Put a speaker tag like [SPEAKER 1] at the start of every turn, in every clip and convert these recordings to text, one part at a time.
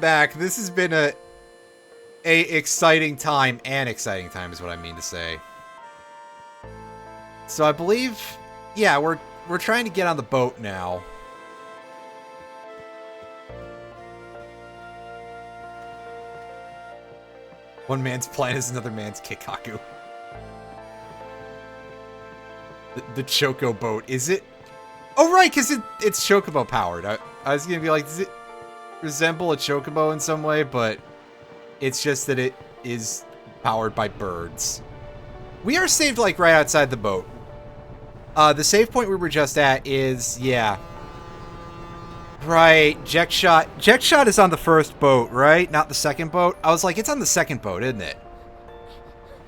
[SPEAKER 1] back. This has been a exciting time. An exciting time is what I mean to say. So I believe, yeah, we're trying to get on the boat now. One man's plan is another man's Kikaku. The Choco boat, is it? Oh, right, because it's Chocobo powered. I was going to be like, does it resemble a Chocobo in some way? But it's just that it is powered by birds. We are saved, like, right outside the boat. The save point we were just at is, yeah. Right, Jekshot. Jekshot is on the first boat, right? Not the second boat? I was like, it's on the second boat, isn't it?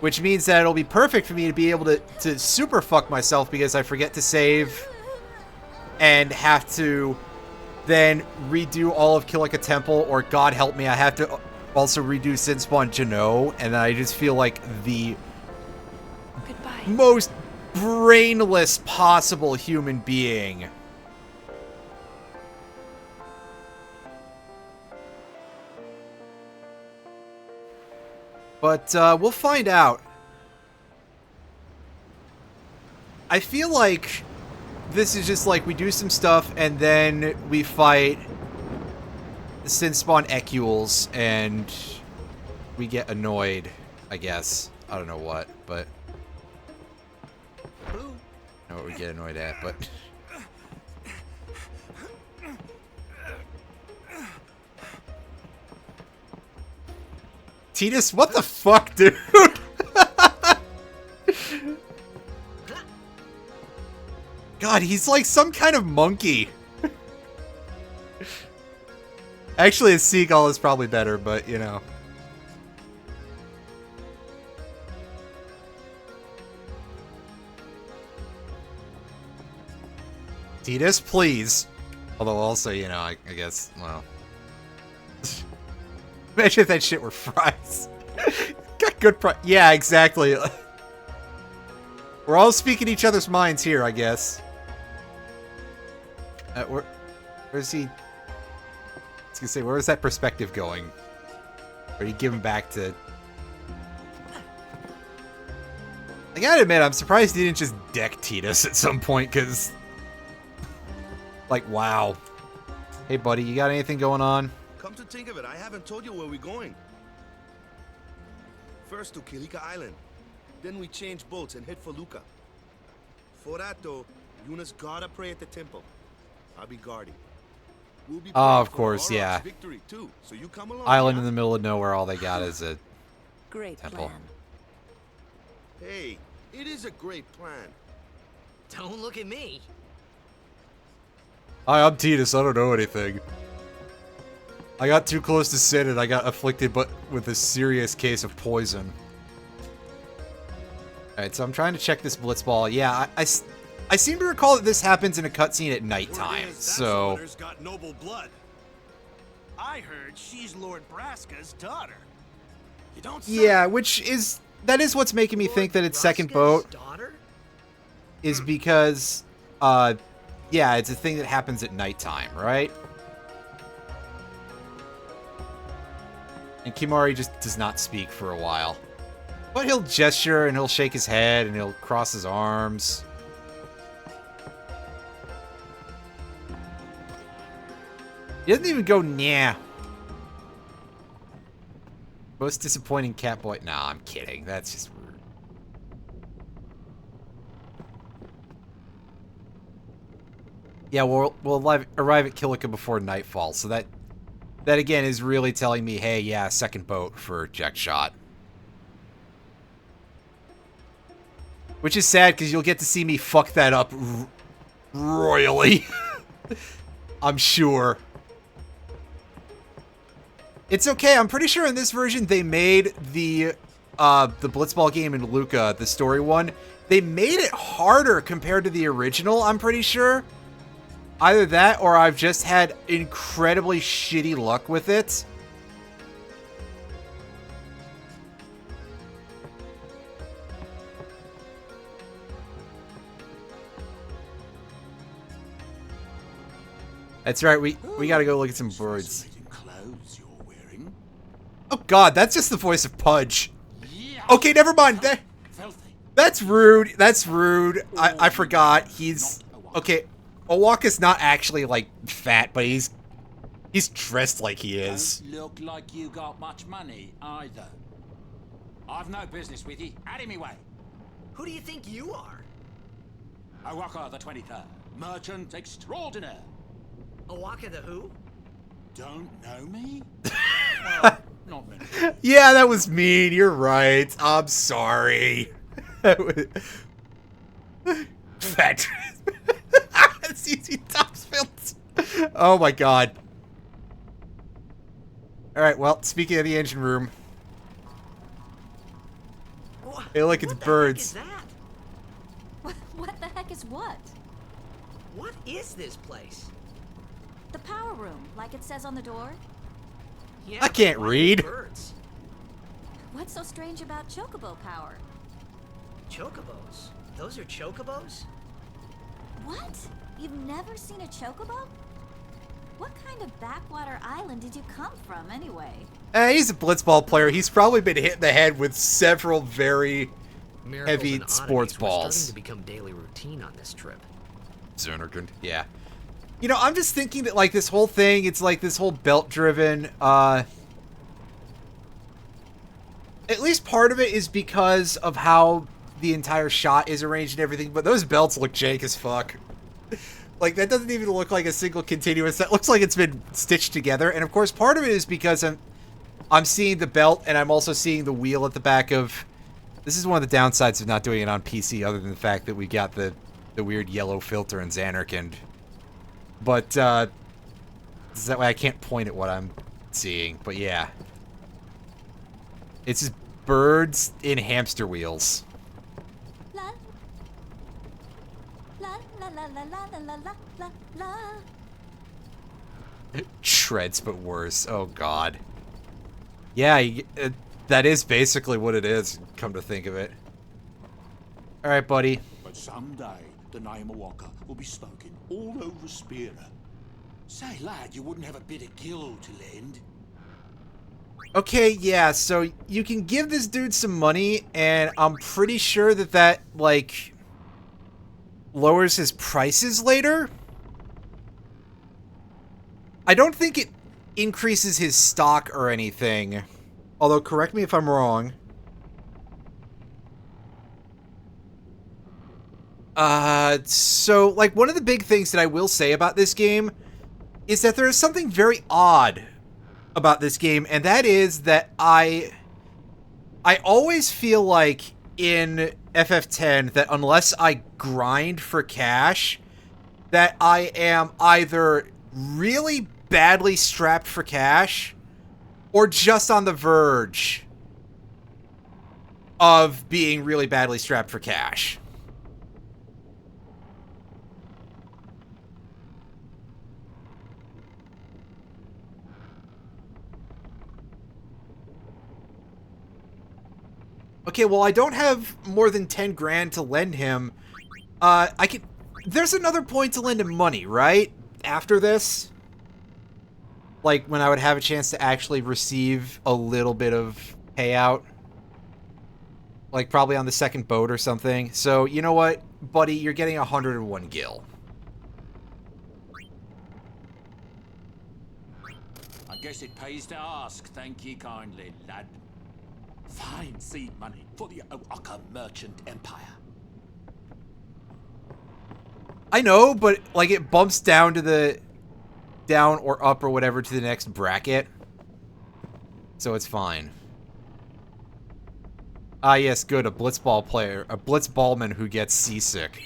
[SPEAKER 1] Which means that it'll be perfect for me to be able to super fuck myself because I forget to save and have to then redo all of Kilika Temple, or God help me, I have to also redo Sin Spawn Jano, and then I just feel like the most brainless possible human being. But we'll find out. I feel like this is just like we do some stuff and then we fight Sin Spawn Ecules and we get annoyed, I guess. I don't know what, but I know what we get annoyed at, but Tidus, what the fuck, dude? God, he's like some kind of monkey. Actually, a seagull is probably better, but, you know. Tidus, please. Although also, you know, I guess, well. Imagine if that shit were fries. Got good fries. Yeah, exactly. We're all speaking each other's minds here, I guess. Where's he? I was gonna say, where was that perspective going? Or are you giving back to? I gotta admit, I'm surprised he didn't just deck Tidus at some point, because, like, wow. Hey, buddy, you got anything going on?
[SPEAKER 2] Come to think of it, I haven't told you where we're going. First to Kilika Island. Then we change boats and head for Luca. For that, though, Yuna's gotta pray at the temple. I'll be guarding. We'll be
[SPEAKER 1] oh, of course,
[SPEAKER 2] Auroch's
[SPEAKER 1] yeah.
[SPEAKER 2] Victory too, so you come along,
[SPEAKER 1] Island
[SPEAKER 2] yeah?
[SPEAKER 1] in the middle of nowhere, all they got is a
[SPEAKER 3] Great
[SPEAKER 1] temple.
[SPEAKER 3] plan.
[SPEAKER 2] Hey, it is a great plan.
[SPEAKER 4] Don't look at me.
[SPEAKER 1] Hi, I'm Tidus. I don't know anything. I got too close to Sin and I got afflicted but with a serious case of poison. Alright, so I'm trying to check this Blitzball. Yeah, I seem to recall that this happens in a cutscene at nighttime, so...
[SPEAKER 5] Got noble blood. I heard she's Lord Braska's daughter. You don't say.
[SPEAKER 1] Yeah, which is... That is what's making me think that it's second boat.
[SPEAKER 4] Daughter?
[SPEAKER 1] Is because, yeah, it's a thing that happens at nighttime, right? And Kimahri just does not speak for a while. But he'll gesture, and he'll shake his head, and he'll cross his arms. He doesn't even go, nah. Most disappointing Catboy. Nah, I'm kidding. That's just rude. Yeah, we'll arrive at Kilika before nightfall, so that again is really telling me, hey, yeah, second boat for Jekshot. Which is sad, because you'll get to see me fuck that up royally. I'm sure. It's okay, I'm pretty sure in this version they made the Blitzball game in Luca, the story one, they made it harder compared to the original, I'm pretty sure. Either that, or I've just had incredibly shitty luck with it. That's right, we gotta go look at some birds.
[SPEAKER 5] Clothes you're
[SPEAKER 3] going?
[SPEAKER 1] Oh God, that's just the voice of Pudge.
[SPEAKER 3] Yeah.
[SPEAKER 1] Okay, never mind.
[SPEAKER 3] Filthy.
[SPEAKER 1] That's rude. That's rude. I forgot. He's okay. Owaka's not actually like fat, but he's dressed like he is.
[SPEAKER 3] Don't look like you got much money either. I've no business with you. Out of me way.
[SPEAKER 4] Who do you think you are?
[SPEAKER 3] Owaka the 23rd, merchant extraordinaire.
[SPEAKER 4] Owaka the who?
[SPEAKER 3] Don't know me? Well, not many.
[SPEAKER 1] Yeah, that was mean. You're right. I'm sorry. Fat. CC Topsfield. Oh my God. All right. Well, speaking of the engine room, hey, look, it's
[SPEAKER 4] What the
[SPEAKER 1] birds.
[SPEAKER 4] heck is that?
[SPEAKER 6] What the heck is what?
[SPEAKER 4] What is this place?
[SPEAKER 6] The power room, like it says on the door?
[SPEAKER 4] Yeah,
[SPEAKER 1] I can't
[SPEAKER 4] but why
[SPEAKER 1] read.
[SPEAKER 4] Birds.
[SPEAKER 6] What's so strange about chocobo power?
[SPEAKER 4] Chocobos. Those are chocobos?
[SPEAKER 6] What? You've never seen a chocobo? What kind of backwater island did you come from, anyway?
[SPEAKER 1] He's a blitzball player. He's probably been hit in the head with several very
[SPEAKER 4] Miracles
[SPEAKER 1] heavy
[SPEAKER 4] and
[SPEAKER 1] sports
[SPEAKER 4] oddities were
[SPEAKER 1] balls.
[SPEAKER 4] starting to become daily routine on this trip.
[SPEAKER 1] Zernergund. Yeah. You know, I'm just thinking that, like, this whole thing, it's like this whole belt-driven, at least part of it is because of how the entire shot is arranged and everything, but those belts look jank as fuck. Like, that doesn't even look like a single continuous. That looks like it's been stitched together, and of course, part of it is because I'm seeing the belt, and I'm also seeing the wheel at the back of... This is one of the downsides of not doing it on PC, other than the fact that we got the weird yellow filter in Xanarkand. But, that way I can't point at what I'm seeing, but yeah. It's just birds in hamster wheels.
[SPEAKER 6] La la la la la la la la la la.
[SPEAKER 1] Shreds, but worse. Oh, God. Yeah, that is basically what it is, come to think of it. Alright, buddy.
[SPEAKER 3] But someday, the name Owaka will be spoken all over Spira. Say, lad, you wouldn't have a bit of gill to lend?
[SPEAKER 1] Okay, yeah, so you can give this dude some money, and I'm pretty sure that, like, lowers his prices later? I don't think it increases his stock or anything. Although, correct me if I'm wrong. So, like, one of the big things that I will say about this game is that there is something very odd about this game, and that is that I always feel like in FF10 that unless I grind for cash, that I am either really badly strapped for cash or just on the verge of being really badly strapped for cash. Okay, well, I don't have more than 10 grand to lend him. I could... There's another point to lend him money, right? After this? Like, when I would have a chance to actually receive a little bit of payout. Like, probably on the second boat or something. So, you know what, buddy? You're getting 101 gil.
[SPEAKER 3] I guess it pays to ask. Thank ye kindly, lad. Fine seed money for the Owaka merchant empire.
[SPEAKER 1] I know, but, like, it bumps down to the... down or up or whatever to the next bracket. So it's fine. Ah, yes, good. A blitzball player. A blitzballman who gets seasick.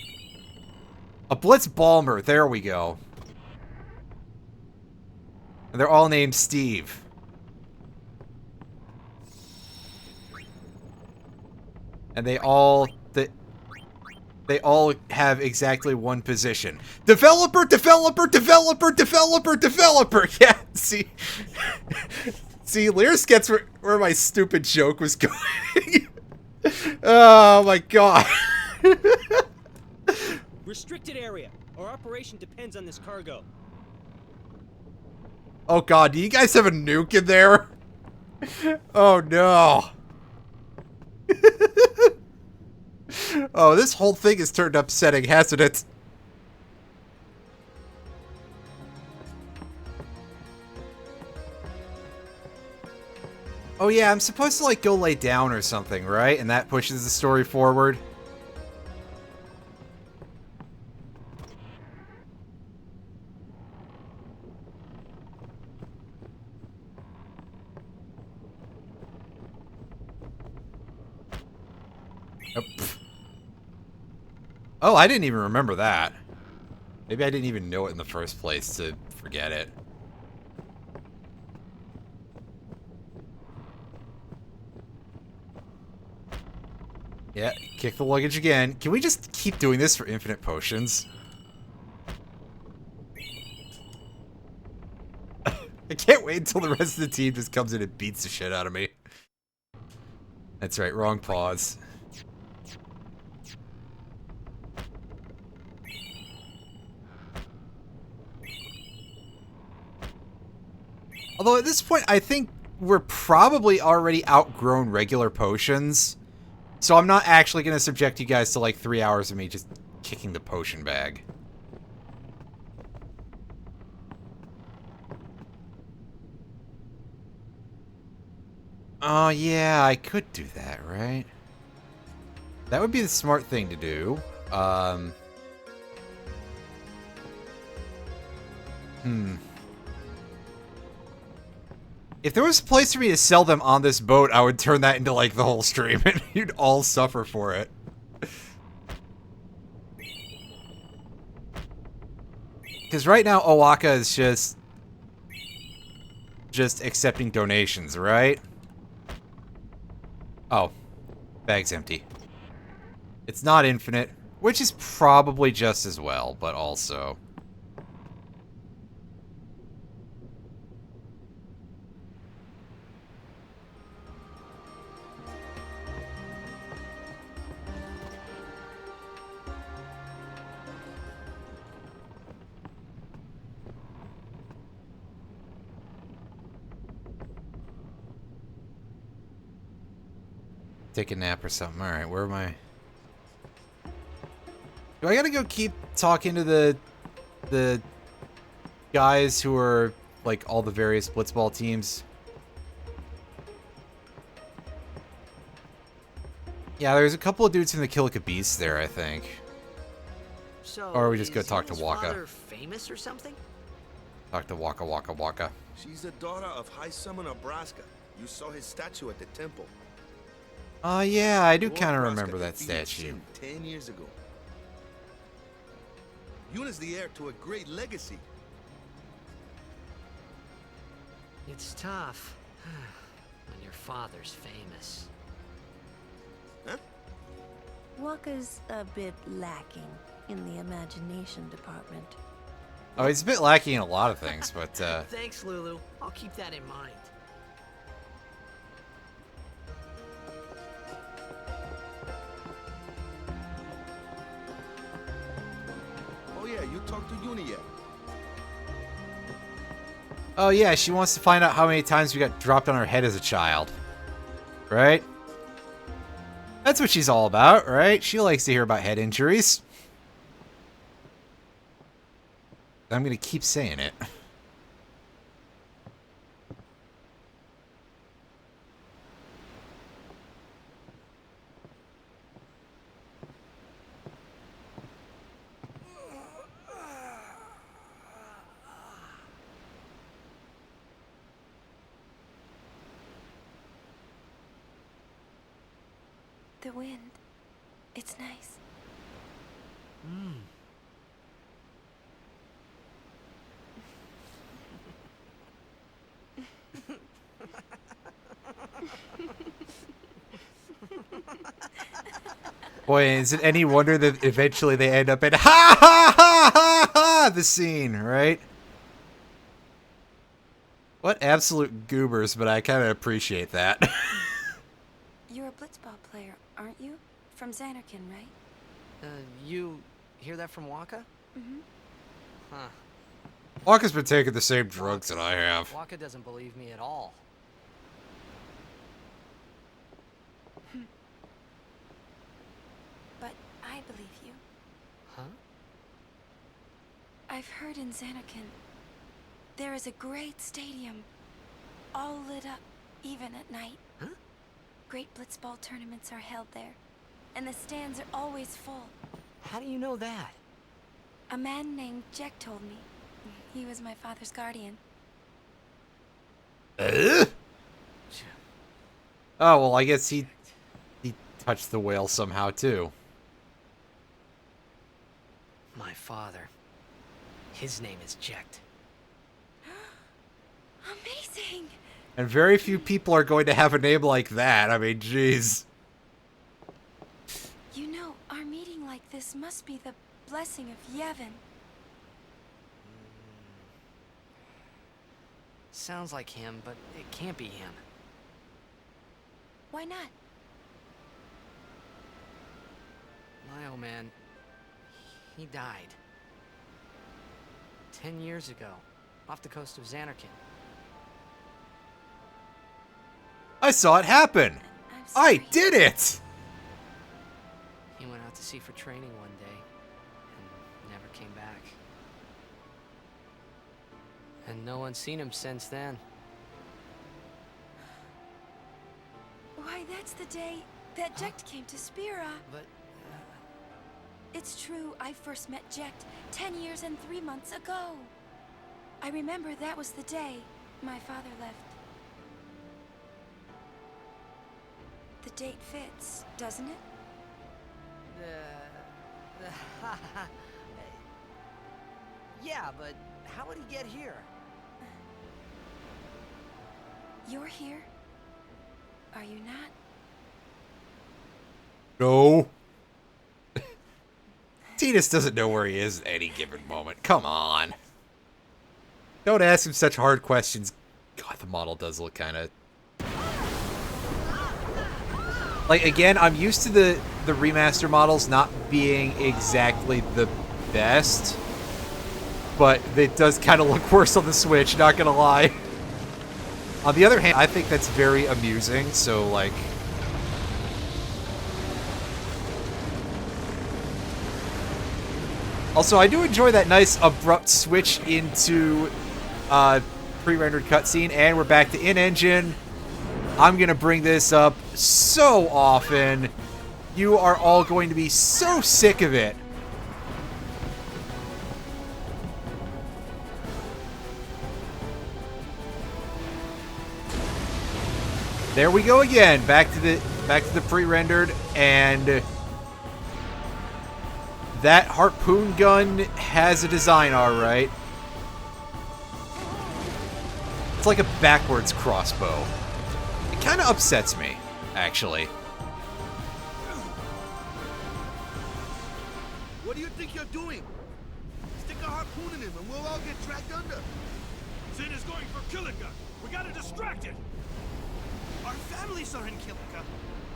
[SPEAKER 1] A blitzbalmer. There we go. And they're all named Steve. And they all have exactly one position. Developer, developer, developer, developer, developer. Yeah, see. See, Lyris gets where my stupid joke was going. Oh my god.
[SPEAKER 7] Restricted area. Our operation depends on this cargo.
[SPEAKER 1] Oh god, do you guys have a nuke in there? Oh no. Oh, this whole thing has turned upsetting, hasn't it? Oh yeah, I'm supposed to like go lay down or something, right? And that pushes the story forward. Oh, oh, I didn't even remember that. Maybe I didn't even know it in the first place to forget it. Yeah, kick the luggage again. Can we just keep doing this for infinite potions? I can't wait until the rest of the team just comes in and beats the shit out of me. That's right, wrong pause. Although at this point, I think we're probably already outgrown regular potions. So I'm not actually going to subject you guys to like 3 hours of me just kicking the potion bag. Oh yeah, I could do that, right? That would be the smart thing to do. If there was a place for me to sell them on this boat, I would turn that into like the whole stream and you'd all suffer for it. Because right now, Owaka is just accepting donations, right? Oh, bag's empty. It's not infinite, which is probably just as well, but also... Take a nap or something. Alright, where am I? Do I gotta go keep talking to the guys who are like all the various blitzball teams? Yeah, there's a couple of dudes from the Kilika Beast there, I think.
[SPEAKER 4] So,
[SPEAKER 1] Or we just go
[SPEAKER 4] is
[SPEAKER 1] talk to
[SPEAKER 4] Yuna's
[SPEAKER 1] Waka.
[SPEAKER 4] father famous or something?
[SPEAKER 1] Talk to Waka Waka Waka.
[SPEAKER 2] She's the daughter of High Summoner Braska. You saw his statue at the temple.
[SPEAKER 1] Oh yeah, I do
[SPEAKER 2] Lord
[SPEAKER 1] kind of
[SPEAKER 2] Braska
[SPEAKER 1] remember that
[SPEAKER 2] defeated
[SPEAKER 1] statue.
[SPEAKER 2] Shin 10 years ago. Yuna's the heir to a great legacy.
[SPEAKER 4] It's tough when your father's famous.
[SPEAKER 2] Huh?
[SPEAKER 8] Waka's a bit lacking in the imagination department.
[SPEAKER 1] Oh, he's a bit lacking in a lot of things, but
[SPEAKER 4] Thanks, Lulu. I'll keep that in mind.
[SPEAKER 2] Oh yeah, you talked to Yuna yet?
[SPEAKER 1] oh yeah, she wants to find out how many times we got dropped on her head as a child. Right? That's what she's all about, right? She likes to hear about head injuries. I'm gonna keep saying it.
[SPEAKER 8] The wind. It's nice.
[SPEAKER 1] Boy, is it any wonder that eventually they end up in ha ha ha ha ha the scene, right? What absolute goobers, but I kind of appreciate that.
[SPEAKER 8] You're a blitzball player, aren't you? From Xanarkin, right?
[SPEAKER 4] You hear that from Waka?
[SPEAKER 8] Mm-hmm.
[SPEAKER 4] Huh.
[SPEAKER 1] Waka's been taking the same drugs that I have.
[SPEAKER 4] Waka doesn't believe me at all.
[SPEAKER 8] But I believe you.
[SPEAKER 4] Huh?
[SPEAKER 8] I've heard in Xanarkand there is a great stadium, all lit up, even at night.
[SPEAKER 4] Huh?
[SPEAKER 8] Great blitzball tournaments are held there, and the stands are always full.
[SPEAKER 4] How do you know that?
[SPEAKER 8] A man named Jack told me. He was my father's guardian.
[SPEAKER 1] Oh, well, I guess he touched the whale somehow, too.
[SPEAKER 4] My father. His name is Jecht.
[SPEAKER 8] Amazing!
[SPEAKER 1] And very few people are going to have a name like that. I mean, jeez.
[SPEAKER 8] You know, our meeting like this must be the blessing of Yevon.
[SPEAKER 4] Sounds like him, but it can't be him.
[SPEAKER 8] Why not?
[SPEAKER 4] My old man, he died. 10 years ago, off the coast of Xanarkand.
[SPEAKER 1] I saw it happen.
[SPEAKER 8] I'm
[SPEAKER 1] I
[SPEAKER 8] sorry.
[SPEAKER 1] did it.
[SPEAKER 4] He went out to sea for training one day, and never came back. And no one's seen him since then.
[SPEAKER 8] Why, that's the day that Jecht came to Spira.
[SPEAKER 4] But,
[SPEAKER 8] It's true, I first met Jecht 10 years and 3 months ago. I remember that was the day my father left. The date fits, doesn't it?
[SPEAKER 4] yeah, but how would he get here?
[SPEAKER 8] You're here? Are you not?
[SPEAKER 1] No. Tidus doesn't know where he is at any given moment. Come on. Don't ask him such hard questions. God, the model does look kind of... Like, again, I'm used to the remaster models not being exactly the best. But it does kind of look worse on the Switch, not gonna lie. On the other hand, I think that's very amusing, so, like... Also, I do enjoy that nice abrupt switch into pre-rendered cutscene, and we're back to in-engine. I'm going to bring this up so often. You are all going to be so sick of it. There we go again, back to the pre-rendered, and that harpoon gun has a design, alright. It's like a backwards crossbow. It kind of upsets me, actually.
[SPEAKER 2] What do you think you're doing? Stick a harpoon in him and we'll all get dragged under.
[SPEAKER 5] Zin is going for Kilika. We gotta distract it. Our families are in Kilika.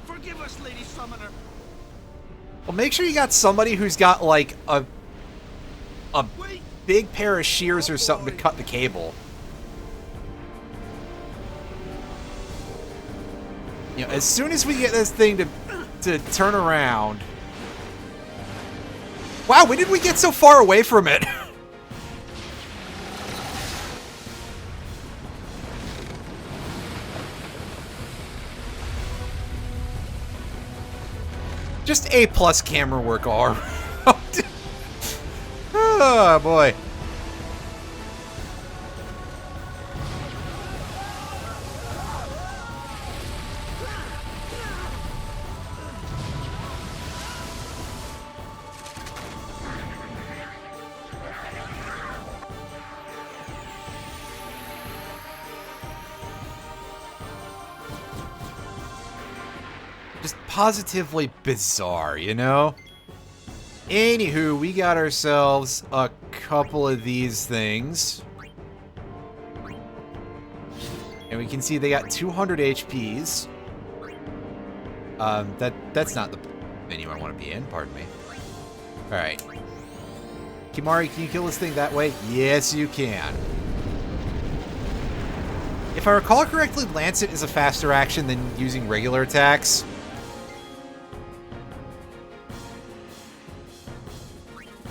[SPEAKER 5] Forgive us, Lady Summoner.
[SPEAKER 1] Well, make sure you got somebody who's got, like, a
[SPEAKER 2] Wait!
[SPEAKER 1] big pair of shears or something to cut the cable. You know, as soon as we get this thing to turn around... Wow, when did we get so far away from it? Just A+ camera work all around. Oh, boy. Just positively bizarre, you know? Anywho, we got ourselves a couple of these things. And we can see they got 200 HPs. That's not the menu I want to be in, pardon me. Alright. Kimahri, can you kill this thing that way? Yes, you can. If I recall correctly, Lancet is a faster action than using regular attacks.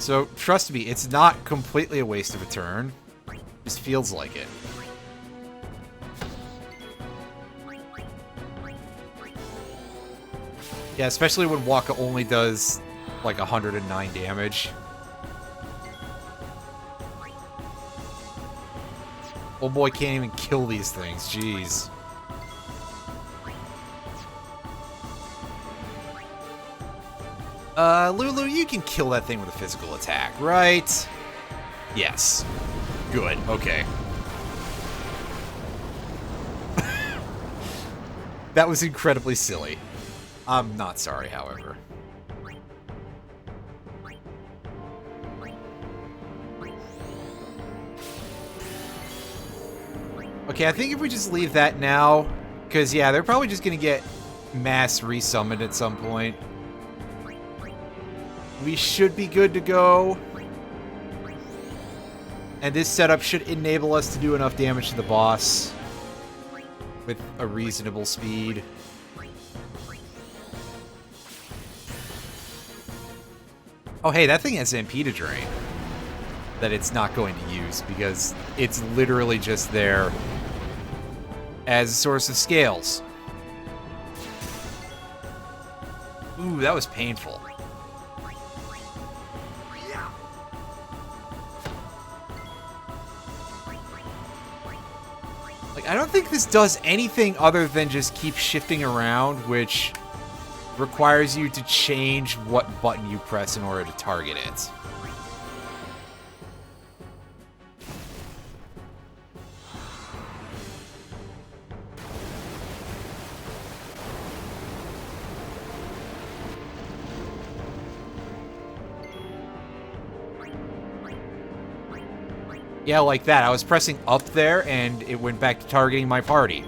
[SPEAKER 1] So, trust me, it's not completely a waste of a turn. It just feels like it. Yeah, especially when Waka only does, like, 109 damage. Old boy can't even kill these things, jeez. Lulu, you can kill that thing with a physical attack, right? Yes. Good, okay. That was incredibly silly. I'm not sorry, however. Okay, I think if we just leave that now, because, yeah, they're probably just going to get mass resummoned at some point. We should be good to go. And this setup should enable us to do enough damage to the boss with a reasonable speed. Oh, hey, that thing has MP to drain that it's not going to use because it's literally just there as a source of scales. Ooh, that was painful. Like, I don't think this does anything other than just keep shifting around, which requires you to change what button you press in order to target it. Yeah, like that. I was pressing up there, and it went back to targeting my party.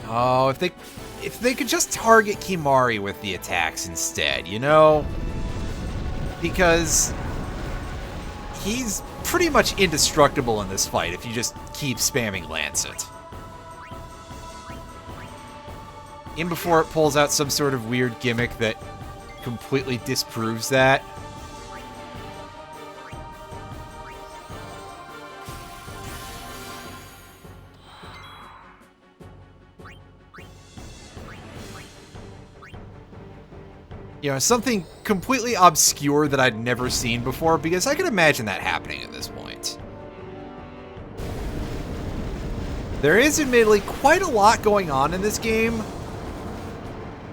[SPEAKER 1] Oh, if they could just target Kimahri with the attacks instead, you know? Because he's pretty much indestructible in this fight if you just keep spamming Lancet. In before it pulls out some sort of weird gimmick that completely disproves that. You know, something completely obscure that I'd never seen before, because I can imagine that happening at this point. There is admittedly quite a lot going on in this game.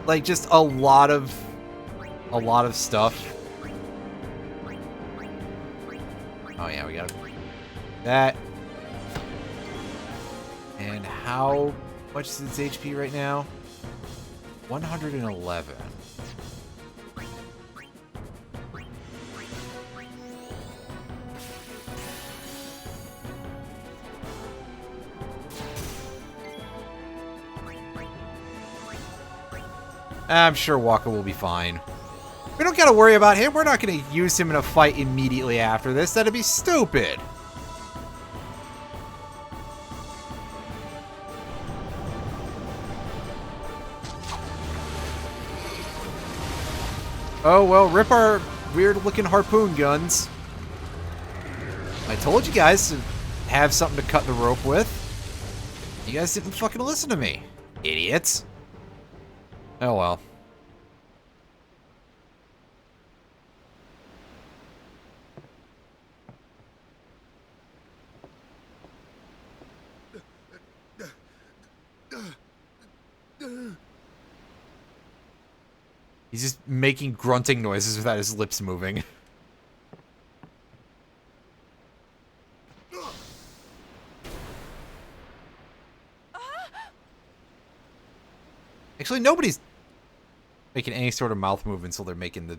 [SPEAKER 1] Like, just a lot of stuff. Oh yeah, we got that. And how much is its HP right now? 111. I'm sure Waka will be fine. We don't gotta worry about him. We're not gonna use him in a fight immediately after this. That'd be stupid. Oh, well, rip our weird-looking harpoon guns. I told you guys to have something to cut the rope with. You guys didn't fucking listen to me. Idiots. Oh, well. He's just making grunting noises without his lips moving. Actually, nobody's making any sort of mouth movements while they're making the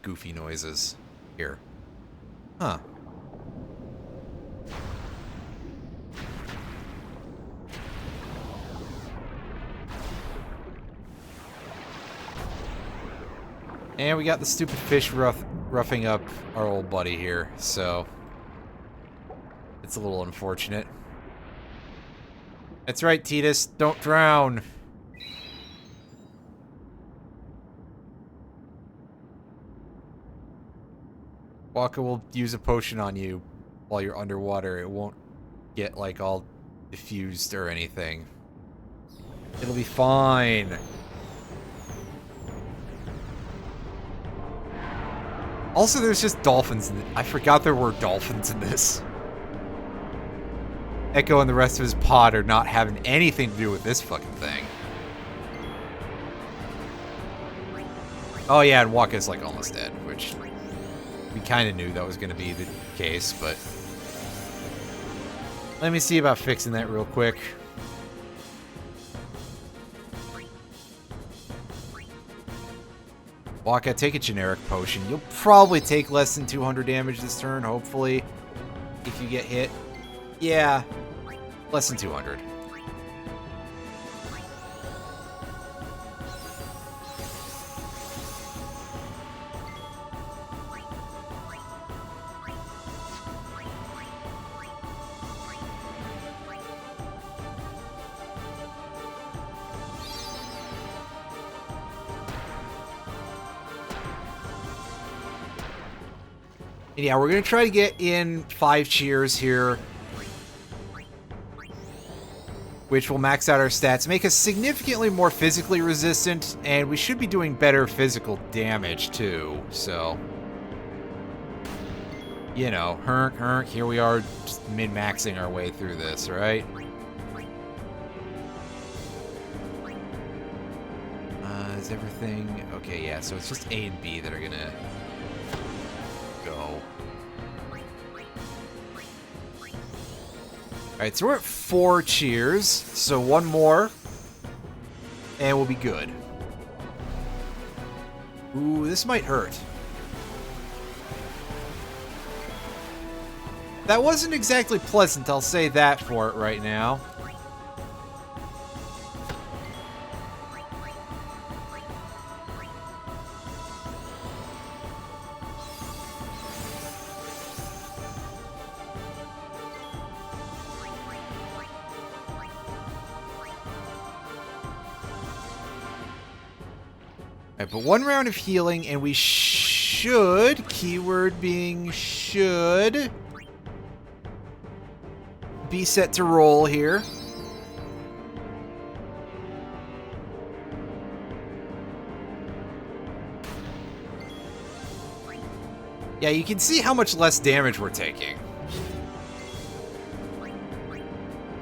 [SPEAKER 1] goofy noises here. Huh. And we got the stupid fish roughing up our old buddy here, so it's a little unfortunate. That's right, Tidus, don't drown. Wakka will use a potion on you while you're underwater. It won't get, like, all diffused or anything. It'll be fine. Also, there's just dolphins in it. I forgot there were dolphins in this. Echo and the rest of his pod are not having anything to do with this fucking thing. Oh yeah, and Wakka's like almost dead, which we kind of knew that was going to be the case, but let me see about fixing that real quick. Wakka, take a generic potion. You'll probably take less than 200 damage this turn, hopefully, if you get hit. Yeah, less than 200. And yeah, we're going to try to get in 5 cheers here, which will max out our stats, make us significantly more physically resistant, and we should be doing better physical damage too, so, you know, herk, here we are just min-maxing our way through this, right? Is everything... Okay, yeah, so it's just A and B that are going to go. Alright, so we're at 4 cheers, so 1 more, and we'll be good. Ooh, this might hurt. That wasn't exactly pleasant, I'll say that for it right now. But 1 round of healing, and we should, keyword being should, be set to roll here. Yeah, you can see how much less damage we're taking,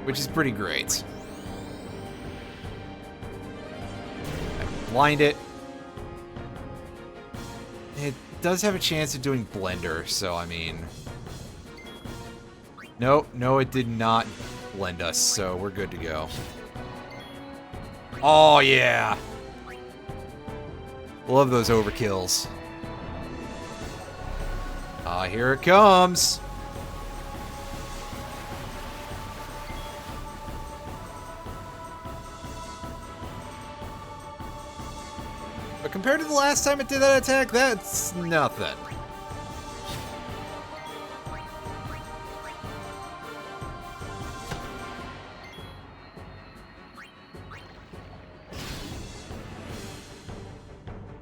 [SPEAKER 1] which is pretty great. Blind it. It does have a chance of doing Blender, so I mean... No, it did not blend us, so we're good to go. Oh, yeah! Love those overkills. Here it comes! But compared to the last time it did that attack, that's nothing.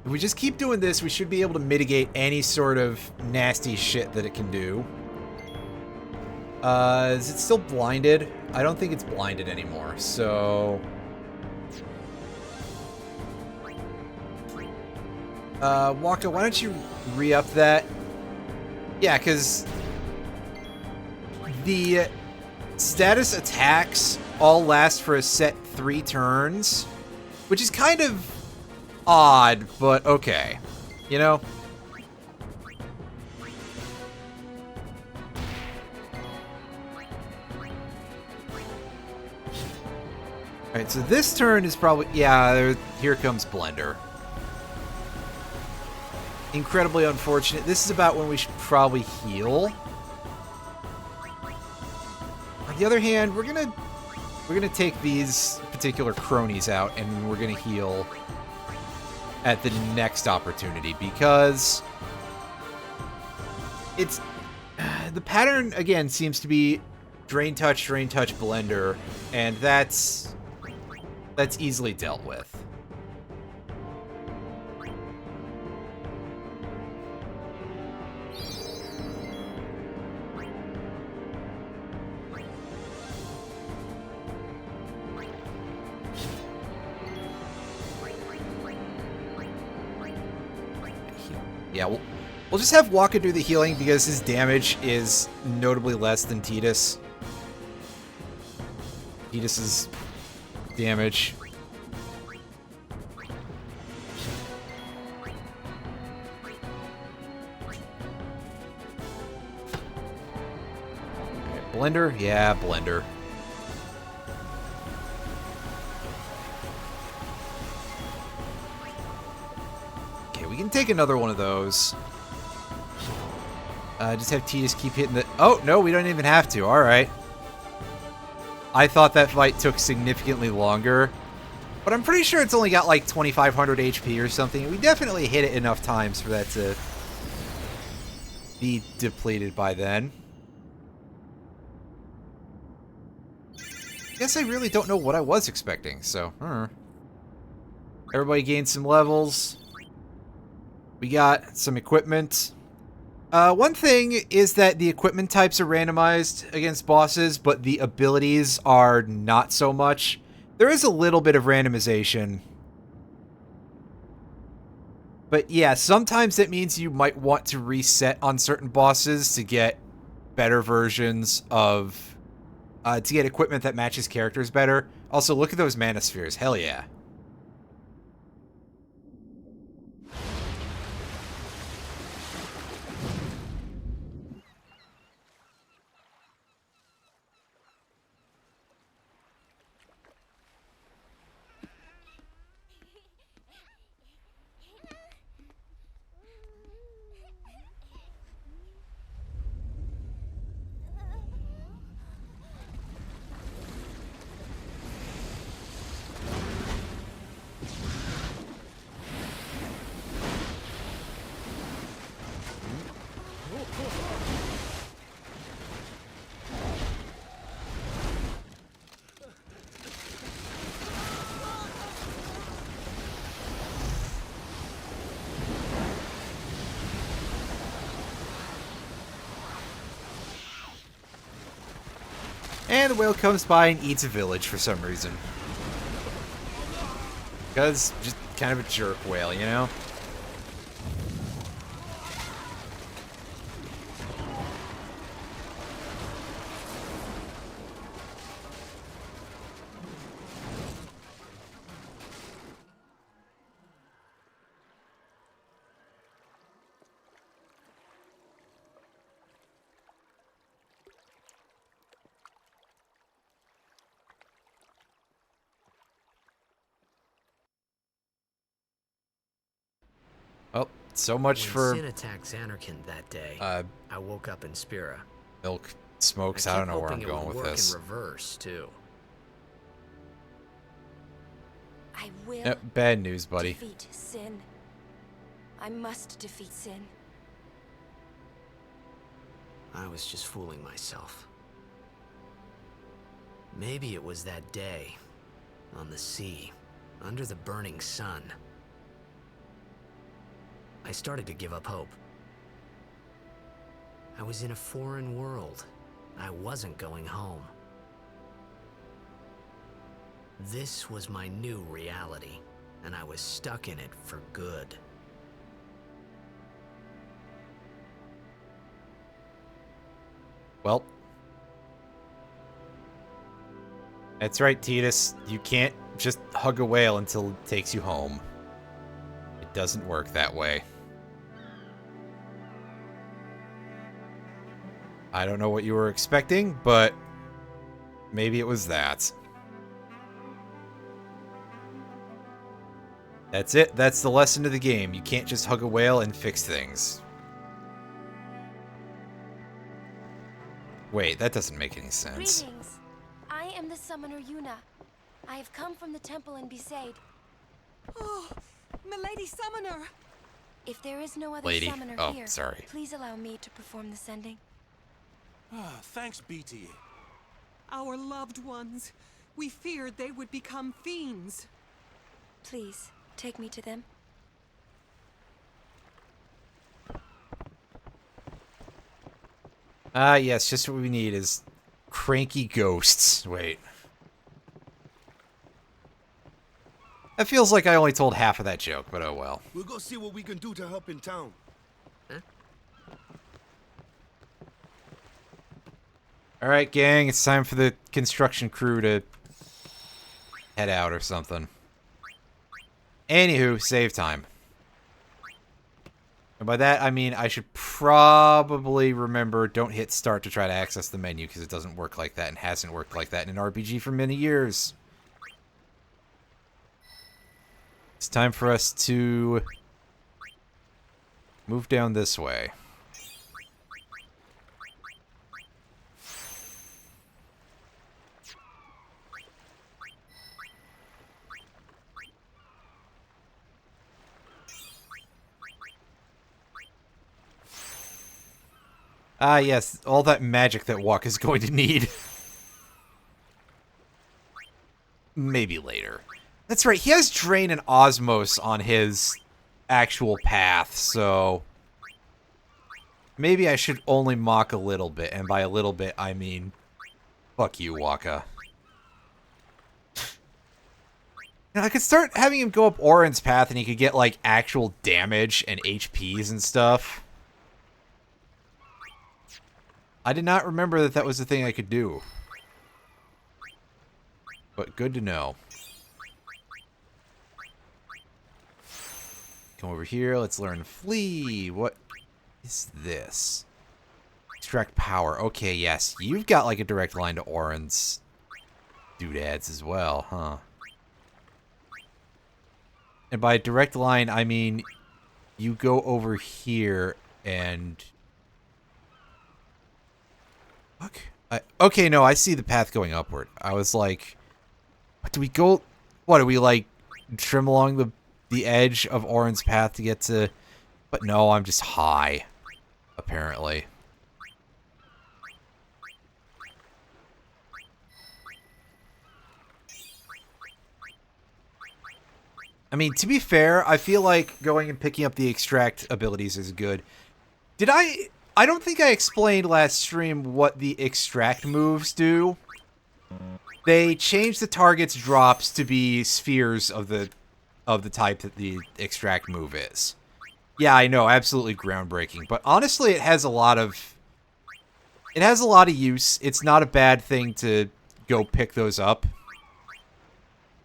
[SPEAKER 1] If we just keep doing this, we should be able to mitigate any sort of nasty shit that it can do. Is it still blinded? I don't think it's blinded anymore, so... Wakka, why don't you re-up that? Yeah, because the status attacks all last for a set 3 turns, which is kind of odd, but okay. You know? Alright, so this turn is probably... Yeah, here comes Blender. Incredibly unfortunate. This is about when we should probably heal. On the other hand, we're gonna take these particular cronies out, and we're gonna heal at the next opportunity, because it's the pattern again seems to be drain touch, blender, and that's easily dealt with. Yeah, we'll just have Waka do the healing because his damage is notably less than Tidus. Tidus's damage. Okay, Blender? Yeah, Blender. We can take another one of those. Just have Tidus keep hitting the... Oh, no, we don't even have to. All right. I thought that fight took significantly longer. But I'm pretty sure it's only got like 2,500 HP or something. We definitely hit it enough times for that to be depleted by then. Guess I really don't know what I was expecting, so... Everybody gained some levels. We got some equipment. One thing is that the equipment types are randomized against bosses, but the abilities are not so much. There is a little bit of randomization. But yeah, sometimes it means you might want to reset on certain bosses to get better versions of... to get equipment that matches characters better. Also, look at those mana spheres. Hell yeah. And the whale comes by and eats a village for some reason. Because, just kind of a jerk whale, you know? Oh, so much for...
[SPEAKER 4] Sin attacked Xanarkand that day. I woke up in Spira.
[SPEAKER 1] Milk smokes. I don't know where I'm going with this.
[SPEAKER 4] In reverse too.
[SPEAKER 8] I will.
[SPEAKER 1] Bad news, buddy.
[SPEAKER 8] Defeat Sin. I must defeat Sin.
[SPEAKER 4] I was just fooling myself. Maybe it was that day, on the sea, under the burning sun. I started to give up hope. I was in a foreign world. I wasn't going home. This was my new reality, and I was stuck in it for good.
[SPEAKER 1] Well, that's right, Tidus. You can't just hug a whale until it takes you home. It doesn't work that way. I don't know what you were expecting, but maybe it was that. That's it. That's the lesson of the game. You can't just hug a whale and fix things. Wait, that doesn't make any sense.
[SPEAKER 8] Greetings. I am the summoner Yuna. I have come from the temple in Besaid.
[SPEAKER 9] Oh,
[SPEAKER 8] Milady Summoner! If there is no other
[SPEAKER 1] Lady.
[SPEAKER 8] summoner
[SPEAKER 1] Oh,
[SPEAKER 8] here,
[SPEAKER 1] sorry.
[SPEAKER 8] please allow me to perform the sending.
[SPEAKER 5] Ah, thanks, BTA.
[SPEAKER 9] Our loved ones. We feared they would become fiends.
[SPEAKER 8] Please, take me to them.
[SPEAKER 1] Ah, yes, just what we need is cranky ghosts. Wait. It feels like I only told half of that joke, but oh well.
[SPEAKER 2] We'll go see what we can do to help in town.
[SPEAKER 1] Alright, gang, it's time for the construction crew to head out or something. Anywho, save time. And by that, I mean I should probably remember don't hit start to try to access the menu, because it doesn't work like that and hasn't worked like that in an RPG for many years. It's time for us to move down this way. Ah, yes, all that magic that Walk is going to need. Maybe later. That's right, he has Drain and Osmos on his actual path, so... maybe I should only mock a little bit, and by a little bit, I mean... fuck you, Waka. Now, I could start having him go up Orin's path, and he could get, like, actual damage and HPs and stuff. I did not remember that that was the thing I could do. But good to know. Come over here, let's learn Flee. What is this? Extract power. Okay, yes. You've got like a direct line to Orin's doodads as well, huh? And by direct line, I mean you go over here and... fuck. Okay, no, I see the path going upward. I was like, what do we go? What do we like? Trim along the edge of Orin's path to get to? But no, I'm just high. Apparently. I mean, to be fair, I feel like going and picking up the extract abilities is good. Did I don't think I explained last stream what the extract moves do. They changed the target's drops to be spheres of the type that the extract move is. Yeah, I know, absolutely groundbreaking. But honestly, it has a lot of use. It's not a bad thing to go pick those up.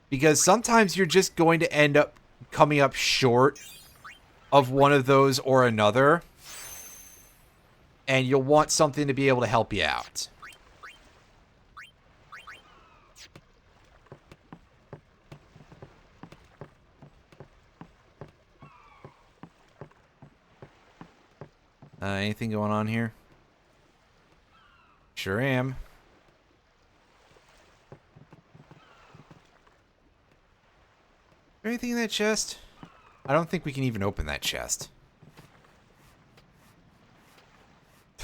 [SPEAKER 1] Because sometimes you're just going to end up coming up short of one of those or another. And you'll want something to be able to help you out. Anything going on here? Sure am. Anything in that chest? I don't think we can even open that chest.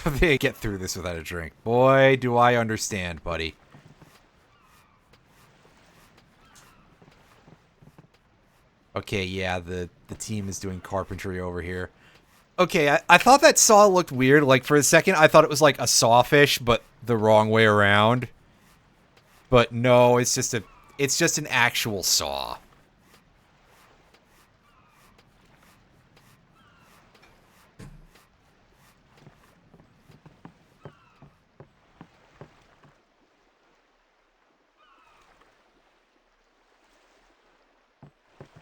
[SPEAKER 1] They get through this without a drink. Boy, do I understand, buddy. Okay, yeah, the team is doing carpentry over here. Okay, I thought that saw looked weird. Like, for a second, I thought it was like a sawfish, but the wrong way around. But no, it's just an actual saw.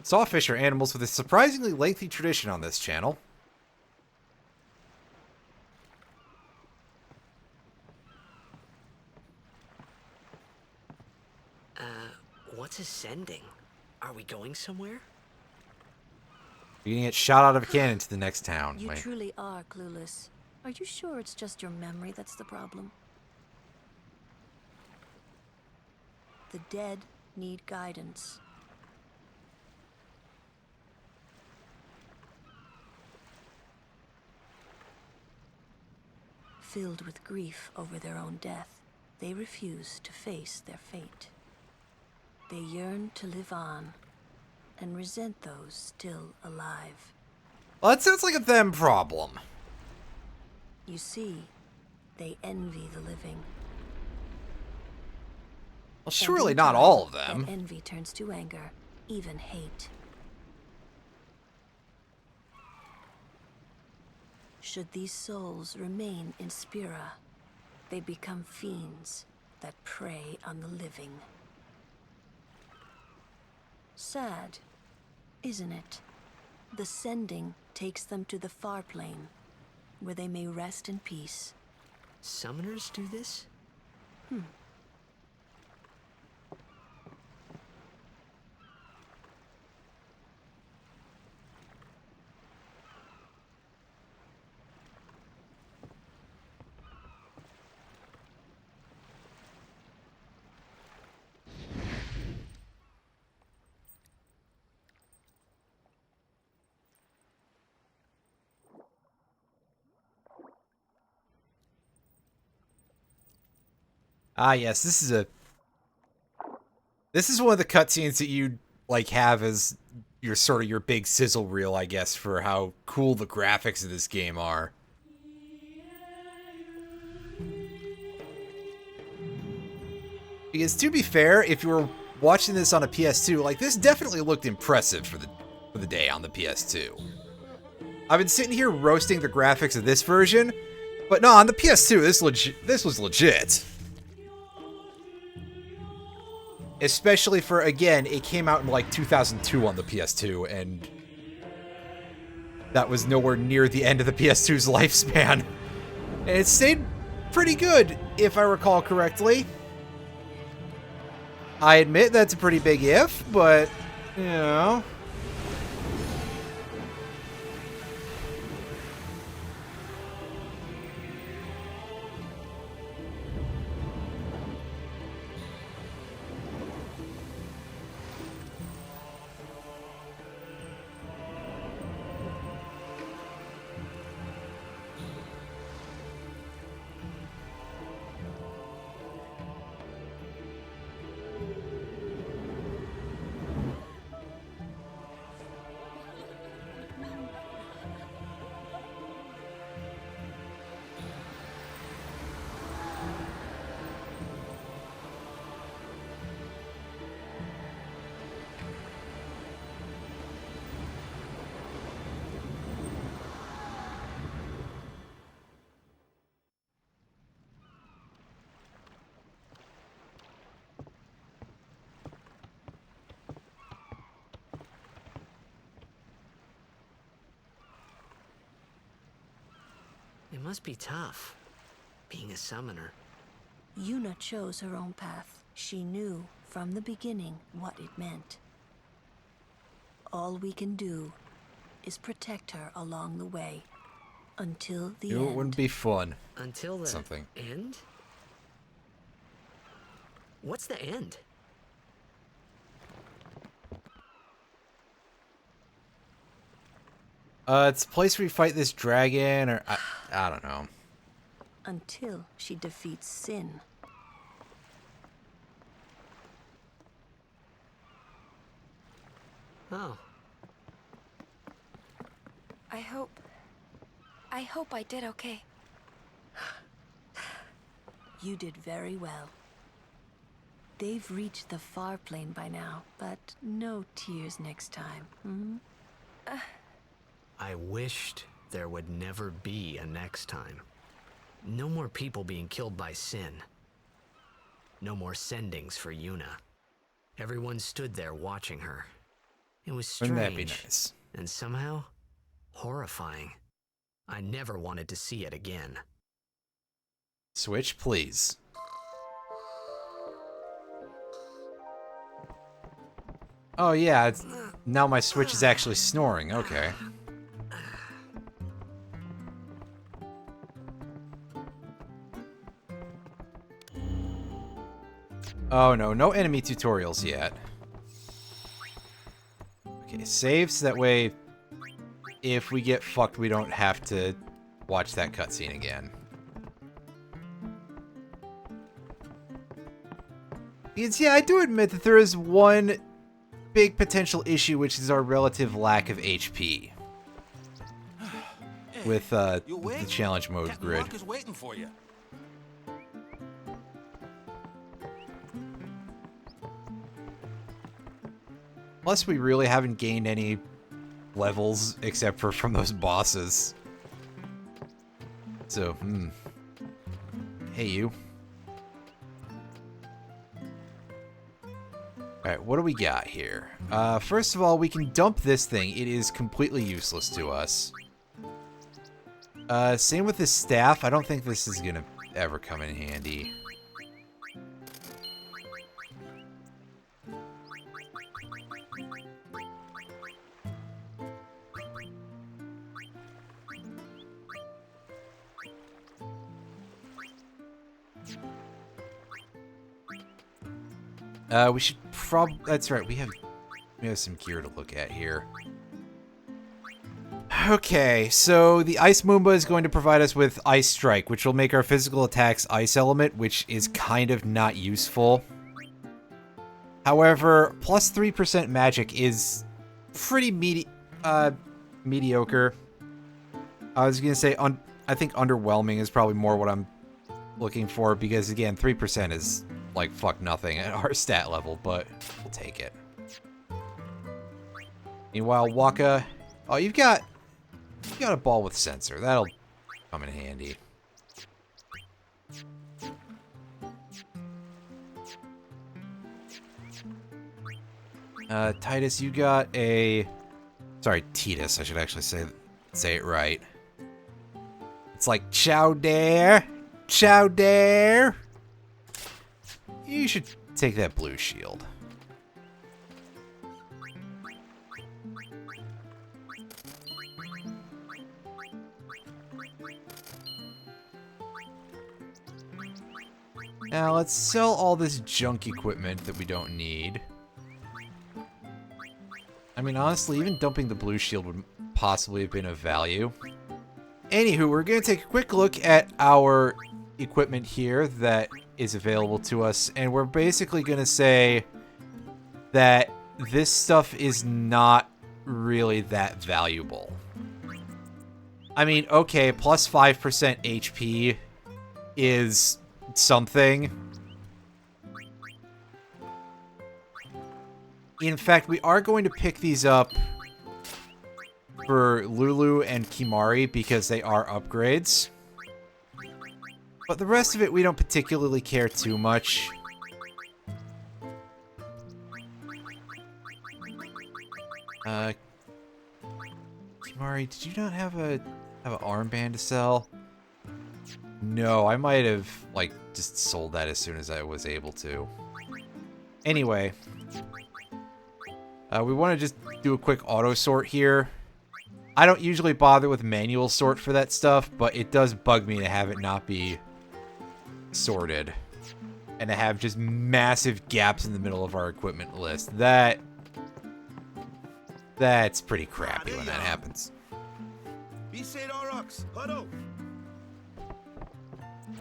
[SPEAKER 1] Sawfish are animals with a surprisingly lengthy tradition on this channel.
[SPEAKER 4] What's ascending? Are we going somewhere?
[SPEAKER 1] You're gonna get shot out of a cannon to the next town.
[SPEAKER 6] You
[SPEAKER 1] Wait.
[SPEAKER 6] truly are clueless. Are you sure it's just your memory that's the problem? The dead need guidance.
[SPEAKER 10] filled with grief over their own death, they refuse to face their fate. They yearn to live on and resent those still alive.
[SPEAKER 1] Well, that sounds like a them problem.
[SPEAKER 10] You see, they envy the living.
[SPEAKER 1] Well, surely
[SPEAKER 10] And in
[SPEAKER 1] not
[SPEAKER 10] time,
[SPEAKER 1] all of them.
[SPEAKER 10] that envy turns to anger, even hate. Should these souls remain in Spira, they become fiends that prey on the living. Sad, isn't it? The sending takes them to the far plane, where they may rest in peace.
[SPEAKER 4] Summoners do this?
[SPEAKER 1] Ah, yes, this is one of the cutscenes that you like have as your sort of your big sizzle reel, I guess, for how cool the graphics of this game are. Because to be fair, if you were watching this on a PS2, like this definitely looked impressive for the day on the PS2. I've been sitting here roasting the graphics of this version, but no, on the PS2, this was legit. Especially for, again, it came out in like 2002 on the PS2, and that was nowhere near the end of the PS2's lifespan. And it stayed pretty good, if I recall correctly. I admit that's a pretty big if, but, you know.
[SPEAKER 4] It must be tough, being a summoner.
[SPEAKER 10] Yuna chose her own path. She knew from the beginning what it meant. All we can do is protect her along the way until the
[SPEAKER 1] You know,
[SPEAKER 10] end.
[SPEAKER 1] it wouldn't be fun.
[SPEAKER 4] Until the
[SPEAKER 1] Something.
[SPEAKER 4] end? What's the end?
[SPEAKER 1] It's a place where you fight this dragon, or I don't know.
[SPEAKER 10] Until she defeats sin.
[SPEAKER 4] Oh.
[SPEAKER 8] I hope I did okay.
[SPEAKER 10] You did very well. They've reached the far plane by now, but no tears next time. Hmm?
[SPEAKER 4] I wished there would never be a next time. No more people being killed by sin. No more sendings for Yuna. Everyone stood there watching her. It was strange.
[SPEAKER 1] Wouldn't that be nice?
[SPEAKER 4] And somehow, horrifying. I never wanted to see it again.
[SPEAKER 1] Switch, please. Oh yeah, now my Switch is actually snoring. Okay. Oh no, no enemy tutorials yet. Okay, save so that way if we get fucked we don't have to watch that cutscene again. Because, yeah, I do admit that there is one big potential issue, which is our relative lack of HP. With the challenge mode
[SPEAKER 3] Captain
[SPEAKER 1] grid.
[SPEAKER 3] Walker's waiting for you.
[SPEAKER 1] Plus, we really haven't gained any levels except for from those bosses. So, Hey, you. Alright, what do we got here? First of all, we can dump this thing. It is completely useless to us. Same with this staff. I don't think this is gonna ever come in handy. We should that's right, we have some gear to look at here. Okay, so the Ice Moomba is going to provide us with Ice Strike, which will make our physical attacks Ice Element, which is kind of not useful. However, plus 3% magic is pretty mediocre. I was going to say, I think underwhelming is probably more what I'm looking for, because again, 3% is like fuck nothing at our stat level, but we'll take it. Meanwhile, Wakka, oh, you've got a ball with sensor. That'll come in handy. Titus, you got a... Sorry, Titus. I should actually say it right. It's like Chowdare. Chowdare. You should take that blue shield. Now let's sell all this junk equipment that we don't need. I mean, honestly, even dumping the blue shield would possibly have been of value. Anywho, we're going to take a quick look at our equipment here that is available to us, and we're basically going to say that this stuff is not really that valuable. I mean, okay, plus 5% HP is something. In fact, we are going to pick these up for Lulu and Kimahri because they are upgrades. But the rest of it, we don't particularly care too much. Kimahri, did you not have an armband to sell? No, I might have, like, just sold that as soon as I was able to. Anyway, we want to just do a quick auto sort here. I don't usually bother with manual sort for that stuff, but it does bug me to have it not be sorted. And to have just massive gaps in the middle of our equipment list. That's pretty crappy when that happens.
[SPEAKER 2] Be Saint Aurochs, huddle!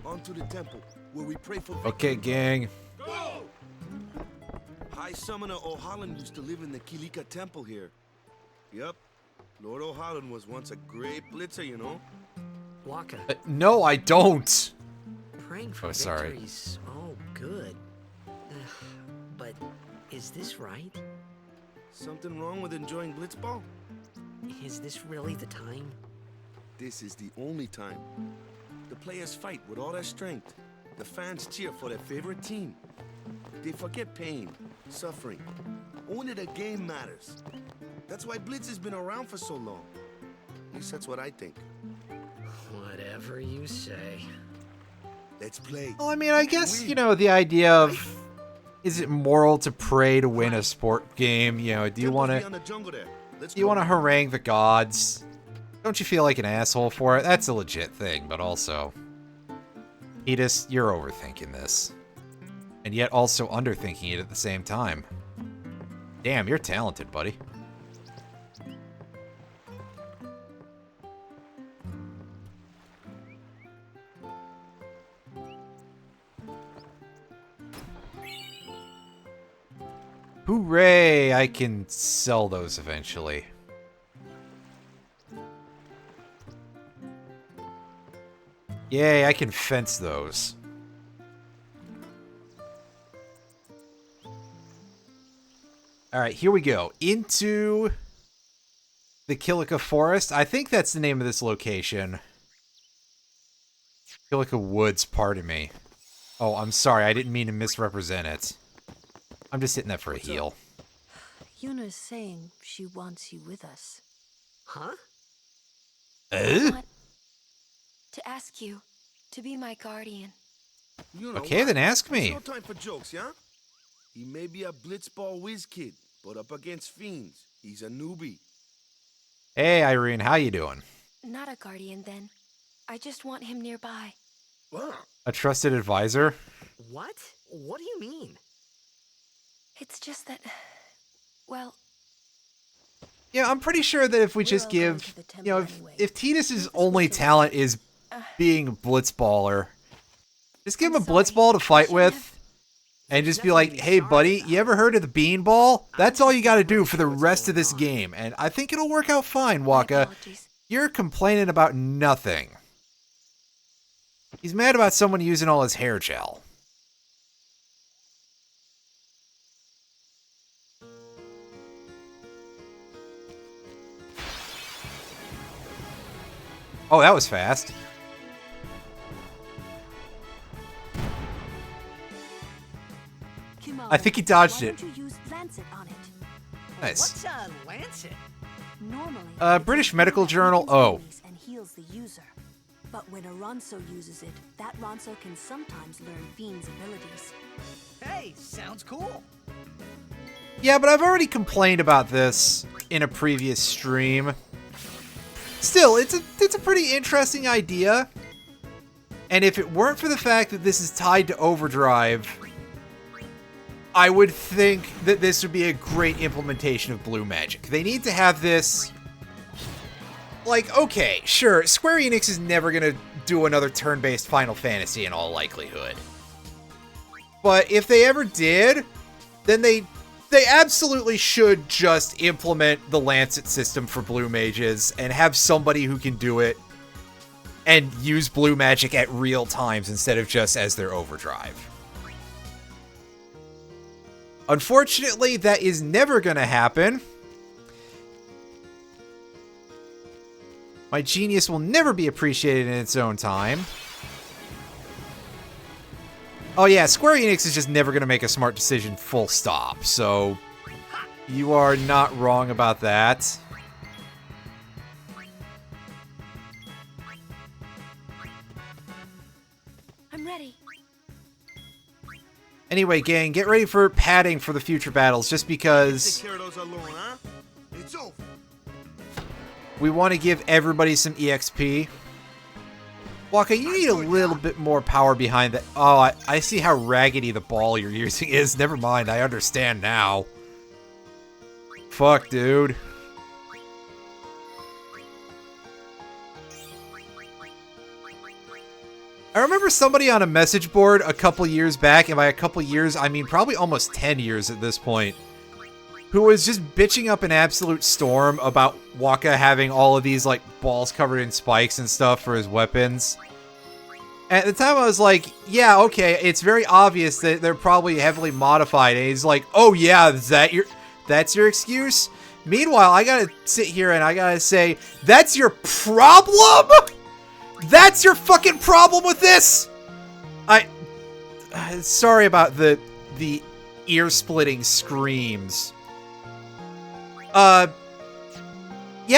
[SPEAKER 2] On to the temple, where we pray for victory.
[SPEAKER 1] Okay, gang.
[SPEAKER 2] Go! High Summoner Ohalland used to live in the Kilika Temple here. Yep. Lord Ohalland was once a great blitzer, you know?
[SPEAKER 4] Wakka.
[SPEAKER 1] No, I don't!
[SPEAKER 4] Praying for
[SPEAKER 1] sorry.
[SPEAKER 4] victories. Oh, good. But is this right?
[SPEAKER 2] Something wrong with enjoying Blitzball?
[SPEAKER 4] Is this really the time?
[SPEAKER 2] This is the only time. The players fight with all their strength. The fans cheer for their favorite team. They forget pain, suffering. Only the game matters. That's why Blitz has been around for so long. At least that's what I think.
[SPEAKER 4] Whatever you say.
[SPEAKER 2] Let's play.
[SPEAKER 1] Well, I mean, I guess, you know, the idea of, is it moral to pray to win a sport game? You know, do you want to harangue the gods? Don't you feel like an asshole for it? That's a legit thing, but also, Edis, you're overthinking this. And yet also underthinking it at the same time. Damn, you're talented, buddy. Hooray! I can sell those eventually. Yay, I can fence those. Alright, here we go. Into the Kilika Forest. I think that's the name of this location. Kilika Woods, pardon me. Oh, I'm sorry. I didn't mean to misrepresent it. I'm just hitting that for a heal.
[SPEAKER 10] Yuna's saying she wants you with us.
[SPEAKER 4] Huh?
[SPEAKER 8] I want to ask you to be my guardian.
[SPEAKER 2] You know
[SPEAKER 1] Okay,
[SPEAKER 2] what?
[SPEAKER 1] then ask me.
[SPEAKER 2] It's no time for jokes, yeah? He may be a blitzball whiz kid, but up against fiends, he's a newbie.
[SPEAKER 1] Hey, Irene, how you doing?
[SPEAKER 8] Not a guardian, then. I just want him nearby.
[SPEAKER 2] What?
[SPEAKER 1] A trusted advisor?
[SPEAKER 4] What? What do you mean?
[SPEAKER 8] It's just that, well,
[SPEAKER 1] Yeah, I'm pretty sure that if we just
[SPEAKER 10] all going
[SPEAKER 1] give,
[SPEAKER 10] to the
[SPEAKER 1] you know,
[SPEAKER 10] temple anyway.
[SPEAKER 1] if Tidus's only talent is being a blitzballer, just give him a
[SPEAKER 8] I'm sorry.
[SPEAKER 1] blitzball to fight
[SPEAKER 8] Shouldn't
[SPEAKER 1] with,
[SPEAKER 8] have.
[SPEAKER 1] and just be
[SPEAKER 4] Nothing
[SPEAKER 1] like,
[SPEAKER 4] to be
[SPEAKER 1] hey
[SPEAKER 4] sorry
[SPEAKER 1] buddy,
[SPEAKER 4] about.
[SPEAKER 1] you ever heard of the beanball? That's all you gotta do for the
[SPEAKER 4] what's
[SPEAKER 1] rest of
[SPEAKER 4] going
[SPEAKER 1] this
[SPEAKER 4] on.
[SPEAKER 1] game, and I think it'll work out fine,
[SPEAKER 8] My
[SPEAKER 1] Waka.
[SPEAKER 8] apologies.
[SPEAKER 1] You're complaining about nothing. He's mad about someone using all his hair gel. Oh, that was fast.
[SPEAKER 10] Kimahri,
[SPEAKER 1] I think he dodged
[SPEAKER 10] why
[SPEAKER 1] it.
[SPEAKER 10] don't you use Lancet on it?
[SPEAKER 1] Nice.
[SPEAKER 4] What's a lancet?
[SPEAKER 10] Normally,
[SPEAKER 1] British
[SPEAKER 10] it's a
[SPEAKER 1] Medical
[SPEAKER 10] thing that
[SPEAKER 1] Journal.
[SPEAKER 10] weakens
[SPEAKER 1] Oh.
[SPEAKER 10] enemies and heals the user. But when a Ronso uses it, that Ronso can sometimes learn Fiend's abilities.
[SPEAKER 4] Hey, sounds cool.
[SPEAKER 1] Yeah, but I've already complained about this in a previous stream. Still, it's a pretty interesting idea. And if it weren't for the fact that this is tied to Overdrive, I would think that this would be a great implementation of Blue Magic. They need to have this... Like, okay, sure, Square Enix is never gonna do another turn-based Final Fantasy in all likelihood. But if they ever did, then they absolutely should just implement the Lancet system for Blue Mages and have somebody who can do it and use Blue Magic at real times instead of just as their Overdrive. Unfortunately, that is never gonna happen. My genius will never be appreciated in its own time. Oh yeah, Square Enix is just never going to make a smart decision, full stop. So, you are not wrong about that.
[SPEAKER 8] I'm ready.
[SPEAKER 1] Anyway, gang, get ready for padding for the future battles, just because
[SPEAKER 2] Take care of those alone, huh? It's over.
[SPEAKER 1] we want to give everybody some EXP. Waka, you need a little bit more power behind that. Oh, I see how raggedy the ball you're using is. Never mind, I understand now. Fuck, dude. I remember somebody on a message board a couple years back, and by a couple years, I mean probably almost 10 years at this point, who was just bitching up an absolute storm about Waka having all of these, like, balls covered in spikes and stuff for his weapons. At the time, I was like, yeah, okay, it's very obvious that they're probably heavily modified. And he's like, oh yeah, that's your excuse? Meanwhile, I gotta sit here and I gotta say, that's your problem? That's your fucking problem with this? Sorry about the ear-splitting screams. Yeah,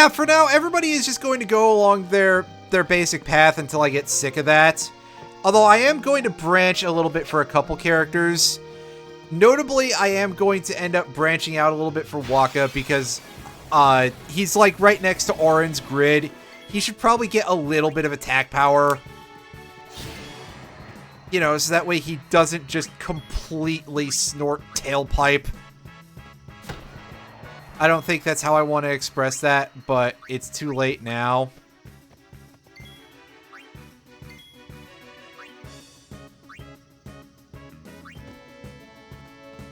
[SPEAKER 1] for now, everybody is just going to go along their basic path until I get sick of that. Although I am going to branch a little bit for a couple characters. Notably, I am going to end up branching out a little bit for Waka because he's like right next to Auron's grid. He should probably get a little bit of attack power. You know, so that way he doesn't just completely snort tailpipe. I don't think that's how I want to express that, but it's too late now.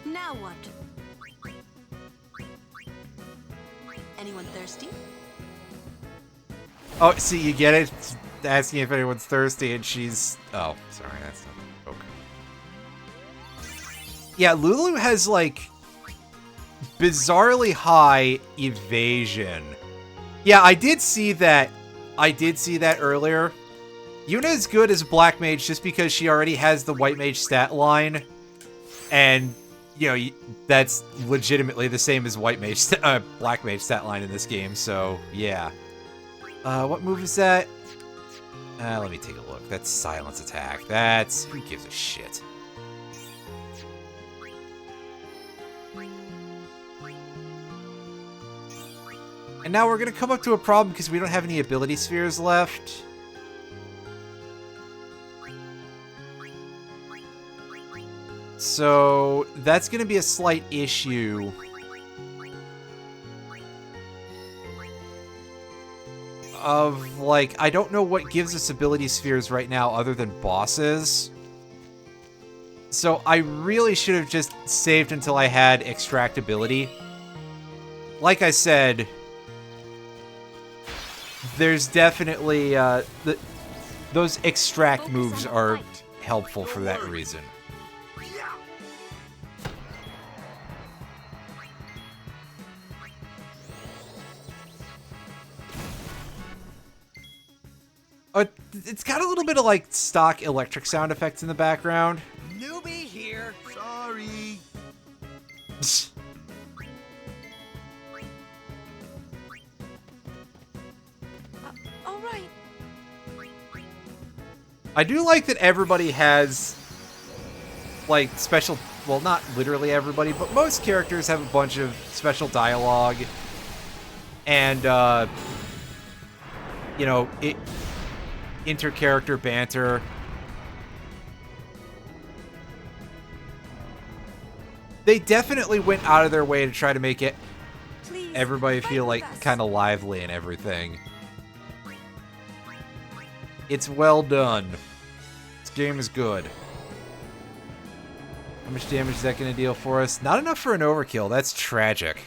[SPEAKER 10] Now what? Anyone thirsty?
[SPEAKER 1] Oh, see, you get it? It's asking if anyone's thirsty, and she's... Oh, sorry, that's not a joke. Yeah, Lulu has, like, bizarrely high evasion. Yeah, I did see that. I did see that earlier. Yuna is good as Black Mage just because she already has the White Mage stat line. And, you know, that's legitimately the same as White Mage, Black Mage stat line in this game, so, yeah. What move is that? Let me take a look. That's Silence Attack. That's... Who gives a shit? And now we're gonna come up to a problem because we don't have any ability spheres left. So, that's gonna be a slight issue. Of, like, I don't know what gives us ability spheres right now other than bosses. So I really should have just saved until I had extractability. Like I said, there's definitely, those extract moves are helpful for that reason. It's got a little bit of, like, stock electric sound effects in the background.
[SPEAKER 5] Newbie here.
[SPEAKER 2] Sorry.
[SPEAKER 8] All right.
[SPEAKER 1] I do like that everybody has, like, special... Well, not literally everybody, but most characters have a bunch of special dialogue. And, you know, inter-character banter. They definitely went out of their way to try to make it everybody feel like kind of lively and everything. It's well done. This game is good. How much damage is that going to deal for us? Not enough for an overkill. That's tragic.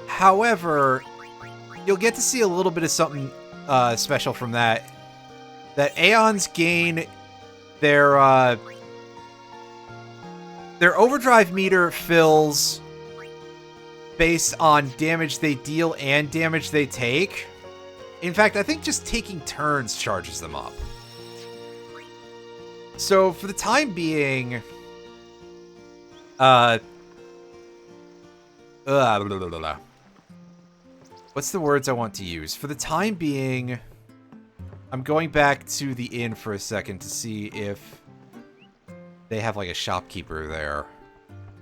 [SPEAKER 1] However, you'll get to see a little bit of something special from that. That Aeons gain their overdrive meter fills based on damage they deal and damage they take. In fact, I think just taking turns charges them up. So for the time being, what's the words I want to use? For the time being, I'm going back to the inn for a second to see if they have, like, a shopkeeper there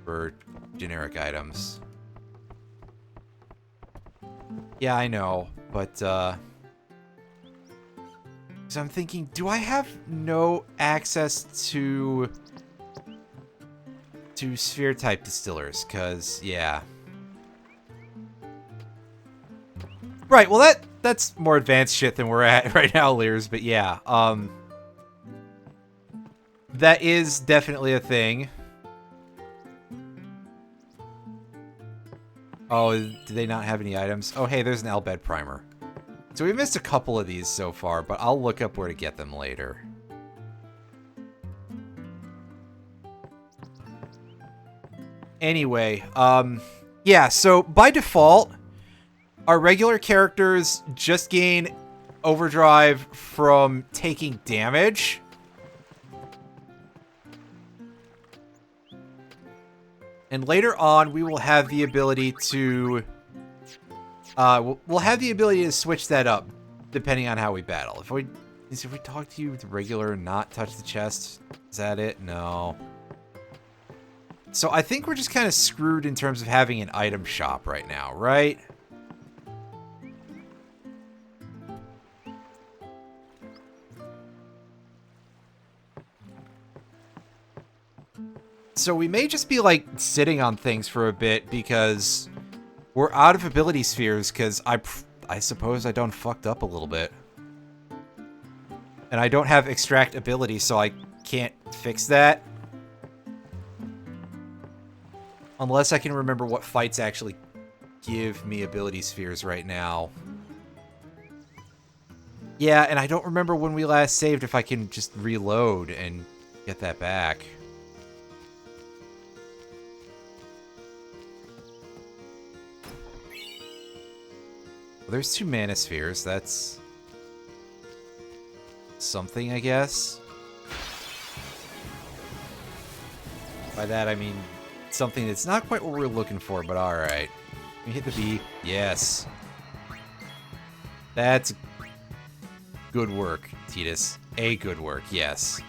[SPEAKER 1] for generic items. Yeah, I know, but, so I'm thinking, do I have no access to sphere-type distillers? Because, yeah. Right, well that's more advanced shit than we're at right now, Lears, but yeah, that is definitely a thing. Oh, do they not have any items? Oh, hey, there's an Al Bhed primer. So we missed a couple of these so far, but I'll look up where to get them later. Anyway, yeah, so by default, our regular characters just gain overdrive from taking damage. And later on, we will have the ability to... we'll have the ability to switch that up, depending on how we battle. If we talk to you with regular and not touch the chest, is that it? No. So I think we're just kind of screwed in terms of having an item shop right now, right? So we may just be, like, sitting on things for a bit because we're out of ability spheres because I suppose I done fucked up a little bit. And I don't have extract ability, so I can't fix that. Unless I can remember what fights actually give me ability spheres right now. Yeah, and I don't remember when we last saved if I can just reload and get that back. Well, there's 2 mana spheres. That's something, I guess. By that, I mean something that's not quite what we're looking for, but alright. We hit the B. Yes. That's good work, Tidus. A good work, yes.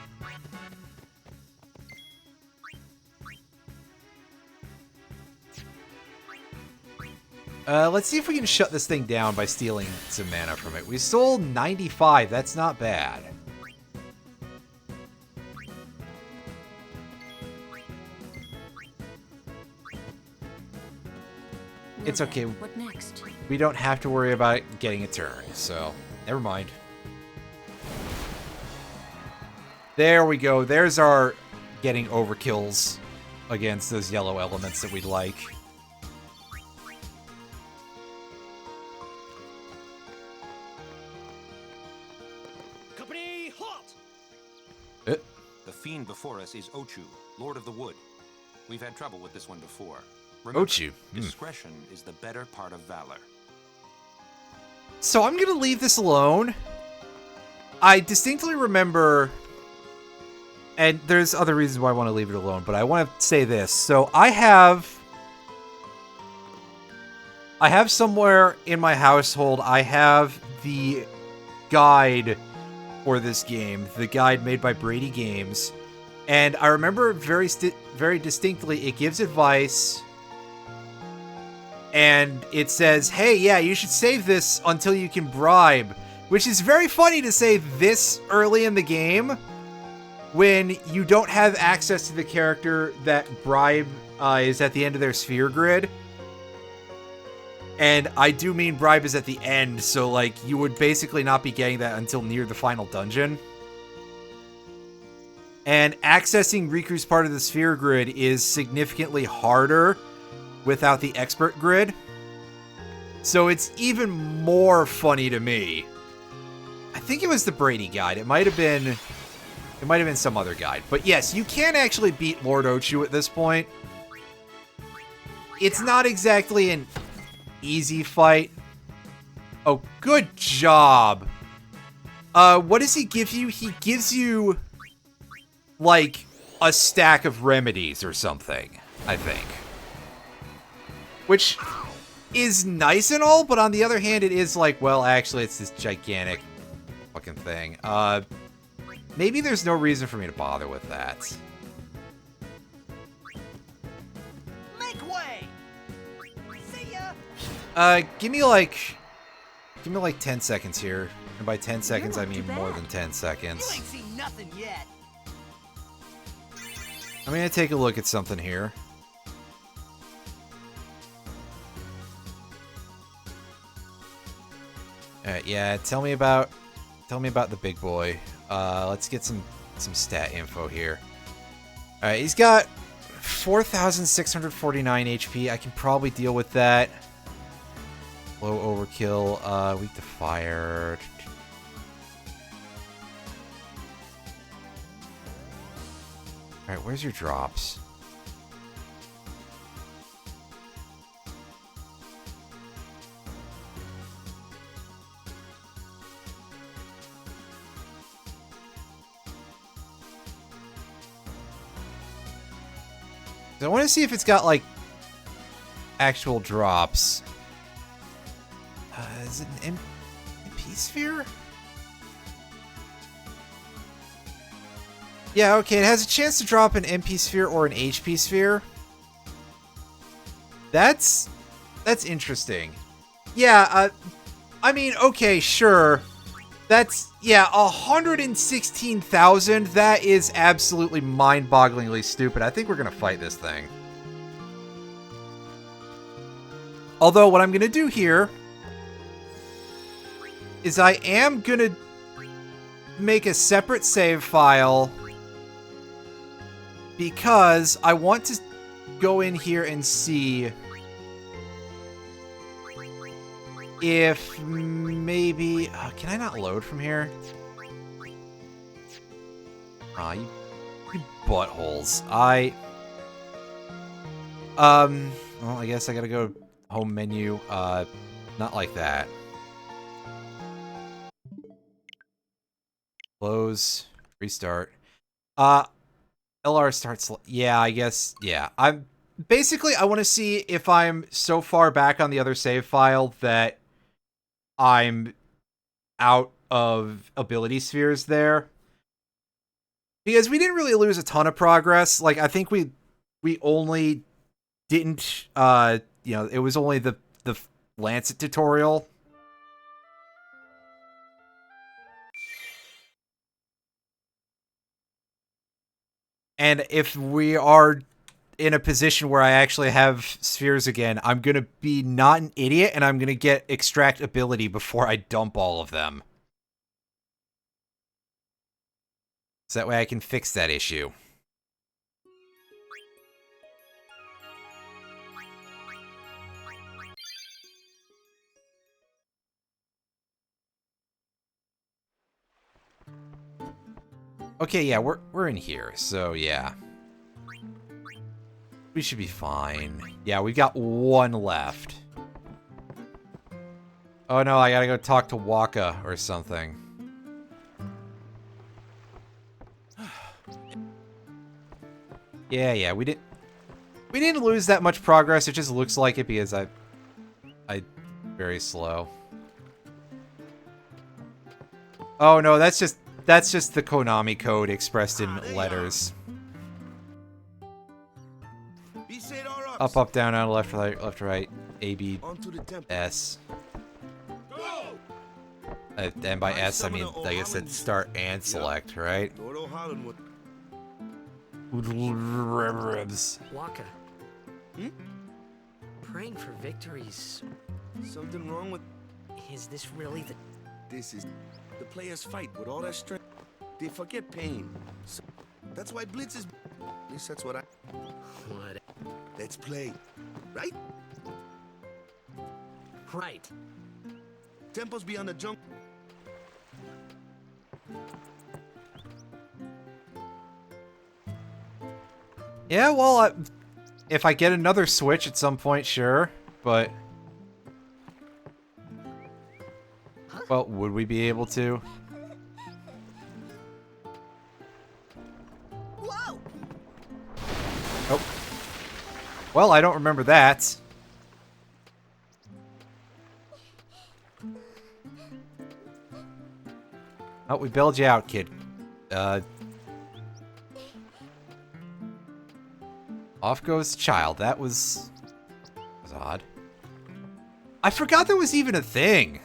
[SPEAKER 1] Let's see if we can shut this thing down by stealing some mana from it. We stole 95. That's not bad. It's okay.
[SPEAKER 10] What next?
[SPEAKER 1] We don't have to worry about it getting a turn, so never mind. There we go. There's our getting overkills against those yellow elements that we'd like.
[SPEAKER 7] Company, halt!
[SPEAKER 11] The fiend before us is Ochu, Lord of the Wood. We've had trouble with this one before. Remember,
[SPEAKER 1] Ochu.
[SPEAKER 11] Discretion is the better part of valor.
[SPEAKER 1] So I'm gonna leave this alone. I distinctly remember, and there's other reasons why I want to leave it alone, but I want to say this. So I have somewhere in my household, I have the guide for this game, the guide made by Brady Games, and I remember very distinctly it gives advice. And it says, hey, yeah, you should save this until you can bribe. Which is very funny to say this early in the game when you don't have access to the character that bribe is at the end of their sphere grid. And I do mean bribe is at the end, so like you would basically not be getting that until near the final dungeon. And accessing Riku's part of the sphere grid is significantly harder without the expert grid. So it's even more funny to me. I think it was the Brady guide. It might have been some other guide. But yes, you can actually beat Lord Ochu at this point. It's not exactly an easy fight. Oh, good job. What does he give you? He gives you like a stack of remedies or something, I think. Which is nice and all, but on the other hand, it is like, well, actually, it's this gigantic fucking thing. Maybe there's no reason for me to bother with that.
[SPEAKER 5] Make way! See ya!
[SPEAKER 1] Give me like 10 seconds here. And by 10 seconds, I mean more than 10 seconds.
[SPEAKER 5] You ain't seen nothing yet.
[SPEAKER 1] I'm gonna take a look at something here. Alright, yeah, tell me about the big boy. Let's get some stat info here. Alright, he's got 4,649 HP. I can probably deal with that. Low overkill, weak to fire. Alright, where's your drops? I want to see if it's got, like, actual drops. Is it an MP sphere? Yeah, okay, it has a chance to drop an MP sphere or an HP sphere. That's interesting. Yeah, I mean, okay, sure. That's, yeah, 116,000. That is absolutely mind-bogglingly stupid. I think we're going to fight this thing. Although, what I'm going to do here is I am going to make a separate save file because I want to go in here and see if maybe... can I not load from here? Aw, you buttholes. Well, I guess I gotta go home menu. Not like that. Close. Restart. LR starts... Yeah, I guess... Yeah. Basically, I want to see if I'm so far back on the other save file that I'm out of ability spheres there. Because we didn't really lose a ton of progress. Like, I think we only didn't... you know, it was only the Lancet tutorial. And if we are in a position where I actually have spheres again, I'm going to be not an idiot, and I'm going to get extract ability before I dump all of them. So that way I can fix that issue. Okay, yeah, we're in here, so yeah. We should be fine. Yeah, we've got one left. Oh no, I gotta go talk to Waka or something. Yeah, we didn't lose that much progress. It just looks like it because I very slow. Oh no, that's just the Konami code expressed in letters. Up, up, down, down, left, right, A, B, S. And by S, I mean, I guess it's start and select, right?
[SPEAKER 4] Waka. Praying for victories.
[SPEAKER 2] Something wrong with...
[SPEAKER 4] Is this really the...
[SPEAKER 2] This is... The players fight with all their strength. They forget pain. So, that's why Blitz is... At least that's what I...
[SPEAKER 4] What?
[SPEAKER 2] Let's play. Right?
[SPEAKER 4] Right.
[SPEAKER 2] Tempo's beyond the junk.
[SPEAKER 1] Yeah, well, if I get another Switch at some point, sure, but... Well, would we be able to?
[SPEAKER 6] Whoa!
[SPEAKER 1] Oh. Well, I don't remember that. Oh, we bailed you out, kid. Off goes the child. That was odd. I forgot there was even a thing.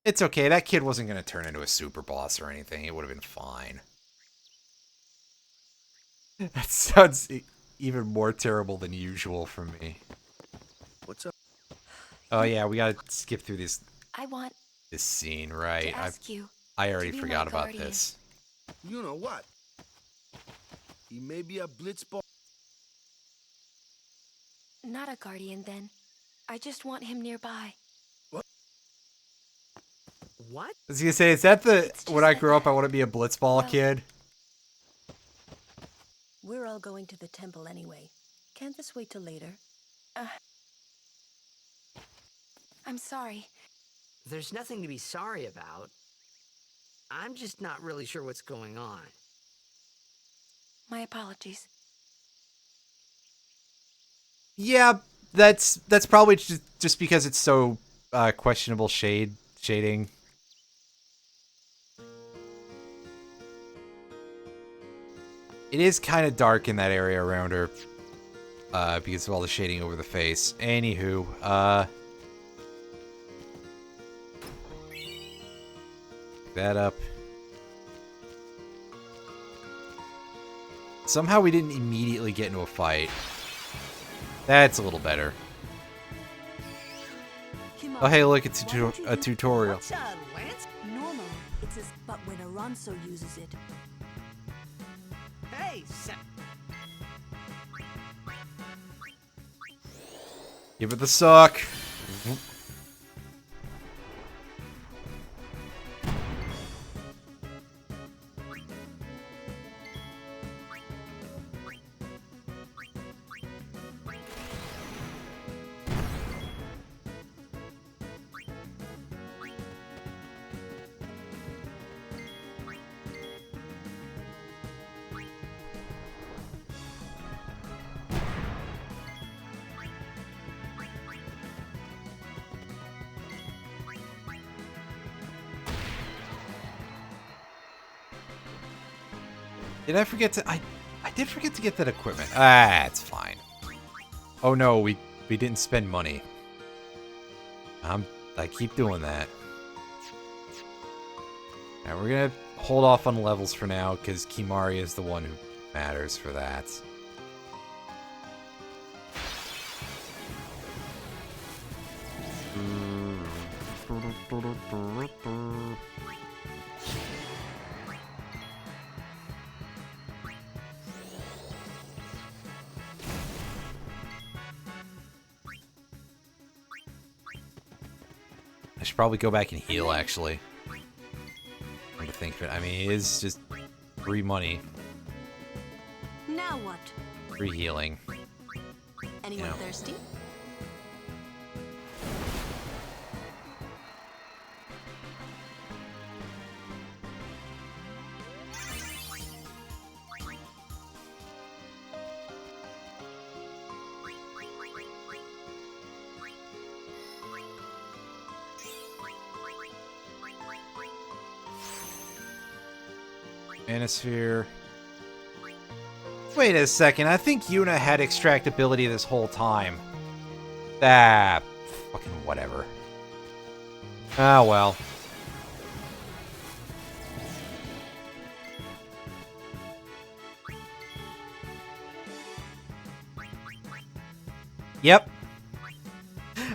[SPEAKER 1] It's okay. That kid wasn't going to turn into a super boss or anything. It would have been fine. That sounds even more terrible than usual for me.
[SPEAKER 2] What's up?
[SPEAKER 1] Oh yeah, we gotta skip through this scene, right? I already forgot about this.
[SPEAKER 2] You know what? He may be a blitzball.
[SPEAKER 8] Not a guardian, then. I just want him nearby.
[SPEAKER 4] What?
[SPEAKER 1] I was gonna say, is that the when I grow up I want to be a blitzball kid?
[SPEAKER 10] We're all going to the temple anyway. Can't this wait till later?
[SPEAKER 8] I'm sorry.
[SPEAKER 4] There's nothing to be sorry about. I'm just not really sure what's going on.
[SPEAKER 8] My apologies.
[SPEAKER 1] Yeah, that's probably just because it's so questionable shading. It is kind of dark in that area around her, because of all the shading over the face. Anywho, pick that up. Somehow we didn't immediately get into a fight. That's a little better.
[SPEAKER 10] Kimahri,
[SPEAKER 1] Oh, hey, look, it's a tutorial.
[SPEAKER 10] Normally, it's as but when Aranso uses it.
[SPEAKER 7] Hey,
[SPEAKER 1] Give it the suck. Did I forget to... I did forget to get that equipment. Ah, it's fine. Oh no, we didn't spend money. I keep doing that. Alright, we're gonna hold off on levels for now, because Kimahri is the one who matters for that. I should probably go back and heal, actually. Come to think of it. I mean, it is just free money.
[SPEAKER 10] Now what?
[SPEAKER 1] Free healing.
[SPEAKER 10] Anyone
[SPEAKER 1] Yeah.
[SPEAKER 10] thirsty?
[SPEAKER 1] Manosphere. Wait a second, I think Yuna had extractability this whole time. Ah, fucking whatever. Ah, well. Yep.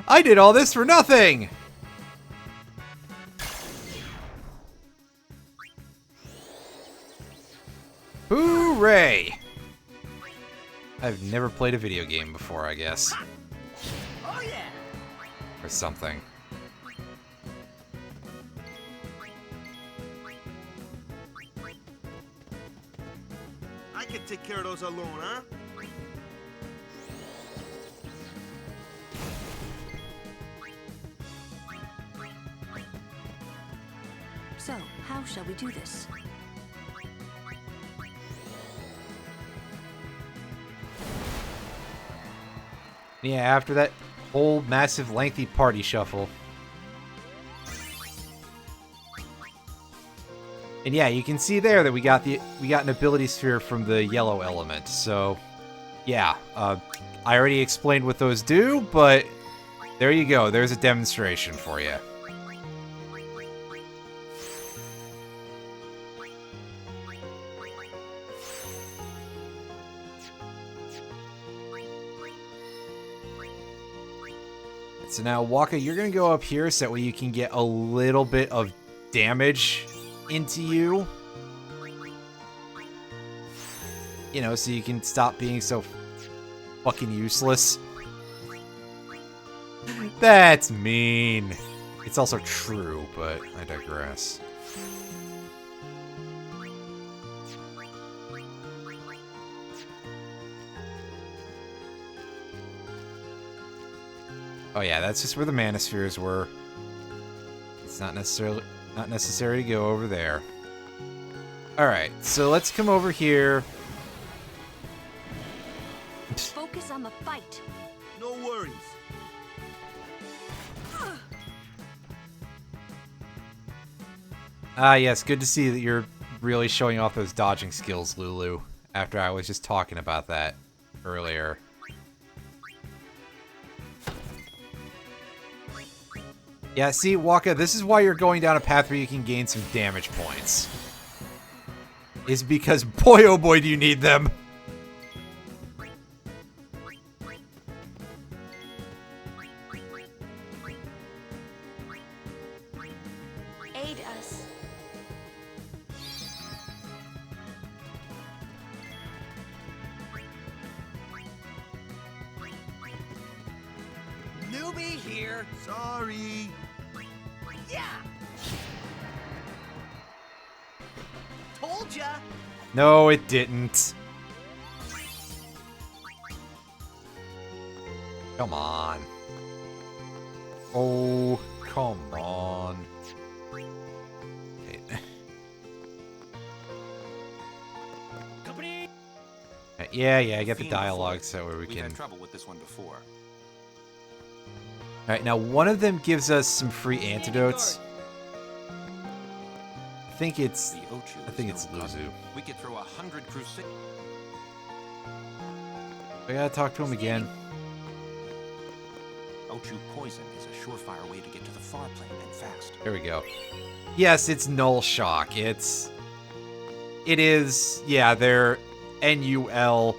[SPEAKER 1] I did all this for nothing! Hooray! I've never played a video game before, I guess.
[SPEAKER 7] Oh yeah.
[SPEAKER 1] Or something.
[SPEAKER 2] I can take care of those alone, huh?
[SPEAKER 10] So, how shall we do this?
[SPEAKER 1] Yeah, after that whole massive lengthy party shuffle. And yeah, you can see there that we got an ability sphere from the yellow element. So, yeah, I already explained what those do, but there you go. There's a demonstration for you. So now, Wakka, you're going to go up here so that way you can get a little bit of damage into you. You know, so you can stop being so fucking useless. That's mean. It's also true, but I digress. Oh yeah, that's just where the Manospheres were. It's not necessary to go over there. Alright, so let's come over here.
[SPEAKER 10] Focus on the fight.
[SPEAKER 2] No worries.
[SPEAKER 1] Ah yes, good to see that you're really showing off those dodging skills, Lulu. After I was just talking about that earlier. Yeah, see, Wakka, this is why you're going down a path where you can gain some damage points. Is because, boy oh boy, do you need them!
[SPEAKER 7] be here.
[SPEAKER 2] Sorry.
[SPEAKER 7] Yeah. Told ya.
[SPEAKER 1] No, it didn't. Come on. Oh, come on. Okay.
[SPEAKER 7] Company.
[SPEAKER 1] Yeah, I get the
[SPEAKER 11] Fiend
[SPEAKER 1] dialogue
[SPEAKER 11] before.
[SPEAKER 1] so where we
[SPEAKER 11] We've
[SPEAKER 1] can...
[SPEAKER 11] had trouble with this one before.
[SPEAKER 1] Alright, now one of them gives us some free antidotes. I think it's...
[SPEAKER 11] The Ochu
[SPEAKER 1] I think
[SPEAKER 11] is
[SPEAKER 1] it's
[SPEAKER 11] no
[SPEAKER 1] Luzu.
[SPEAKER 11] gun. We could throw 100 crusade.
[SPEAKER 1] I gotta talk to him again.
[SPEAKER 11] Ochu poison is a surefire way to get to the far plane and fast.
[SPEAKER 1] There we go. Yes, it's Null Shock. It is, yeah, they're N-U-L.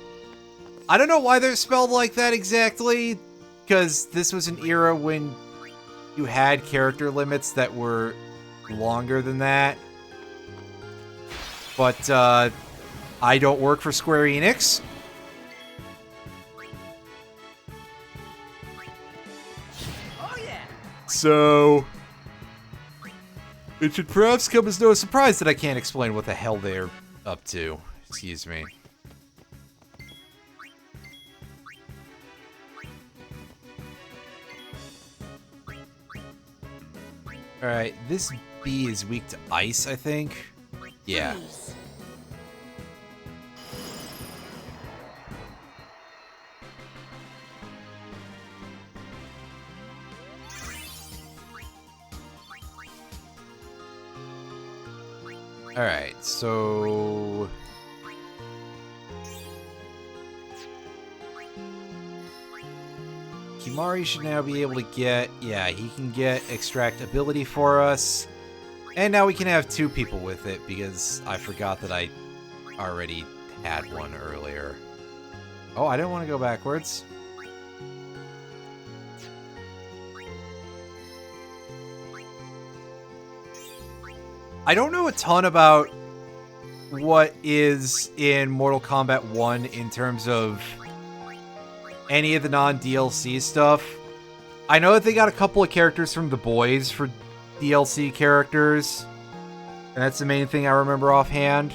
[SPEAKER 1] I don't know why they're spelled like that exactly, because this was an era when you had character limits that were longer than that. But, I don't work for Square Enix.
[SPEAKER 7] Oh yeah.
[SPEAKER 1] So, it should perhaps come as no surprise that I can't explain what the hell they're up to. Excuse me. Alright, this bee is weak to ice, I think. Yeah.
[SPEAKER 7] Please.
[SPEAKER 1] Alright, so... Kimari should now be able to get... Yeah, he can get extract ability for us. And now we can have two people with it, because I forgot that I already had one earlier. Oh, I didn't want to go backwards. I don't know a ton about what is in Mortal Kombat 1 in terms of any of the non-DLC stuff. I know that they got a couple of characters from The Boys for DLC characters, and that's the main thing I remember offhand.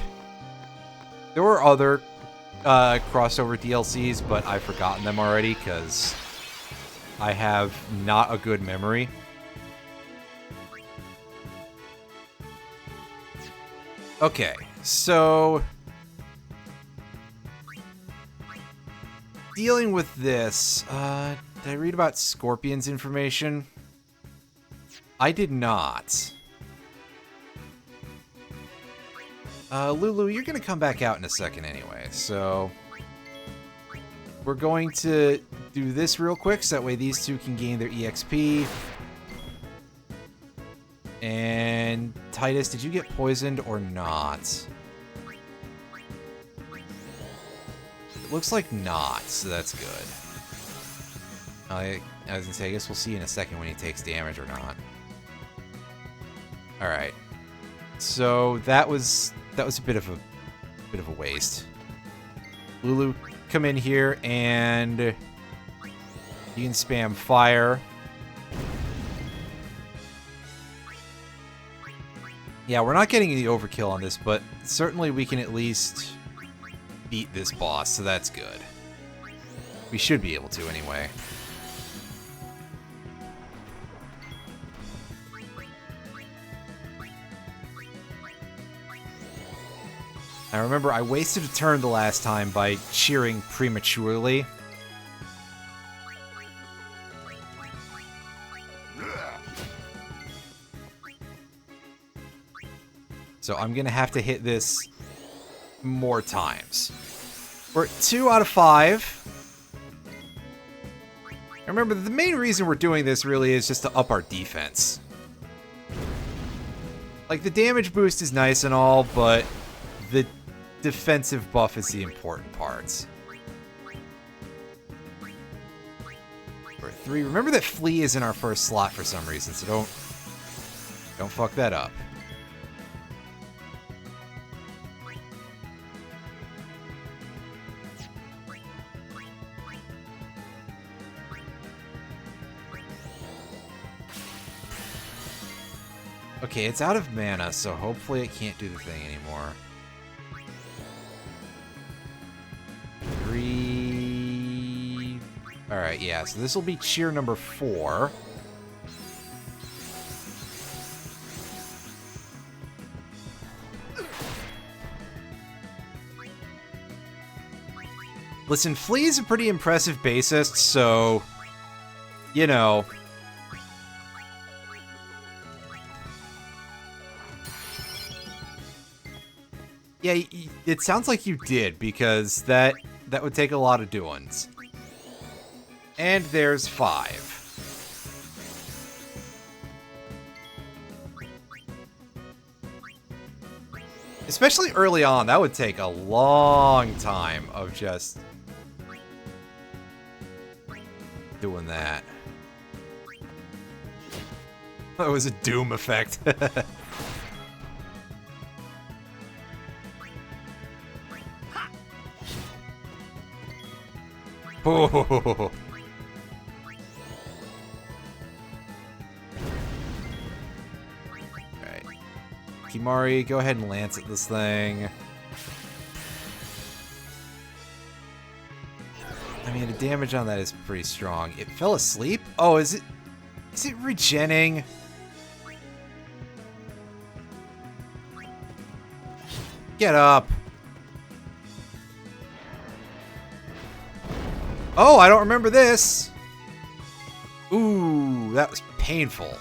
[SPEAKER 1] There were other crossover DLCs, but I've forgotten them already because I have not a good memory. Okay, so dealing with this, did I read about Scorpion's information? I did not. Lulu, you're gonna come back out in a second anyway, so we're going to do this real quick so that way these two can gain their EXP. And Titus, did you get poisoned or not? It looks like not, so that's good. I was gonna say, I guess we'll see in a second when he takes damage or not. All right, so that was a bit of a waste. Lulu, come in here and you can spam fire. Yeah, we're not getting any overkill on this, but certainly we can at least beat this boss, so that's good. We should be able to anyway. Now remember, I wasted a turn the last time by cheering prematurely. So I'm going to have to hit this more times. We're at 2 out of 5. Remember, the main reason we're doing this really is just to up our defense. Like, the damage boost is nice and all, but the defensive buff is the important part. We're at 3. Remember that Flea is in our first slot for some reason, so don't fuck that up. Okay, it's out of mana, so hopefully it can't do the thing anymore. 3... Alright, yeah, so this will be cheer number 4. Listen, Flea's a pretty impressive bassist, so... You know... Yeah, it sounds like you did, because that would take a lot of doings. And there's 5. Especially early on, that would take a long time of just doing that. That was a Doom effect. Oh. Alright. Kimari, go ahead and lance at this thing. I mean, the damage on that is pretty strong. It fell asleep? Oh, is it regenning? Get up. Oh, I don't remember this. Ooh, that was painful.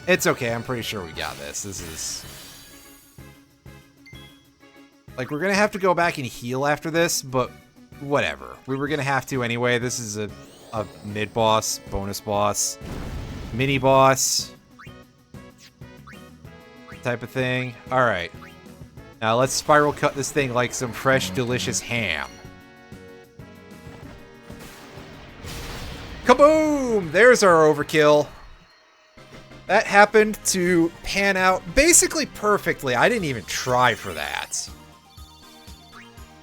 [SPEAKER 1] It's okay, I'm pretty sure we got this. This is... Like, we're gonna have to go back and heal after this, but whatever. We were gonna have to anyway. This is a mid-boss, bonus boss, mini-boss type of thing. Alright. Now let's spiral cut this thing like some fresh, delicious ham. Kaboom! There's our overkill. That happened to pan out basically perfectly. I didn't even try for that.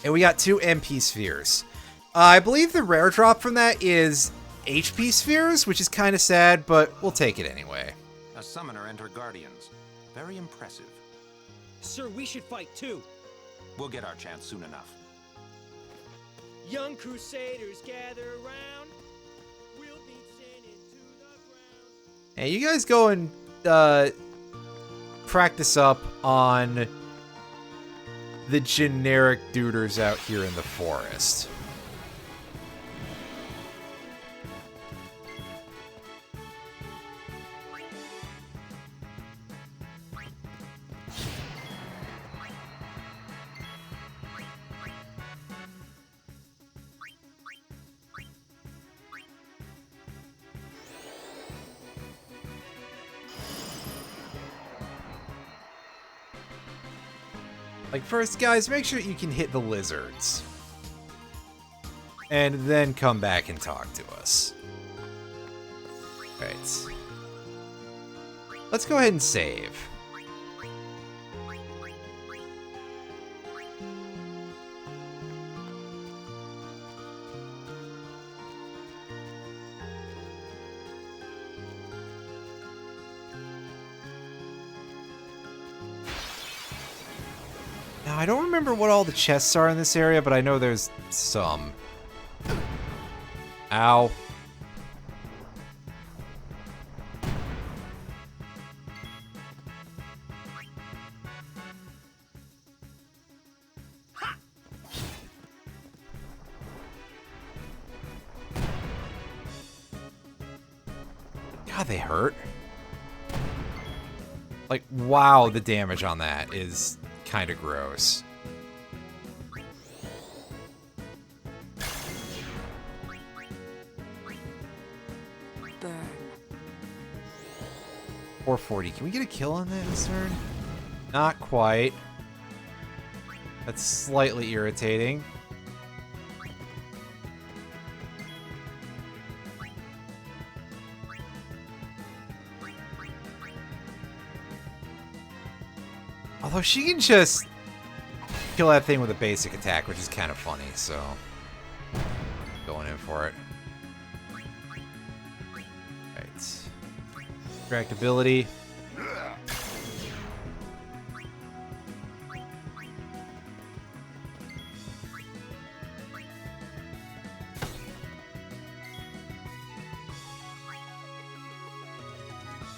[SPEAKER 1] And we got 2 MP spheres. I believe the rare drop from that is HP spheres, which is kind of sad, but we'll take it anyway.
[SPEAKER 11] A summoner and her guardians. Very impressive.
[SPEAKER 7] Sir, we should fight too.
[SPEAKER 11] We'll get our chance soon enough.
[SPEAKER 7] Young crusaders gather around. We'll beat sin into the ground.
[SPEAKER 1] Hey, you guys go and practice up on the generic duders out here in the forest. Like, first, guys, make sure you can hit the lizards. And then come back and talk to us. Right. Let's go ahead and save. Now, I don't remember what all the chests are in this area, but I know there's some. Ow. God, they hurt. Like, wow, the damage on that is kind of gross.
[SPEAKER 10] Burn.
[SPEAKER 1] 440. Can we get a kill on that this turn? Not quite. That's slightly irritating. Although she can just kill that thing with a basic attack, which is kind of funny, so going in for it. Distractibility.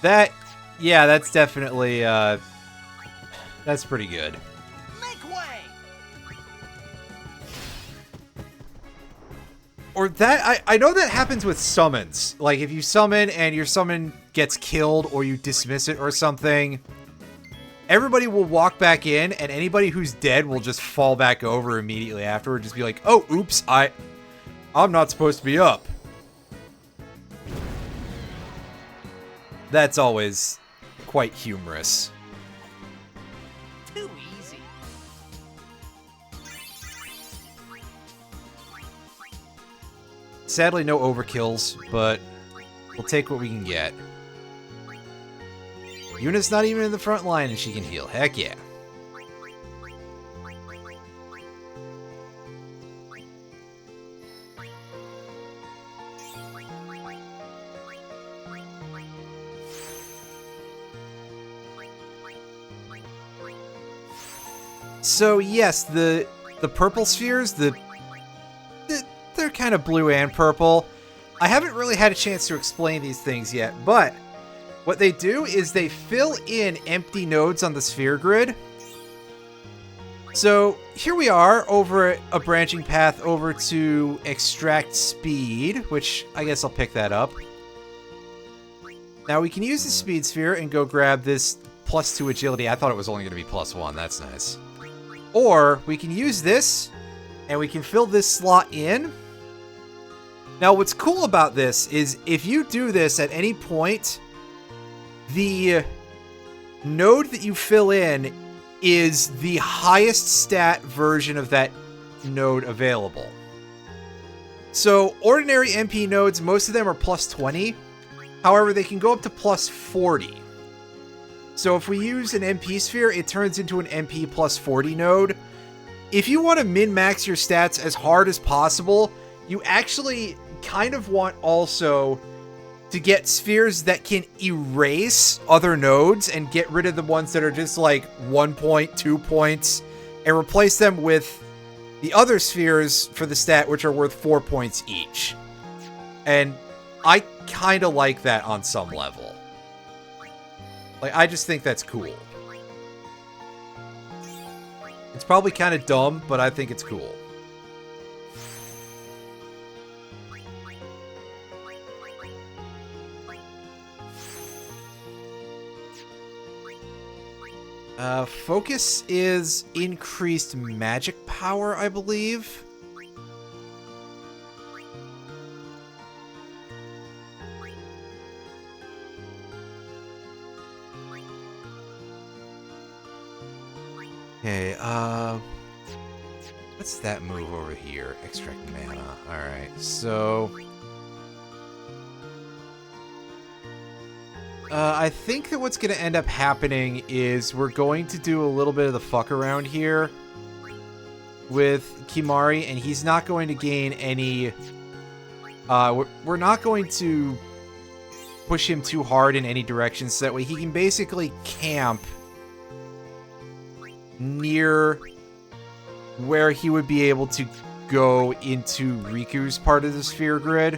[SPEAKER 1] That, yeah, that's definitely, that's pretty good.
[SPEAKER 5] Make way!
[SPEAKER 1] Or that, I know that happens with summons. Like, if you summon and your summon gets killed or you dismiss it or something, everybody will walk back in and anybody who's dead will just fall back over immediately afterward. Just be like, oh, oops, I'm not supposed to be up. That's always quite humorous.
[SPEAKER 5] Too easy.
[SPEAKER 1] Sadly, no overkills, but we'll take what we can get. Yuna's not even in the front line and she can heal. Heck yeah. So yes, the purple spheres, they're kind of blue and purple. I haven't really had a chance to explain these things yet, but what they do is they fill in empty nodes on the sphere grid. So here we are over a branching path over to extract speed, which I guess I'll pick that up. Now we can use the speed sphere and go grab this +2 agility. I thought it was only going to be +1. That's nice. Or we can use this and we can fill this slot in. Now what's cool about this is if you do this at any point, the node that you fill in is the highest stat version of that node available. So ordinary MP nodes, most of them are +20. However, they can go up to +40. So if we use an MP sphere, it turns into an MP +40 node. If you want to min-max your stats as hard as possible, you actually kind of want also to get spheres that can erase other nodes and get rid of the ones that are just like 1 point, 2 points, and replace them with the other spheres for the stat, which are worth 4 points each. And I kind of like that on some level. Like, I just think that's cool. It's probably kind of dumb, but I think it's cool. Focus is increased magic power, I believe. Okay, what's that move over here? Extract mana. Alright, so... I think that what's going to end up happening is we're going to do a little bit of the fuck around here with Kimahri, and he's not going to gain any... we're not going to push him too hard in any direction, so that way he can basically camp near where he would be able to go into Riku's part of the sphere grid.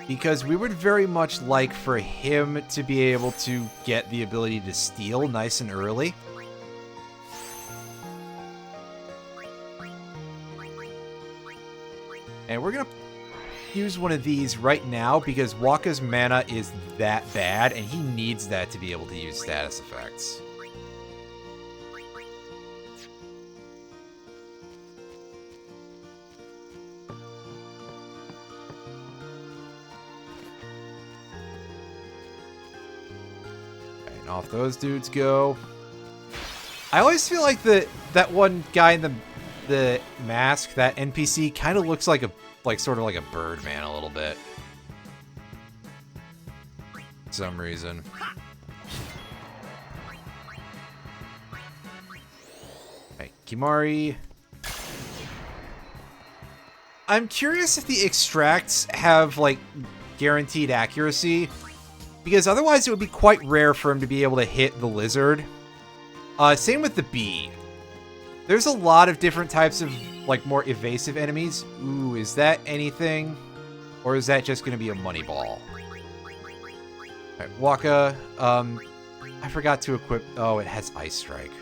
[SPEAKER 1] Because we would very much like for him to be able to get the ability to steal nice and early. And we're going to use one of these right now because Wakka's mana is that bad and he needs that to be able to use status effects. And off those dudes go. I always feel like that one guy in the mask, that NPC, kind of looks like sort of like a bird man a little bit. For some reason. Okay, Kimahri. I'm curious if the extracts have, like, guaranteed accuracy. Because otherwise it would be quite rare for him to be able to hit the lizard. Same with the bee. There's a lot of different types of, like, more evasive enemies. Ooh, is that anything? Or is that just going to be a money ball? Alright, Wakka. I forgot to equip... Oh, it has Ice Strike.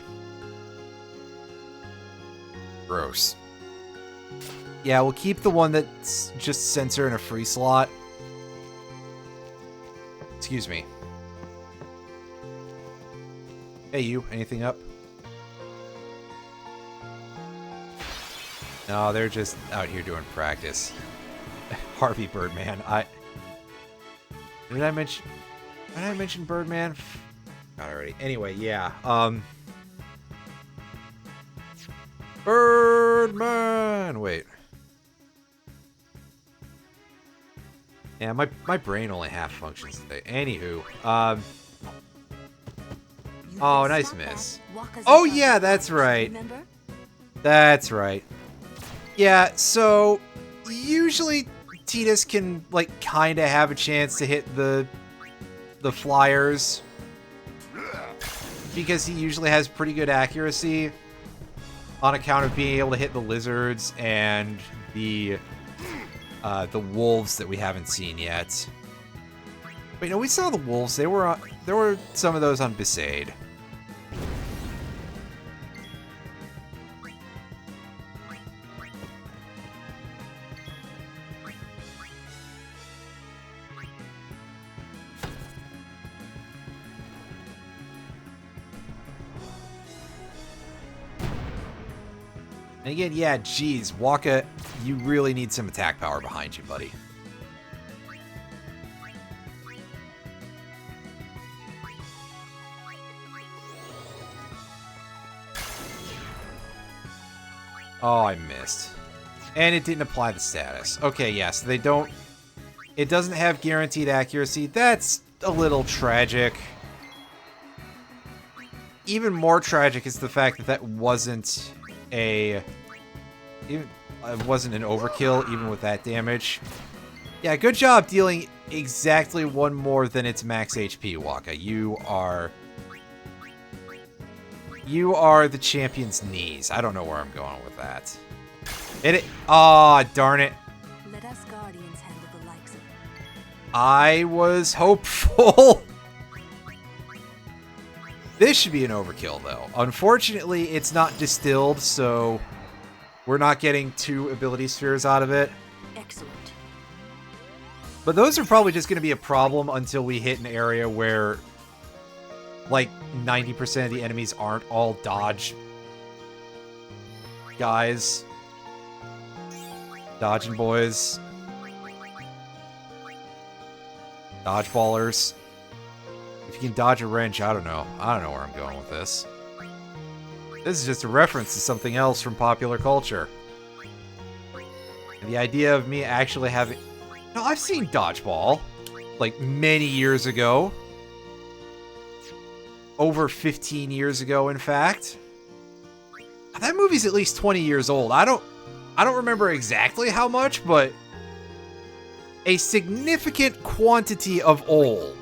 [SPEAKER 1] Gross. Yeah, we'll keep the one that's just sensor in a free slot. Excuse me. Hey, you. Anything up? No, they're just out here doing practice. Harvey Birdman. Did I mention Birdman? Not already. Anyway, yeah. Birdman! Wait. Yeah, my brain only half functions today. Anywho, oh, nice miss. Oh yeah, that's right. That's right. Yeah, so usually Tidus can like kind of have a chance to hit the flyers because he usually has pretty good accuracy on account of being able to hit the lizards and the wolves that we haven't seen yet. Wait, no, we saw the wolves. There were some of those on Besaid. And again, yeah, geez, Wakka, you really need some attack power behind you, buddy. Oh, I missed. And it didn't apply the status. Okay, yes, they don't... It doesn't have guaranteed accuracy. That's a little tragic. Even more tragic is the fact that that wasn't an overkill, even with that damage. Yeah, good job dealing exactly one more than its max HP, Wakka. You are the champion's knees. I don't know where I'm going with that. Aw, darn it.
[SPEAKER 10] Let us Guardians handle the likes of...
[SPEAKER 1] I was hopeful. This should be an overkill, though. Unfortunately, it's not distilled, so we're not getting 2 ability spheres out of it.
[SPEAKER 10] Excellent.
[SPEAKER 1] But those are probably just going to be a problem until we hit an area where, like, 90% of the enemies aren't all dodge guys. Dodging boys. Dodgeballers. If you can dodge a wrench, I don't know. I don't know where I'm going with this. This is just a reference to something else from popular culture. And the idea of me actually having... No, I've seen Dodgeball. Like, many years ago. Over 15 years ago, in fact. That movie's at least 20 years old. I don't remember exactly how much, but... a significant quantity of old.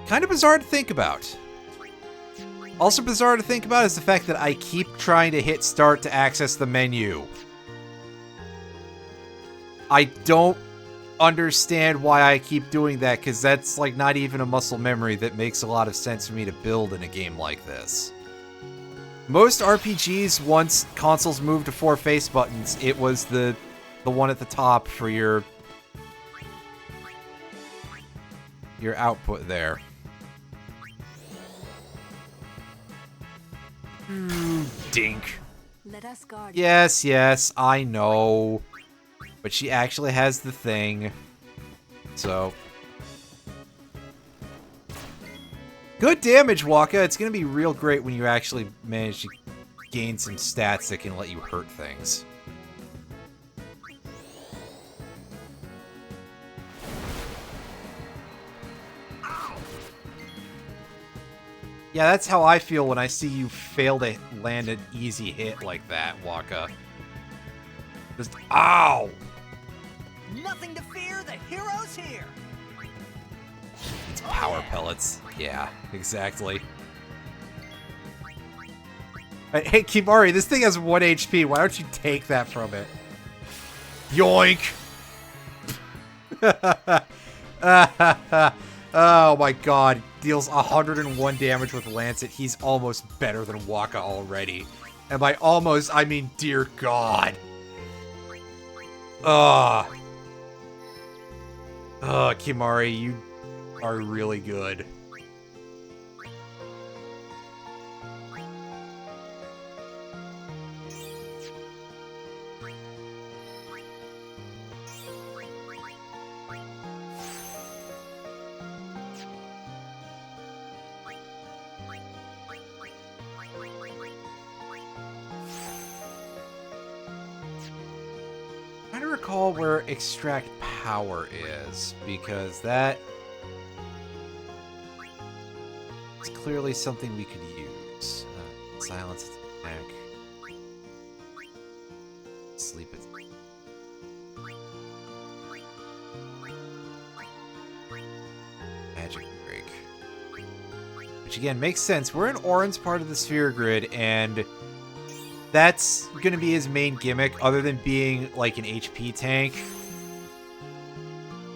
[SPEAKER 1] Kind of bizarre to think about. Also bizarre to think about is the fact that I keep trying to hit start to access the menu. I don't understand why I keep doing that, because that's like not even a muscle memory that makes a lot of sense for me to build in a game like this. Most RPGs, once consoles moved to 4 face buttons, it was the one at the top for your output there. Dink.
[SPEAKER 10] Let us guard.
[SPEAKER 1] Yes, I know. But she actually has the thing. So. Good damage, Wakka. It's going to be real great when you actually manage to gain some stats that can let you hurt things. Yeah, that's how I feel when I see you fail to land an easy hit like that, Waka. Just, ow!
[SPEAKER 12] Nothing to fear, the hero's here!
[SPEAKER 1] It's power pellets. Yeah, exactly. Hey, Kimari, this thing has 1 HP. Why don't you take that from it? Yoink! Oh my god. Deals 101 damage with Lancet. He's almost better than Waka already. And by almost, I mean dear god. Ugh. Ugh, Kimari, you are really good. I'm trying to recall where extract power is, because that is clearly something we could use. Silence its attack. Sleep its... Magic break. Which again makes sense. We're in Auron's part of the sphere grid, and that's going to be his main gimmick, other than being like an HP tank,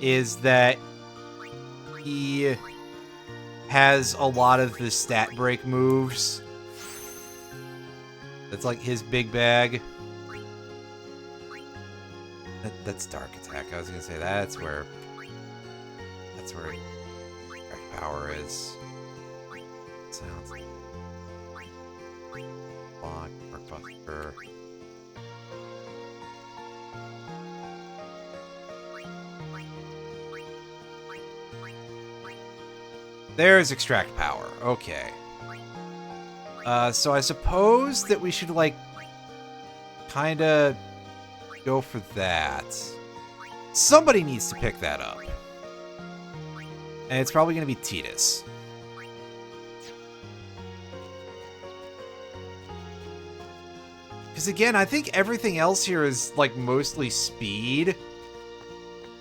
[SPEAKER 1] is that he has a lot of the stat break moves. That's like his big bag. That's Dark Attack. I was going to say that's where power is. Sounds like Block, Arcbuster. There's extract power. Okay. So I suppose that we should, like, kind of go for that. Somebody needs to pick that up. And it's probably going to be Tidus. Because again, I think everything else here is, like, mostly speed.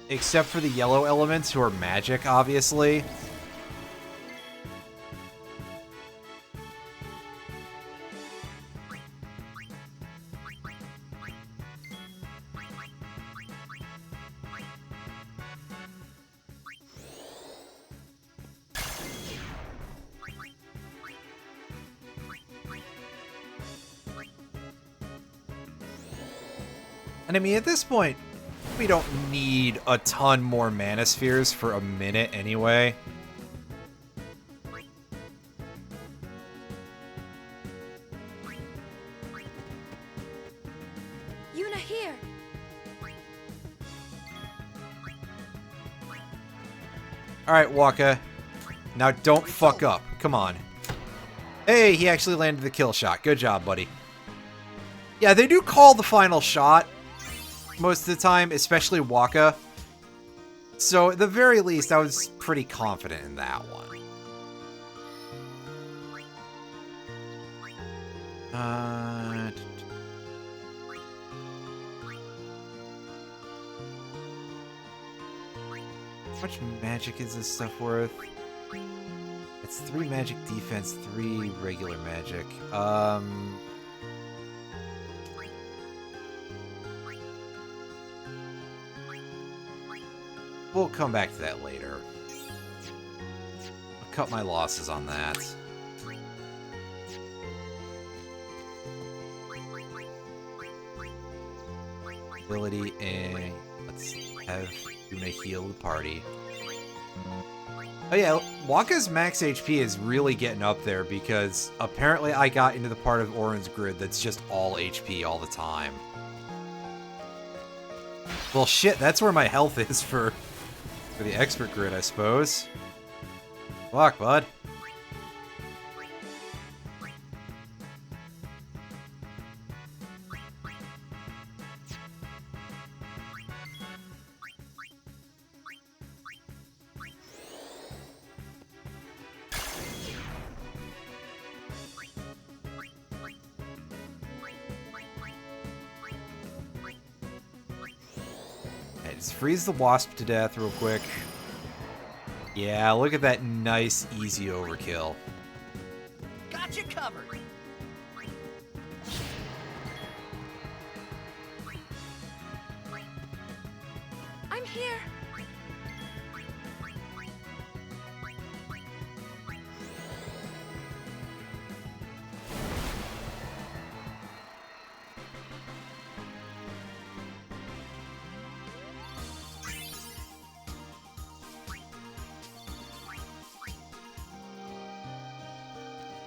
[SPEAKER 1] Except for the yellow elements, who are magic, obviously. And I mean, at this point, we don't need a ton more mana spheres for a minute anyway.
[SPEAKER 8] Yuna here.
[SPEAKER 1] Alright, Waka. Now don't fuck up. Come on. Hey, he actually landed the kill shot. Good job, buddy. Yeah, they do call the final shot most of the time, especially Waka. So, at the very least, I was pretty confident in that one. How much magic is this stuff worth? It's 3 magic defense, 3 regular magic. We'll come back to that later. I'll cut my losses on that. Ability, and let's have Yuna heal the party. Oh yeah, Waka's max HP is really getting up there because apparently I got into the part of Auron's grid that's just all HP all the time. Well shit, that's where my health is for the expert grid, I suppose. Fuck, bud. Let's freeze the wasp to death real quick. Yeah, look at that nice, easy overkill.
[SPEAKER 12] Got you covered.
[SPEAKER 8] I'm here.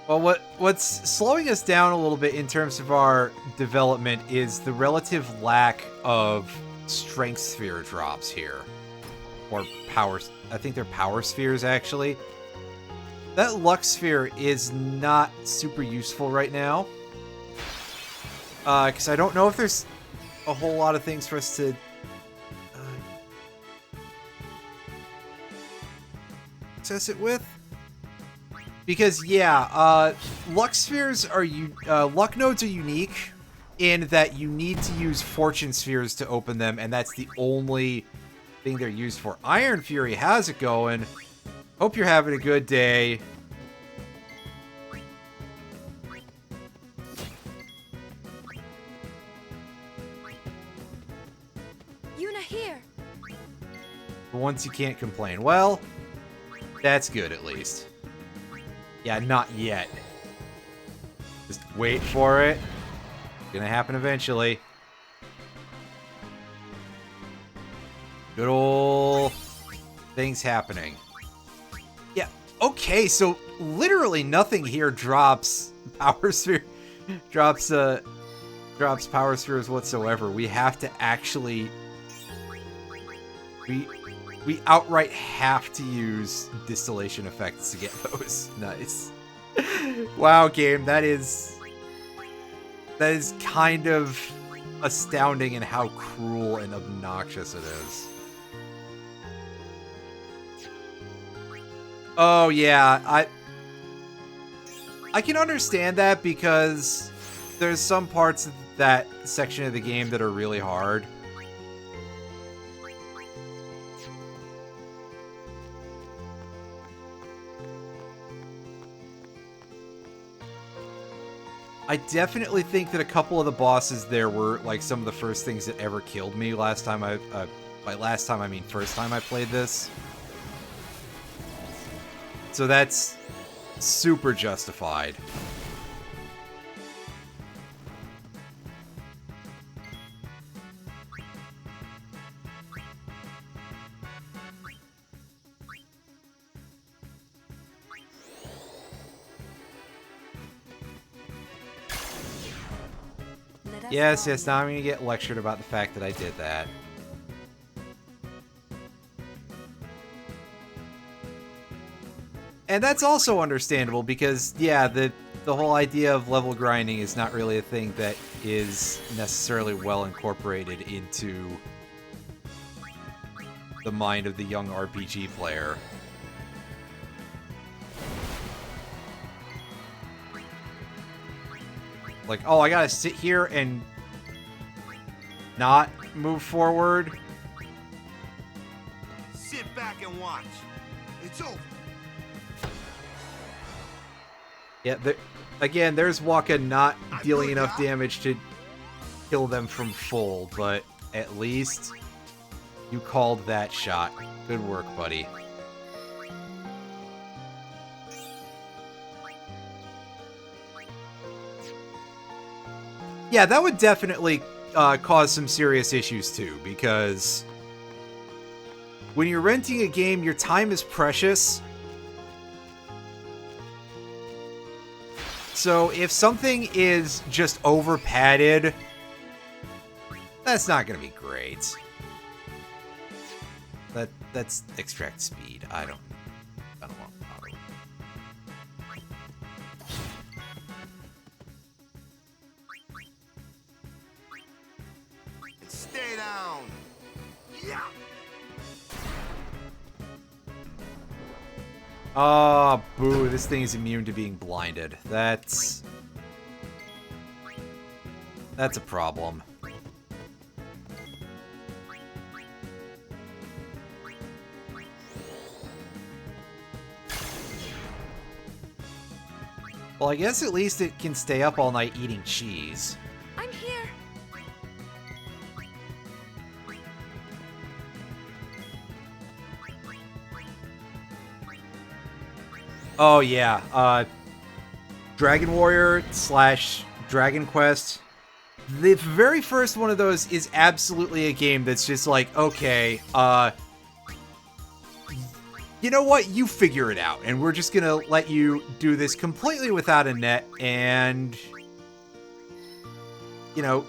[SPEAKER 1] Well, what's slowing us down a little bit in terms of our development is the relative lack of strength sphere drops here. Or power... I think they're power spheres, actually. That luck sphere is not super useful right now. Because I don't know if there's a whole lot of things for us to... access it with. Because, yeah, luck spheres are... luck nodes are unique in that you need to use fortune spheres to open them, and that's the only thing they're used for. Iron Fury, how's it going? Hope you're having a good day.
[SPEAKER 8] Yuna here.
[SPEAKER 1] For once you can't complain. Well, that's good at least. Yeah, not yet. Just wait for it. It's gonna happen eventually. Good ol' things happening. Yeah, okay, so literally nothing here drops power sphere drops power spheres whatsoever. We have to actually we outright have to use distillation effects to get those. Nice. Wow, game, that is kind of astounding in how cruel and obnoxious it is. Oh yeah, I can understand that because there's some parts of that section of the game that are really hard. I definitely think that a couple of the bosses there were like some of the first things that ever killed me last time by last time I mean first time I played this. So that's super justified. Yes, now I'm gonna get lectured about the fact that I did that. And that's also understandable because, yeah, the whole idea of level grinding is not really a thing that is necessarily well incorporated into the mind of the young RPG player. Like, oh, I gotta sit here and not move forward.
[SPEAKER 2] Sit back and watch. It's over.
[SPEAKER 1] Yeah, again, there's Waka not dealing enough damage to kill them from full, but at least you called that shot. Good work, buddy. Yeah, that would definitely cause some serious issues too, because when you're renting a game, your time is precious. So if something is just over padded, that's not going to be great. That's extract speed. I don't want power.
[SPEAKER 2] Stay down. Yeah.
[SPEAKER 1] Oh, boo, this thing is immune to being blinded. That's a problem. Well, I guess at least it can stay up all night eating cheese.
[SPEAKER 8] I'm here.
[SPEAKER 1] Oh, yeah. Dragon Warrior / Dragon Quest. The very first one of those is absolutely a game that's just like, okay, you know what? You figure it out, and we're just gonna let you do this completely without a net, and, you know,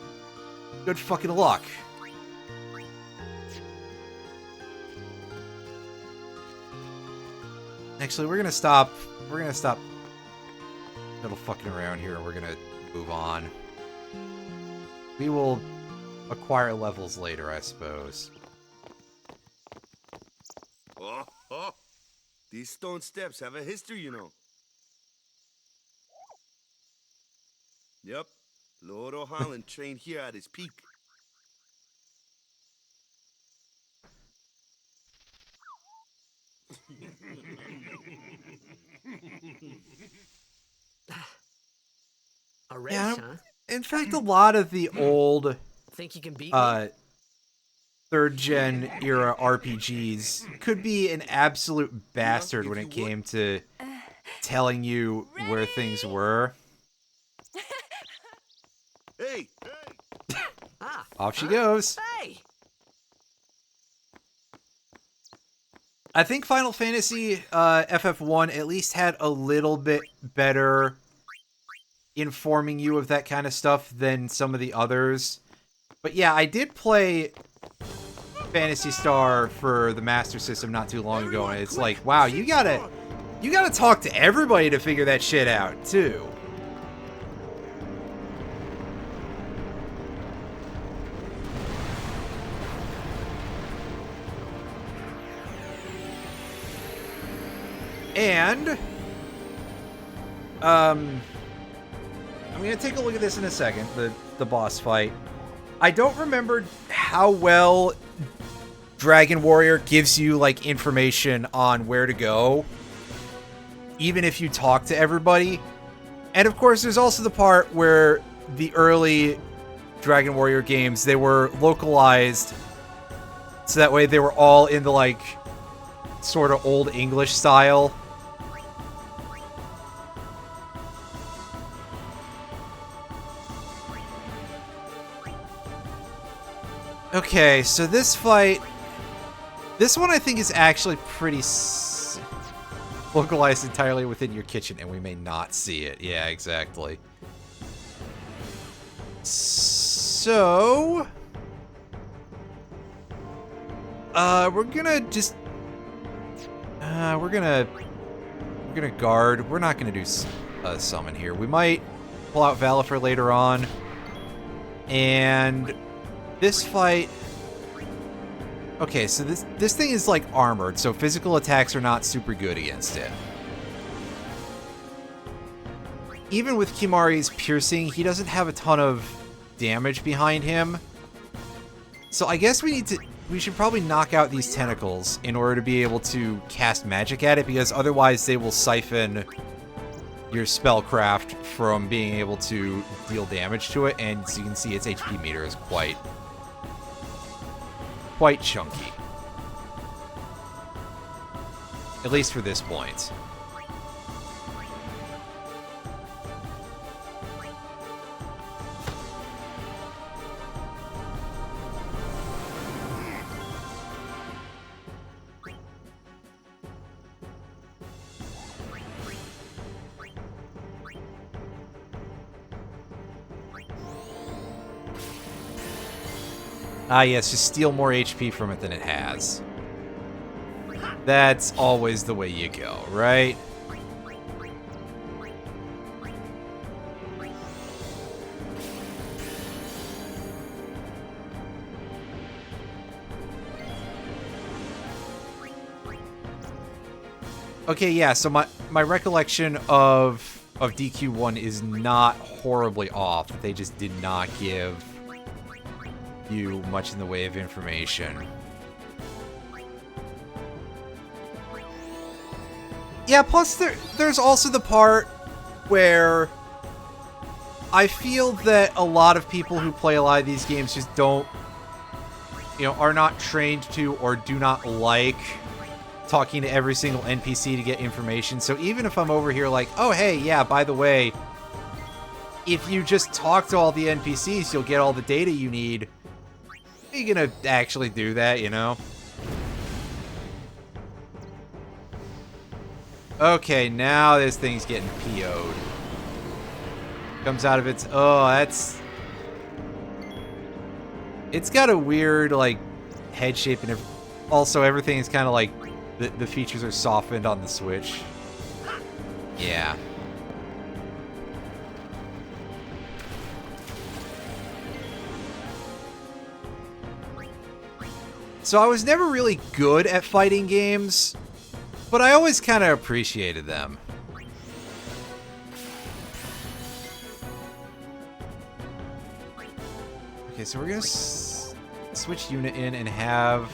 [SPEAKER 1] good fucking luck. Actually, we're gonna stop little fucking around here, and we're gonna move on. We will acquire levels later, I suppose.
[SPEAKER 2] Oh, oh. These stone steps have a history, you know. Yep. Lord O'Holland trained here at his peak.
[SPEAKER 4] A race,
[SPEAKER 1] Yeah,
[SPEAKER 4] huh?
[SPEAKER 1] in fact, a lot of the old
[SPEAKER 4] Think you can beat me?
[SPEAKER 1] third-gen era RPGs could be an absolute bastard when it came to telling you where things were.
[SPEAKER 2] Hey!
[SPEAKER 1] Off she goes.
[SPEAKER 4] Hey!
[SPEAKER 1] I think Final Fantasy FF1 at least had a little bit better informing you of that kind of stuff than some of the others. But yeah, I did play Phantasy Star for the Master System not too long ago, and it's like, wow, you gotta talk to everybody to figure that shit out, too. And, I'm gonna take a look at this in a second, the boss fight. I don't remember how well Dragon Warrior gives you, like, information on where to go, even if you talk to everybody. And of course, there's also the part where the early Dragon Warrior games, they were localized, so that way they were all in the, like, sort of old English style. Okay, so this fight... This one I think is actually pretty localized entirely within your kitchen, and we may not see it. Yeah, exactly. So... we're gonna just... we're gonna guard. We're not gonna do a summon here. We might pull out Valifer later on. And... this fight... Okay, so this thing is, like, armored, so physical attacks are not super good against it. Even with Kimahri's piercing, he doesn't have a ton of damage behind him. So I guess we should probably knock out these tentacles in order to be able to cast magic at it, because otherwise they will siphon your spellcraft from being able to deal damage to it, and so you can see its HP meter is quite chunky. At least for this point. Ah, yes, just steal more HP from it than it has. That's always the way you go, right? Okay, yeah, so my recollection of DQ1 is not horribly off. They just did not give you much in the way of information. Yeah, plus there's also the part where I feel that a lot of people who play a lot of these games just don't, are not trained to or do not like talking to every single NPC to get information. So even if I'm over here like, oh, hey, yeah, by the way, if you just talk to all the NPCs, you'll get all the data you need. Are you gonna actually do that, Okay, now this thing's getting PO'd. Comes out of its... Oh, that's... It's got a weird, like, head shape, and also everything is kind of like... The features are softened on the Switch. Yeah. So I was never really good at fighting games, but I always kind of appreciated them. Okay, so we're gonna switch Yuna in and have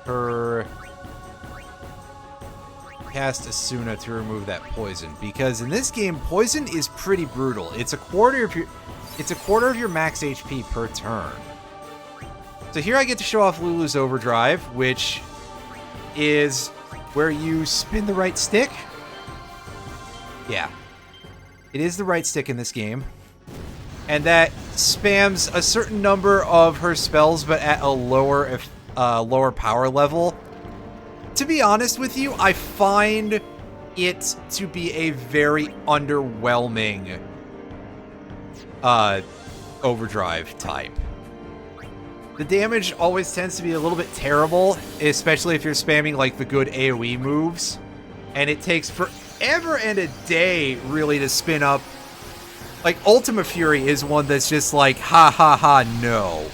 [SPEAKER 1] her cast Asuna to remove that poison, because in this game, poison is pretty brutal. It's a quarter of your max HP per turn. So here I get to show off Lulu's Overdrive, which is where you spin the right stick. Yeah. It is the right stick in this game. And that spams a certain number of her spells, but at a lower power level. To be honest with you, I find it to be a very underwhelming overdrive type. The damage always tends to be a little bit terrible, especially if you're spamming like the good AoE moves. And it takes forever and a day really to spin up. Like Ultima Fury is one that's just like, ha ha ha, no.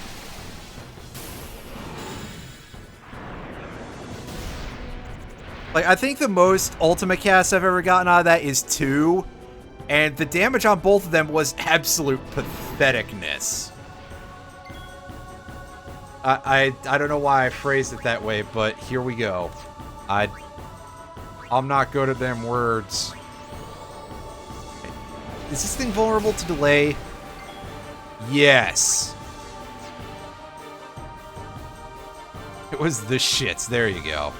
[SPEAKER 1] Like, I think the most Ultima casts I've ever gotten out of that is 2, and the damage on both of them was absolute patheticness. I don't know why I phrased it that way, but here we go. I'm not good at them words. Is this thing vulnerable to delay? Yes. It was the shits. There you go.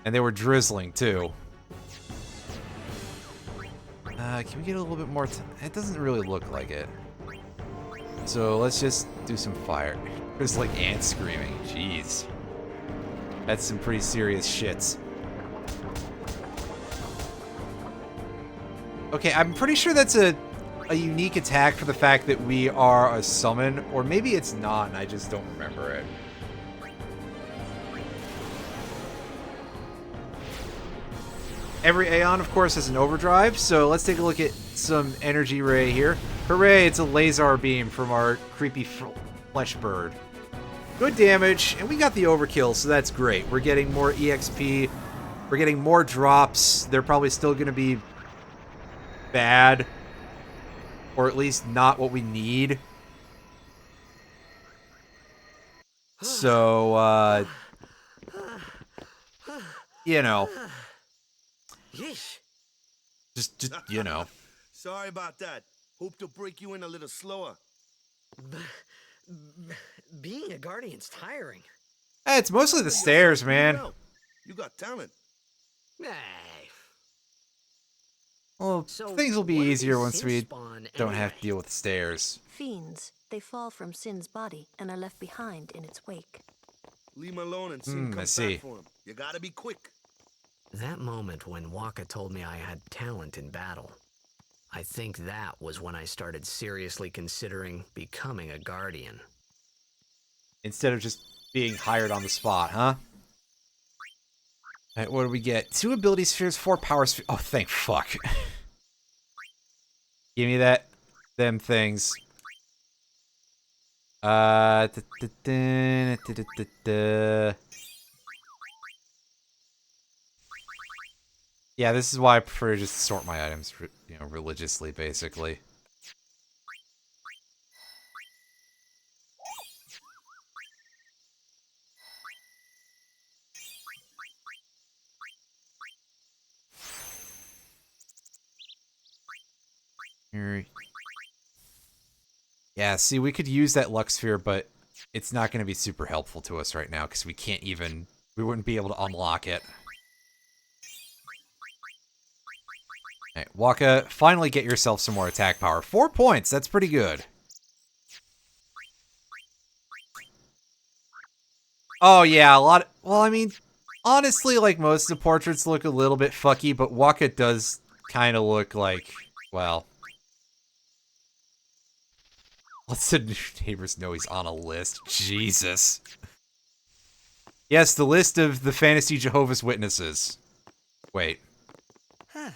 [SPEAKER 1] And they were drizzling, too. Can we get a little bit more time? It doesn't really look like it. So let's just do some fire. There's like ants screaming. Jeez. That's some pretty serious shits. Okay, I'm pretty sure that's a unique attack for the fact that we are a summon. Or maybe it's not, and I just don't remember it. Every Aeon, of course, has an overdrive, so let's take a look at some energy ray here. Hooray, it's a laser beam from our creepy flesh bird. Good damage, and we got the overkill, so that's great. We're getting more EXP, we're getting more drops. They're probably still going to be bad, or at least not what we need. So, you know. Just, you know.
[SPEAKER 2] Sorry about that. Hope to break you in a little slower.
[SPEAKER 4] Being a guardian's tiring.
[SPEAKER 1] It's mostly the stairs, man.
[SPEAKER 2] You got talent.
[SPEAKER 1] Well, things will be easier once we don't have to deal with stairs.
[SPEAKER 10] Fiends. They fall from Sin's body and are left behind in its wake.
[SPEAKER 2] Leave him alone and Sin comes back for him. You gotta be quick.
[SPEAKER 4] That moment when Waka told me I had talent in battle, I think that was when I started seriously considering becoming a guardian.
[SPEAKER 1] Instead of just being hired on the spot, huh? Alright, what do we get? 2 ability spheres, 4 power spheres. Oh, thank fuck. Give me them things. Yeah, this is why I prefer to just sort my items, religiously, basically. Here. Yeah, see, we could use that Lux Sphere, but it's not going to be super helpful to us right now because we can't even... We wouldn't be able to unlock it. Alright, Waka, finally get yourself some more attack power. 4 points, that's pretty good. Oh, yeah, a lot of... Well, I mean, honestly, like, most of the portraits look a little bit fucky, but Waka does kind of look like, well... Let's the new neighbors know he's on a list. Jesus. Yes, the list of the Fantasy Jehovah's Witnesses. Wait.
[SPEAKER 12] Huh.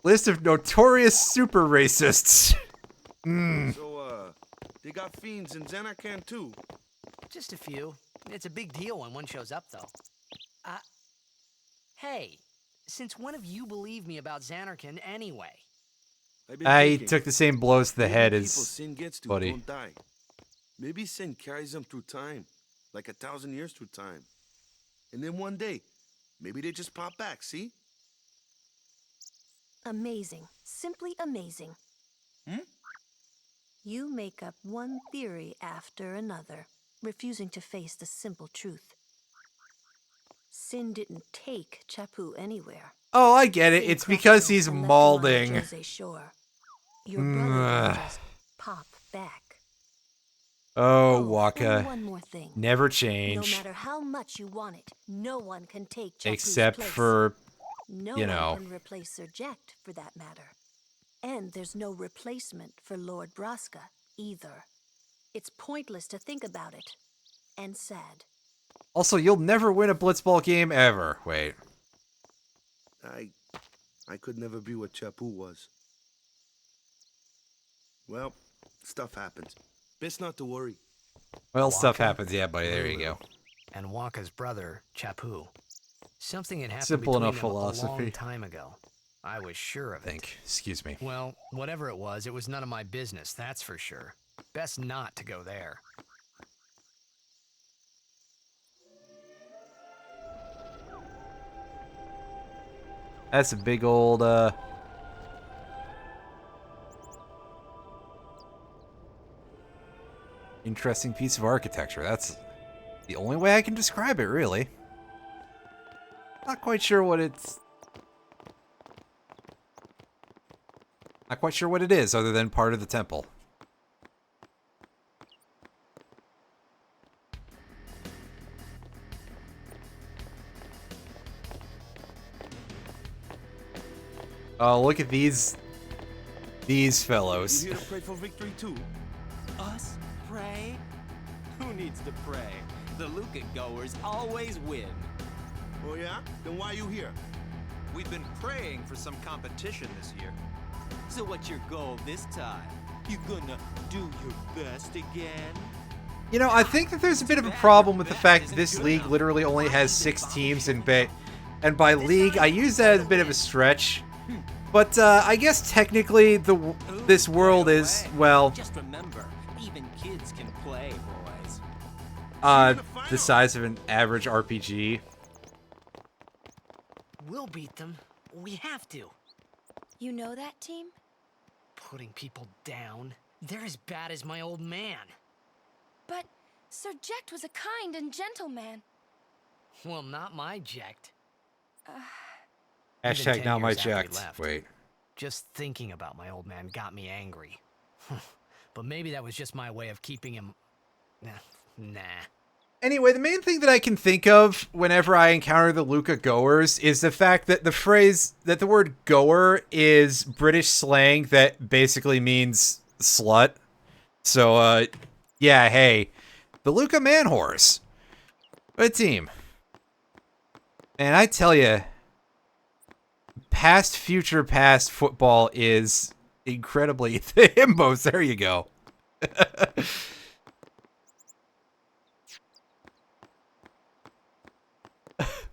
[SPEAKER 1] List of notorious super racists.
[SPEAKER 2] So, they got fiends in Xanarkand too?
[SPEAKER 12] Just a few. It's a big deal when one shows up, though. Hey, since when have you believed me about Xanarkand anyway?
[SPEAKER 1] I took the same blows to the head
[SPEAKER 2] People
[SPEAKER 1] as
[SPEAKER 2] sin gets to
[SPEAKER 1] Buddy.
[SPEAKER 2] don't die. Maybe sin carries them through time, like 1,000 years through time. And then one day, maybe they just pop back, see?
[SPEAKER 10] Amazing. Simply amazing. You make up one theory after another, refusing to face the simple truth. Sin didn't take Chappu anywhere.
[SPEAKER 1] Oh, I get it. It's because he's
[SPEAKER 10] And left him on the
[SPEAKER 1] mauling.
[SPEAKER 10] Jose shore. Your brother will just pop back.
[SPEAKER 1] Oh,
[SPEAKER 10] And
[SPEAKER 1] Waka.
[SPEAKER 10] one more thing.
[SPEAKER 1] Never
[SPEAKER 10] No
[SPEAKER 1] change.
[SPEAKER 10] matter how much you want it, no one can take Chappu's
[SPEAKER 1] Except
[SPEAKER 10] place.
[SPEAKER 1] for,
[SPEAKER 10] No
[SPEAKER 1] you know.
[SPEAKER 10] one can replace Sir Jekt, for that matter. And there's no replacement for Lord Braska, either. It's pointless to think about it. And sad.
[SPEAKER 1] Also, you'll never win a Blitzball game ever. Wait.
[SPEAKER 2] I could never be what Chappu was. Well, stuff happens. Best not to worry.
[SPEAKER 1] Well, stuff
[SPEAKER 4] Waka,
[SPEAKER 1] happens. Yeah, buddy. There you go.
[SPEAKER 4] And Waka's brother, Chappu. Something had happened
[SPEAKER 1] Simple
[SPEAKER 4] between
[SPEAKER 1] enough
[SPEAKER 4] them
[SPEAKER 1] philosophy.
[SPEAKER 4] a long time ago. I was sure of it.
[SPEAKER 1] Excuse me.
[SPEAKER 4] Well, whatever it was none of my business, that's for sure. Best not to go there.
[SPEAKER 1] That's a big old, interesting piece of architecture. That's the only way I can describe it, really. Not quite sure what it's... Not quite sure what it is, other than part of the temple. Oh, look at these fellows.
[SPEAKER 2] You here to pray for victory too?
[SPEAKER 13] Us? Pray? Who needs to pray? The Luca goers always win.
[SPEAKER 2] Oh yeah? Then why you here?
[SPEAKER 13] We've been praying for some competition this year. So what's your goal this time? You gonna do your best again?
[SPEAKER 1] You know, I think that there's a bit of a problem with the fact that this league literally only has 6 teams in bay. And by league, I use that as a bit of a stretch. But I guess technically this world is, well,
[SPEAKER 13] Just remember, even kids can play, boys.
[SPEAKER 1] the size of an average RPG.
[SPEAKER 12] We'll beat them. We have to.
[SPEAKER 8] You know that team?
[SPEAKER 4] Putting people down. They're as bad as my old man.
[SPEAKER 8] But Sir Jekt was a kind and gentle man.
[SPEAKER 4] Well, not my Jekt.
[SPEAKER 1] Hashtag
[SPEAKER 4] 10
[SPEAKER 1] not my
[SPEAKER 4] years after he
[SPEAKER 1] jacked.
[SPEAKER 4] left.
[SPEAKER 1] Wait.
[SPEAKER 4] Just thinking about my old man got me angry. But maybe that was just my way of keeping him... Nah.
[SPEAKER 1] Anyway, the main thing that I can think of whenever I encounter the Luca goers is the fact that the word goer is British slang that basically means slut. So, yeah, hey, the Luca man horse. Good team. And I tell you, past, future, past football is incredibly the himbos. There you go.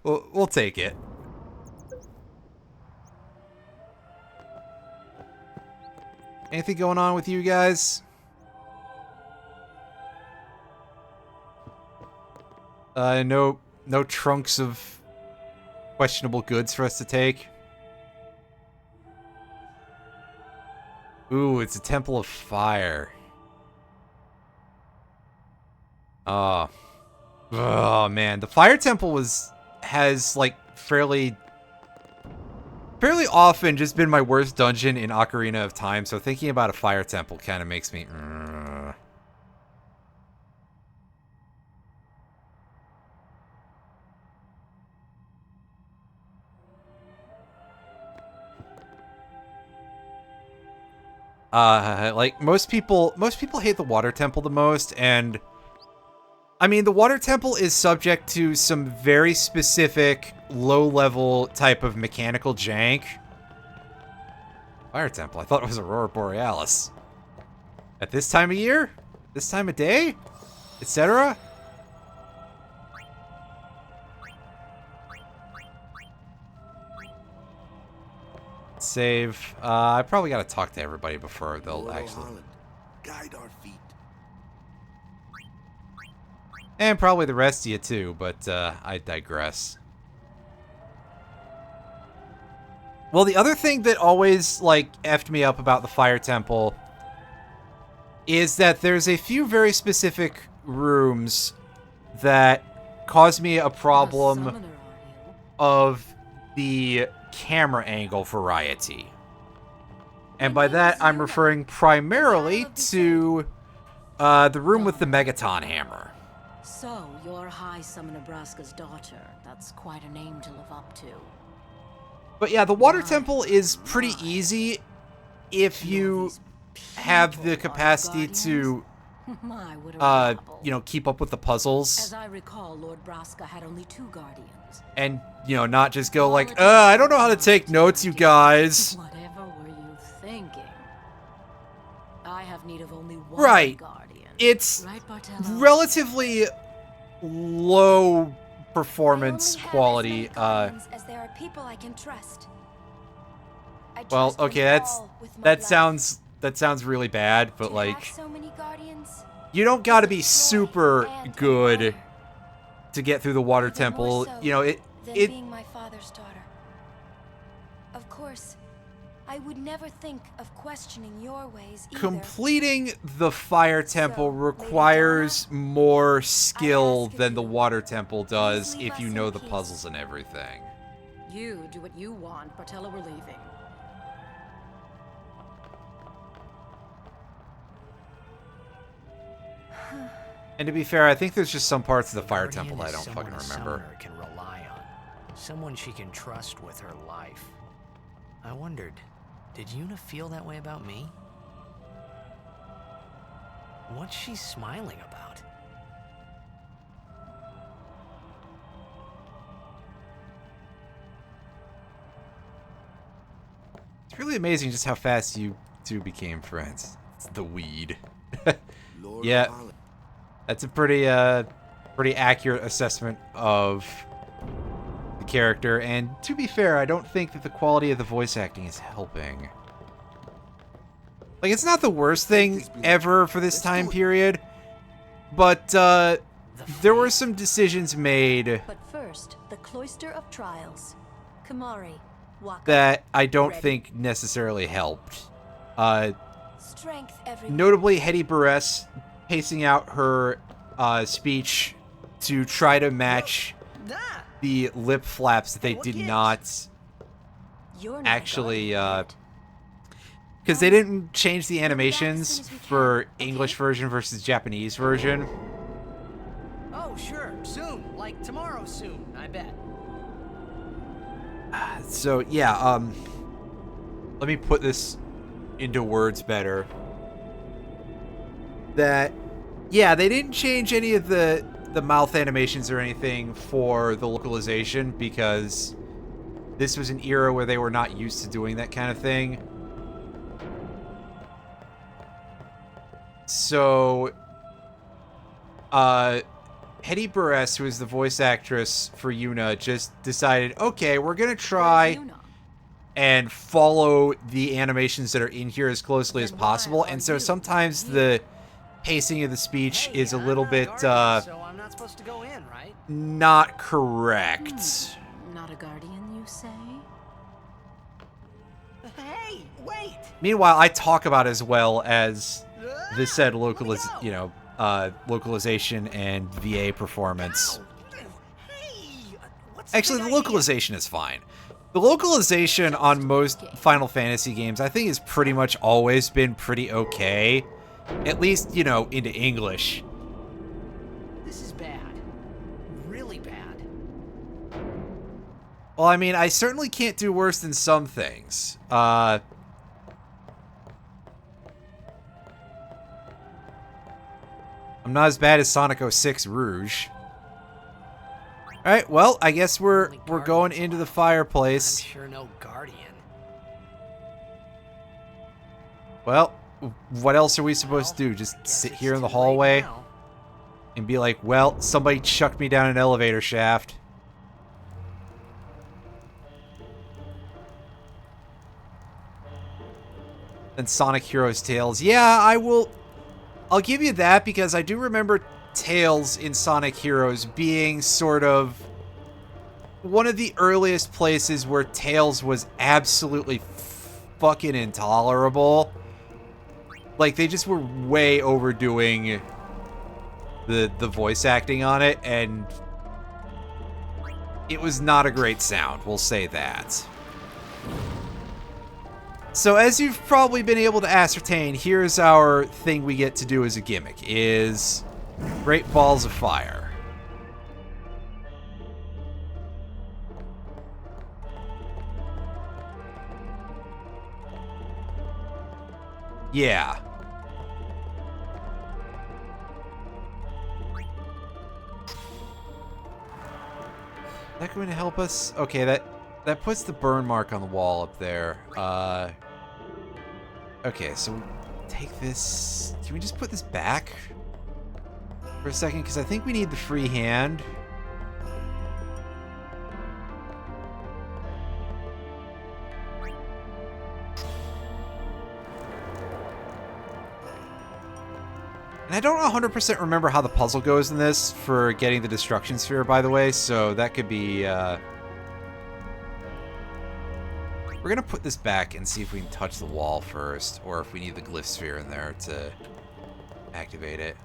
[SPEAKER 1] We'll take it. Anything going on with you guys? No trunks of questionable goods for us to take. Ooh, it's a Temple of Fire. Oh. Oh, man. The Fire Temple has, like, fairly often just been my worst dungeon in Ocarina of Time, so thinking about a Fire Temple kind of makes me... Like, most people hate the Water Temple the most, and... I mean, the Water Temple is subject to some very specific, low-level type of mechanical jank. Fire Temple? I thought it was Aurora Borealis. At this time of year? This time of day? Etc.? Save. I probably gotta talk to everybody before they'll actually...
[SPEAKER 2] Guide our feet.
[SPEAKER 1] And probably the rest of you too, but I digress. Well, the other thing that always, like, effed me up about the Fire Temple is that there's a few very specific rooms that cause me a problem of the camera angle variety. And by that, I'm referring primarily to the room with the Megaton Hammer.
[SPEAKER 14] So, you're High Summoner Braska's daughter. That's quite a name to live up to.
[SPEAKER 1] But yeah, the Water Temple is pretty easy if you have the capacity to, you know, keep up with the puzzles.
[SPEAKER 14] As I recall, Lord Braska had only 2 guardians.
[SPEAKER 1] And, you know, not just go like, I don't know how to take notes, you guys.
[SPEAKER 14] Whatever were you thinking? I have need of only 1
[SPEAKER 1] right.
[SPEAKER 14] guardian.
[SPEAKER 1] It's
[SPEAKER 14] right, Bartello?
[SPEAKER 1] Relatively low performance quality.
[SPEAKER 8] As there are people I can trust.
[SPEAKER 1] Well, okay, that sounds really bad, but like,
[SPEAKER 8] so many guardians?
[SPEAKER 1] you don't got to be super good to get through the Water Temple. You know, it
[SPEAKER 8] being my father's daughter. Of course, I would never think of questioning your ways either.
[SPEAKER 1] Completing the Fire Temple requires more skill than the Water Temple does if you know the puzzles and everything.
[SPEAKER 14] You do what you want, Bartello, we're leaving.
[SPEAKER 1] And to be fair, I think there's just some parts of the Fire Temple that I don't fucking remember.
[SPEAKER 4] Summoner can rely on. Someone she can trust with her life. I wondered, did Yuna feel that way about me? What's she smiling about?
[SPEAKER 1] It's really amazing just how fast you two became friends. It's the weed. Yeah, that's a pretty accurate assessment of the character. And to be fair, I don't think that the quality of the voice acting is helping. Like, it's not the worst thing ever for this time period, but there were some decisions made.
[SPEAKER 10] But first, the Cloister of Trials. Kamari, Waka,
[SPEAKER 1] that I don't think necessarily helped.
[SPEAKER 8] Strength, everyone.
[SPEAKER 1] Notably, Hetty Buress pacing out her speech to try to match the lip flaps that they did not actually, because they didn't change the animations for English version versus Japanese version.
[SPEAKER 12] Oh, sure. Soon. Like tomorrow soon, I bet.
[SPEAKER 1] So, yeah, let me put this into words better. That, yeah, they didn't change any of the mouth animations or anything for the localization because this was an era where they were not used to doing that kind of thing. So, Hetty Buress, who is the voice actress for Yuna, just decided, okay, we're gonna try and follow the animations that are in here as closely as possible. And so sometimes the pacing of the speech is a little bit,
[SPEAKER 12] so I'm not supposed to go in, right?
[SPEAKER 1] not correct.
[SPEAKER 14] Not a guardian, you say?
[SPEAKER 12] Hey, wait!
[SPEAKER 1] Meanwhile, I talk about as well as the said localization and VA performance. Actually, the localization is fine. The localization on most Final Fantasy games, I think, has pretty much always been pretty okay. At least, into English.
[SPEAKER 12] This is bad. Really bad.
[SPEAKER 1] Well, I mean, I certainly can't do worse than some things. I'm not as bad as Sonic 06 Rouge. Alright, well, I guess we're going into the fireplace.
[SPEAKER 12] I'm sure no guardian.
[SPEAKER 1] Well, what else are we supposed to do? Just sit here in the hallway and be like, well, somebody chucked me down an elevator shaft. Then Sonic Heroes Tales. Yeah, I'll give you that because I do remember Tails in Sonic Heroes being sort of one of the earliest places where Tails was absolutely fucking intolerable. Like, they just were way overdoing the voice acting on it, and it was not a great sound, we'll say that. So as you've probably been able to ascertain, here's our thing we get to do as a gimmick, is Great Balls of Fire. Yeah. Is that going to help us? Okay, that puts the burn mark on the wall up there. Okay, so take this. Can we just put this back for a second? Because I think we need the free hand. And I don't 100% remember how the puzzle goes in this for getting the Destruction Sphere, by the way, so that could be... We're going to put this back and see if we can touch the wall first, or if we need the Glyph Sphere in there to activate it.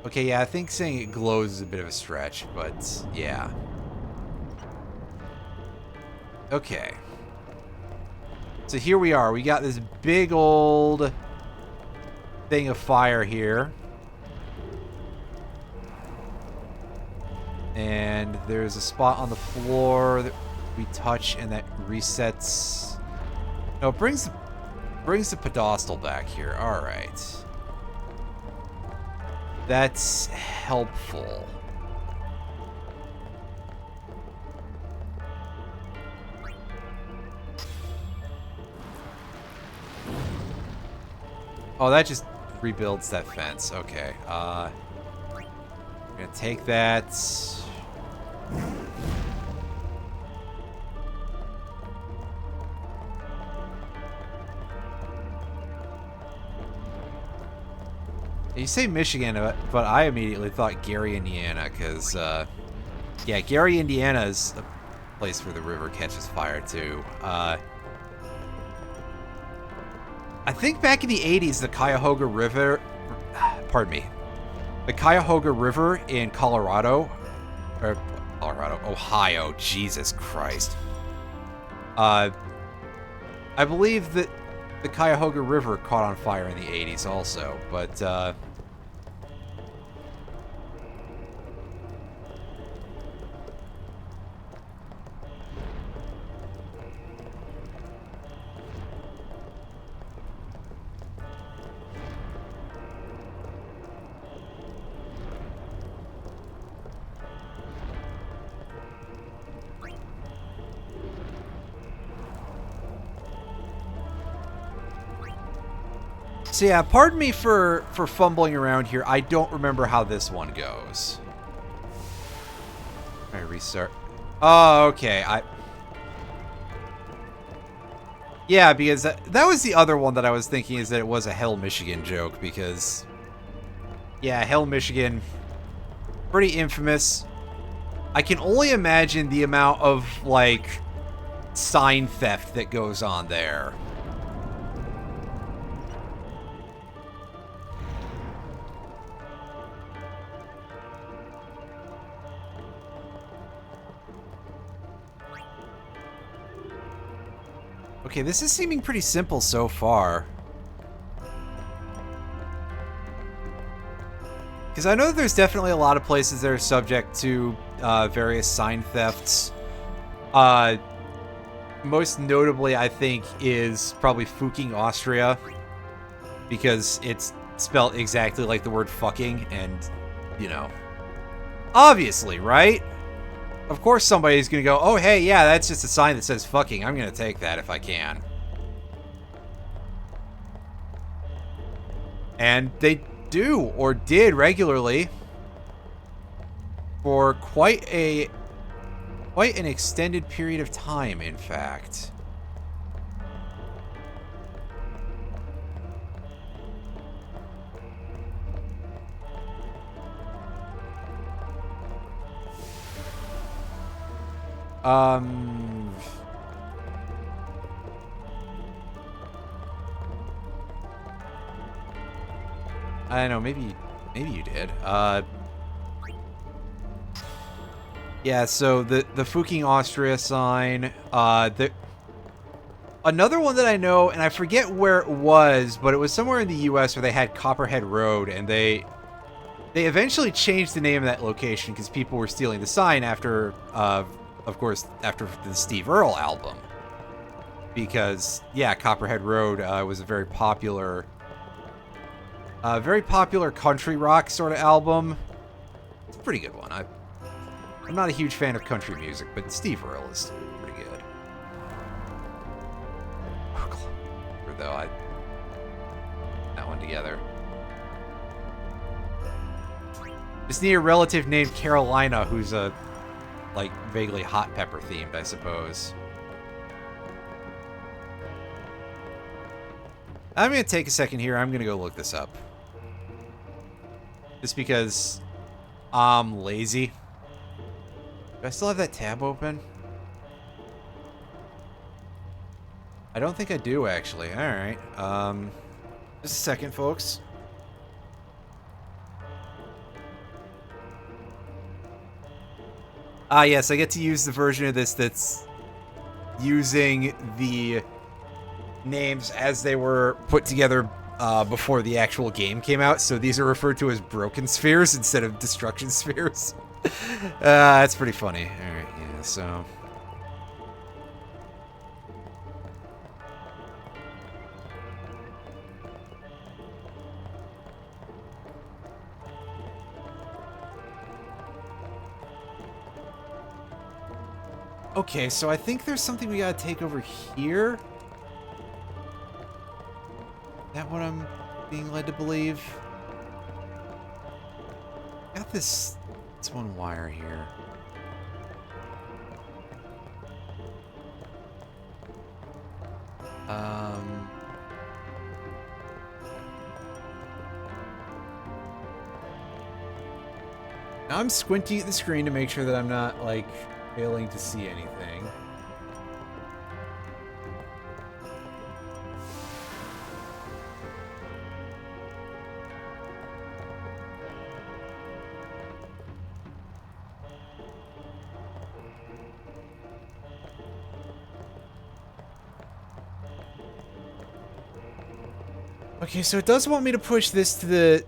[SPEAKER 1] Okay, yeah, I think saying it glows is a bit of a stretch, but yeah. Okay. So here we are. We got this big old thing of fire here. And there's a spot on the floor that we touch and that resets. No, it brings the pedestal back here. All right. That's helpful. Oh, that just rebuilds that fence. Okay. I'm gonna take that. You say Michigan, but I immediately thought Gary, Indiana, because, yeah, Gary, Indiana is a place where the river catches fire, too. I think back in the 80s, the Cuyahoga River, pardon me, the Cuyahoga River in Ohio, Jesus Christ. I believe that the Cuyahoga River caught on fire in the 80s also, but, so yeah, pardon me for fumbling around here. I don't remember how this one goes. I restart. Oh, okay. Yeah, because that was the other one that I was thinking, is that it was a Hell, Michigan joke, because... Yeah, Hell, Michigan, pretty infamous. I can only imagine the amount of, like, sign theft that goes on there. Okay, this is seeming pretty simple so far. Because I know that there's definitely a lot of places that are subject to various sign thefts. Most notably, I think, is probably Fuking, Austria. Because it's spelled exactly like the word fucking, and, you know. Obviously, right? Of course somebody's gonna go, oh, hey, yeah, that's just a sign that says fucking. I'm gonna take that if I can. And they do, or did regularly, for quite an extended period of time, in fact. I don't know, maybe you did. Yeah, so the Fuking Austria sign, another one that I know, and I forget where it was, but it was somewhere in the US where they had Copperhead Road, and they eventually changed the name of that location because people were stealing the sign after, of course, after the Steve Earle album. Because, yeah, Copperhead Road was a very popular country rock sort of album. It's a pretty good one. I'm not a huge fan of country music, but Steve Earle is pretty good. Or though, that one together. Just need a relative named Carolina who's like, vaguely hot pepper themed, I suppose. I'm gonna take a second here. I'm gonna go look this up. Just because I'm lazy. Do I still have that tab open? I don't think I do, actually. Alright. Just a second, folks. Yes, I get to use the version of this that's using the names as they were put together before the actual game came out, so these are referred to as broken spheres instead of destruction spheres. That's pretty funny. Alright, yeah, so... Okay, so I think there's something we gotta take over here. Is that what I'm being led to believe? Got this one wire here. Now I'm squinting at the screen to make sure that I'm not, like, failing to see anything. Okay, so it does want me to push this to the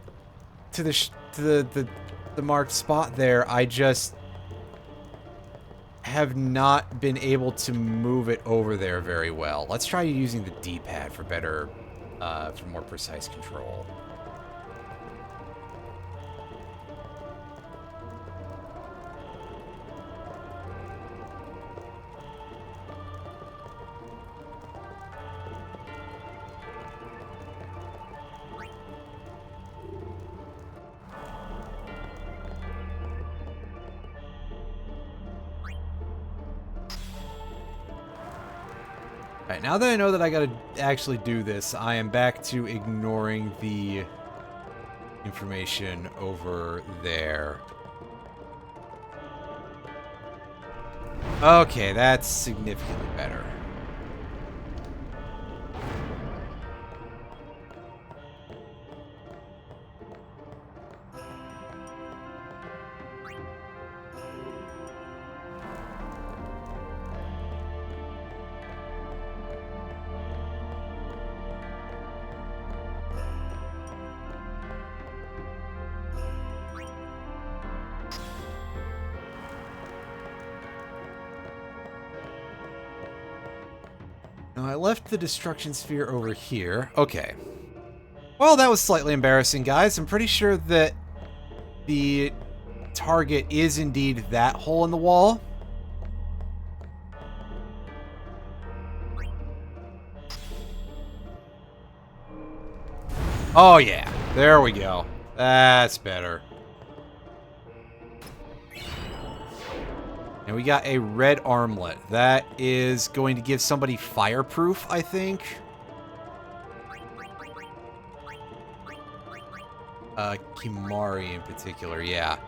[SPEAKER 1] marked spot there. I just have not been able to move it over there very well. Let's try using the D-pad for better, for more precise control. Alright, now that I know that I gotta actually do this, I am back to ignoring the information over there. Okay, that's significantly better. Now, I left the destruction sphere over here. Okay. Well, that was slightly embarrassing, guys. I'm pretty sure that the target is indeed that hole in the wall. Oh, yeah. There we go. That's better. And we got a red armlet. That is going to give somebody fireproof, I think. Kimari in particular, yeah.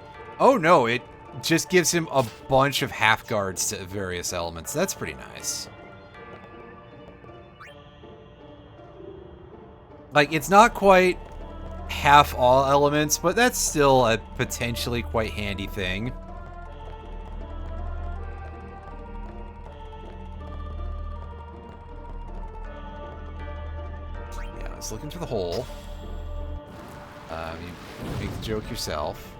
[SPEAKER 1] Oh no, it just gives him a bunch of half guards to various elements. That's pretty nice. Like, it's not quite half all elements, but that's still a potentially quite handy thing. Yeah, I was looking for the hole. You make the joke yourself.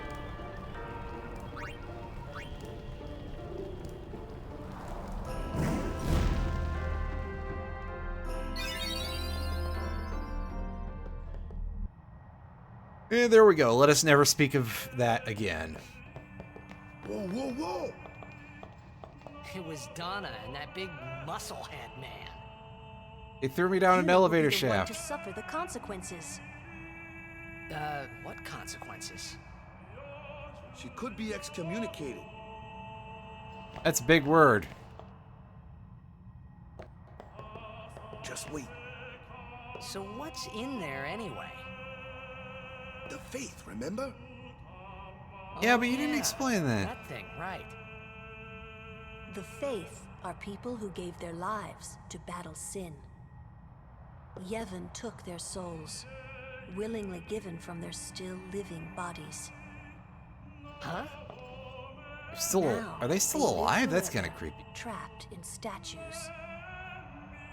[SPEAKER 1] And there we go. Let us never speak of that again.
[SPEAKER 2] Whoa, whoa, whoa!
[SPEAKER 12] It was Donna and that big musclehead man.
[SPEAKER 1] It threw me down an elevator shaft.
[SPEAKER 10] To suffer the consequences.
[SPEAKER 12] What consequences?
[SPEAKER 2] She could be excommunicated.
[SPEAKER 1] That's a big word.
[SPEAKER 2] Just wait.
[SPEAKER 12] So what's in there anyway?
[SPEAKER 2] The faith, remember?
[SPEAKER 1] Yeah, but you didn't explain that.
[SPEAKER 12] That thing, right.
[SPEAKER 10] The Faith are people who gave their lives to battle sin. Yevon took their souls, willingly given from their still living bodies.
[SPEAKER 12] Huh?
[SPEAKER 1] Are they still alive? That's kind of creepy.
[SPEAKER 10] Trapped in statues.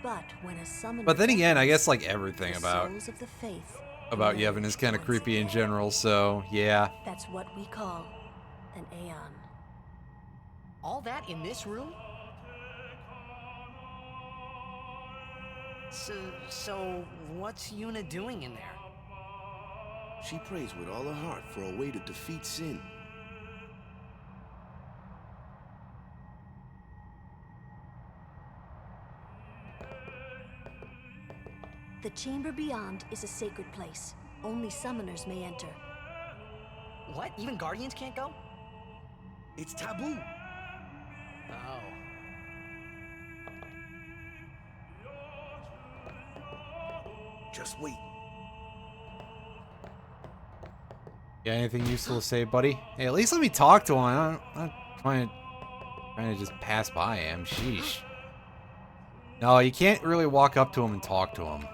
[SPEAKER 10] But when a summoner
[SPEAKER 1] But then again, I guess like everything
[SPEAKER 10] the
[SPEAKER 1] about
[SPEAKER 10] souls of the Faith
[SPEAKER 1] Yevon is kind of creepy in general, so yeah.
[SPEAKER 10] That's what we call an Aeon.
[SPEAKER 12] All that in this room? So what's Yuna doing in there?
[SPEAKER 2] She prays with all her heart for a way to defeat sin.
[SPEAKER 10] The chamber beyond is a sacred place. Only summoners may enter.
[SPEAKER 12] What? Even Guardians can't go?
[SPEAKER 2] It's taboo.
[SPEAKER 12] Oh.
[SPEAKER 2] Just wait.
[SPEAKER 1] Yeah, anything useful to say, buddy? Hey, at least let me talk to him. I'm not trying to just pass by him. Sheesh. No, you can't really walk up to him and talk to him.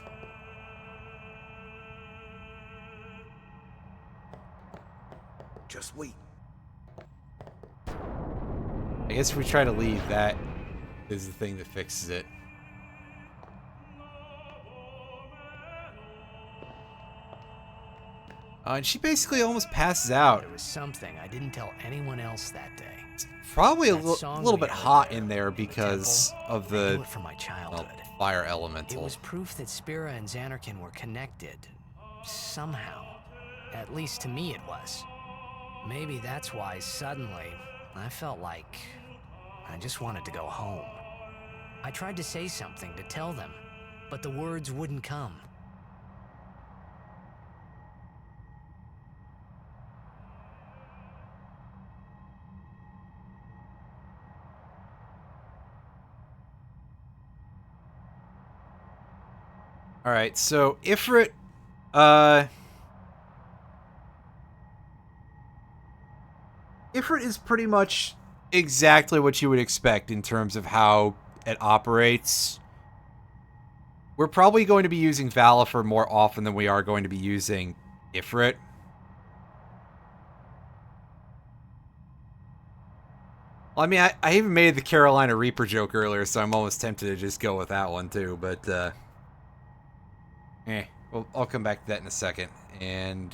[SPEAKER 2] Just wait.
[SPEAKER 1] I guess if we try to leave, that is the thing that fixes it. And she basically almost passes out.
[SPEAKER 4] There was something I didn't tell anyone else that day.
[SPEAKER 1] It's probably a
[SPEAKER 4] That
[SPEAKER 1] little
[SPEAKER 4] song
[SPEAKER 1] bit
[SPEAKER 4] we
[SPEAKER 1] hot
[SPEAKER 4] heard
[SPEAKER 1] in there because of
[SPEAKER 4] I knew
[SPEAKER 1] the
[SPEAKER 4] it from my childhood.
[SPEAKER 1] fire elemental.
[SPEAKER 4] It was proof that Spira and Zanarkand were connected. Somehow. At least to me it was. Maybe that's why suddenly I felt like I just wanted to go home. I tried to say something to tell them, but the words wouldn't come.
[SPEAKER 1] Alright, so Ifrit, Ifrit is pretty much exactly what you would expect in terms of how it operates. We're probably going to be using Valifer more often than we are going to be using Ifrit. Well, I mean, I even made the Carolina Reaper joke earlier, so I'm almost tempted to just go with that one too, but, well, I'll come back to that in a second. And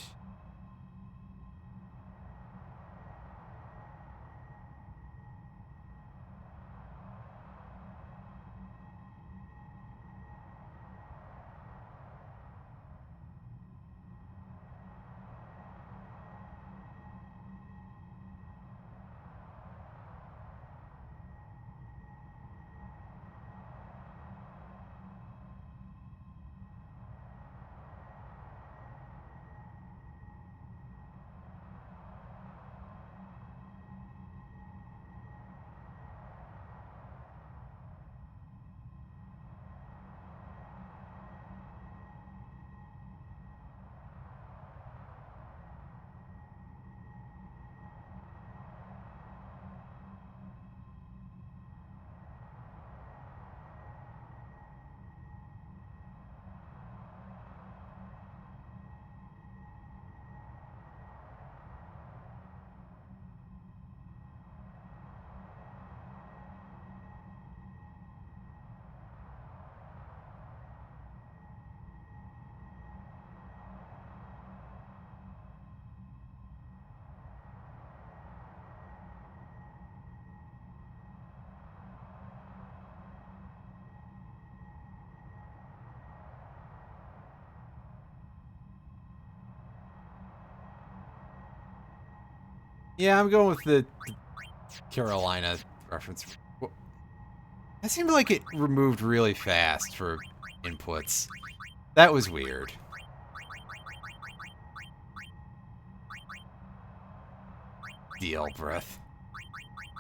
[SPEAKER 1] Yeah, I'm going with the Carolina reference. That seemed like it removed really fast for inputs. That was weird. Deal breath.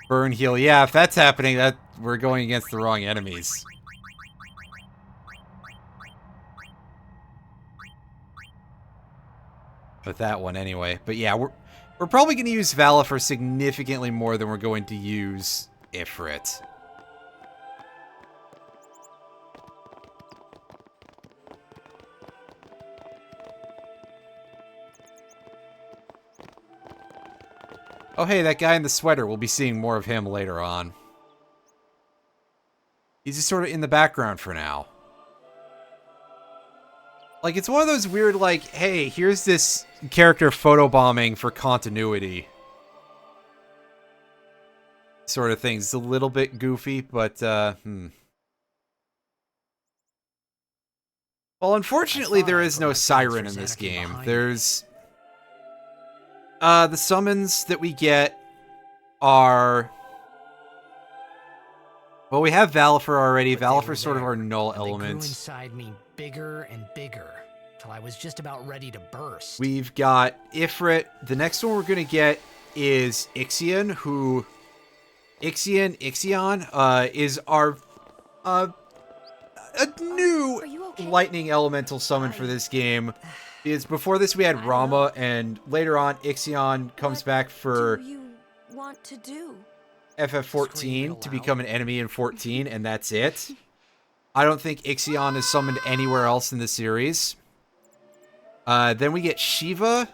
[SPEAKER 1] Burn heal. Yeah, if that's happening, that we're going against the wrong enemies. With that one anyway. But yeah, we're probably going to use Valifer significantly more than we're going to use Ifrit. Oh hey, that guy in the sweater. We'll be seeing more of him later on. He's just sort of in the background for now. Like, it's one of those weird, like, hey, here's this character photobombing for continuity sort of things. It's a little bit goofy, but, Well, unfortunately, there is no siren in this game. There's... the summons that we get are... Well, we have Valifer already. Valifer's sort of our null element.
[SPEAKER 4] They grew inside me bigger and bigger, till I was just about ready to burst.
[SPEAKER 1] We've got Ifrit. The next one we're going to get is Ixion, who... Ixion is our... a new lightning elemental summon for this game. Because before this we had Rama, and later on Ixion comes back for...
[SPEAKER 8] What do you want to do?
[SPEAKER 1] FF14 to become an enemy in 14, and that's it. I don't think Ixion is summoned anywhere else in the series. Then we get Shiva,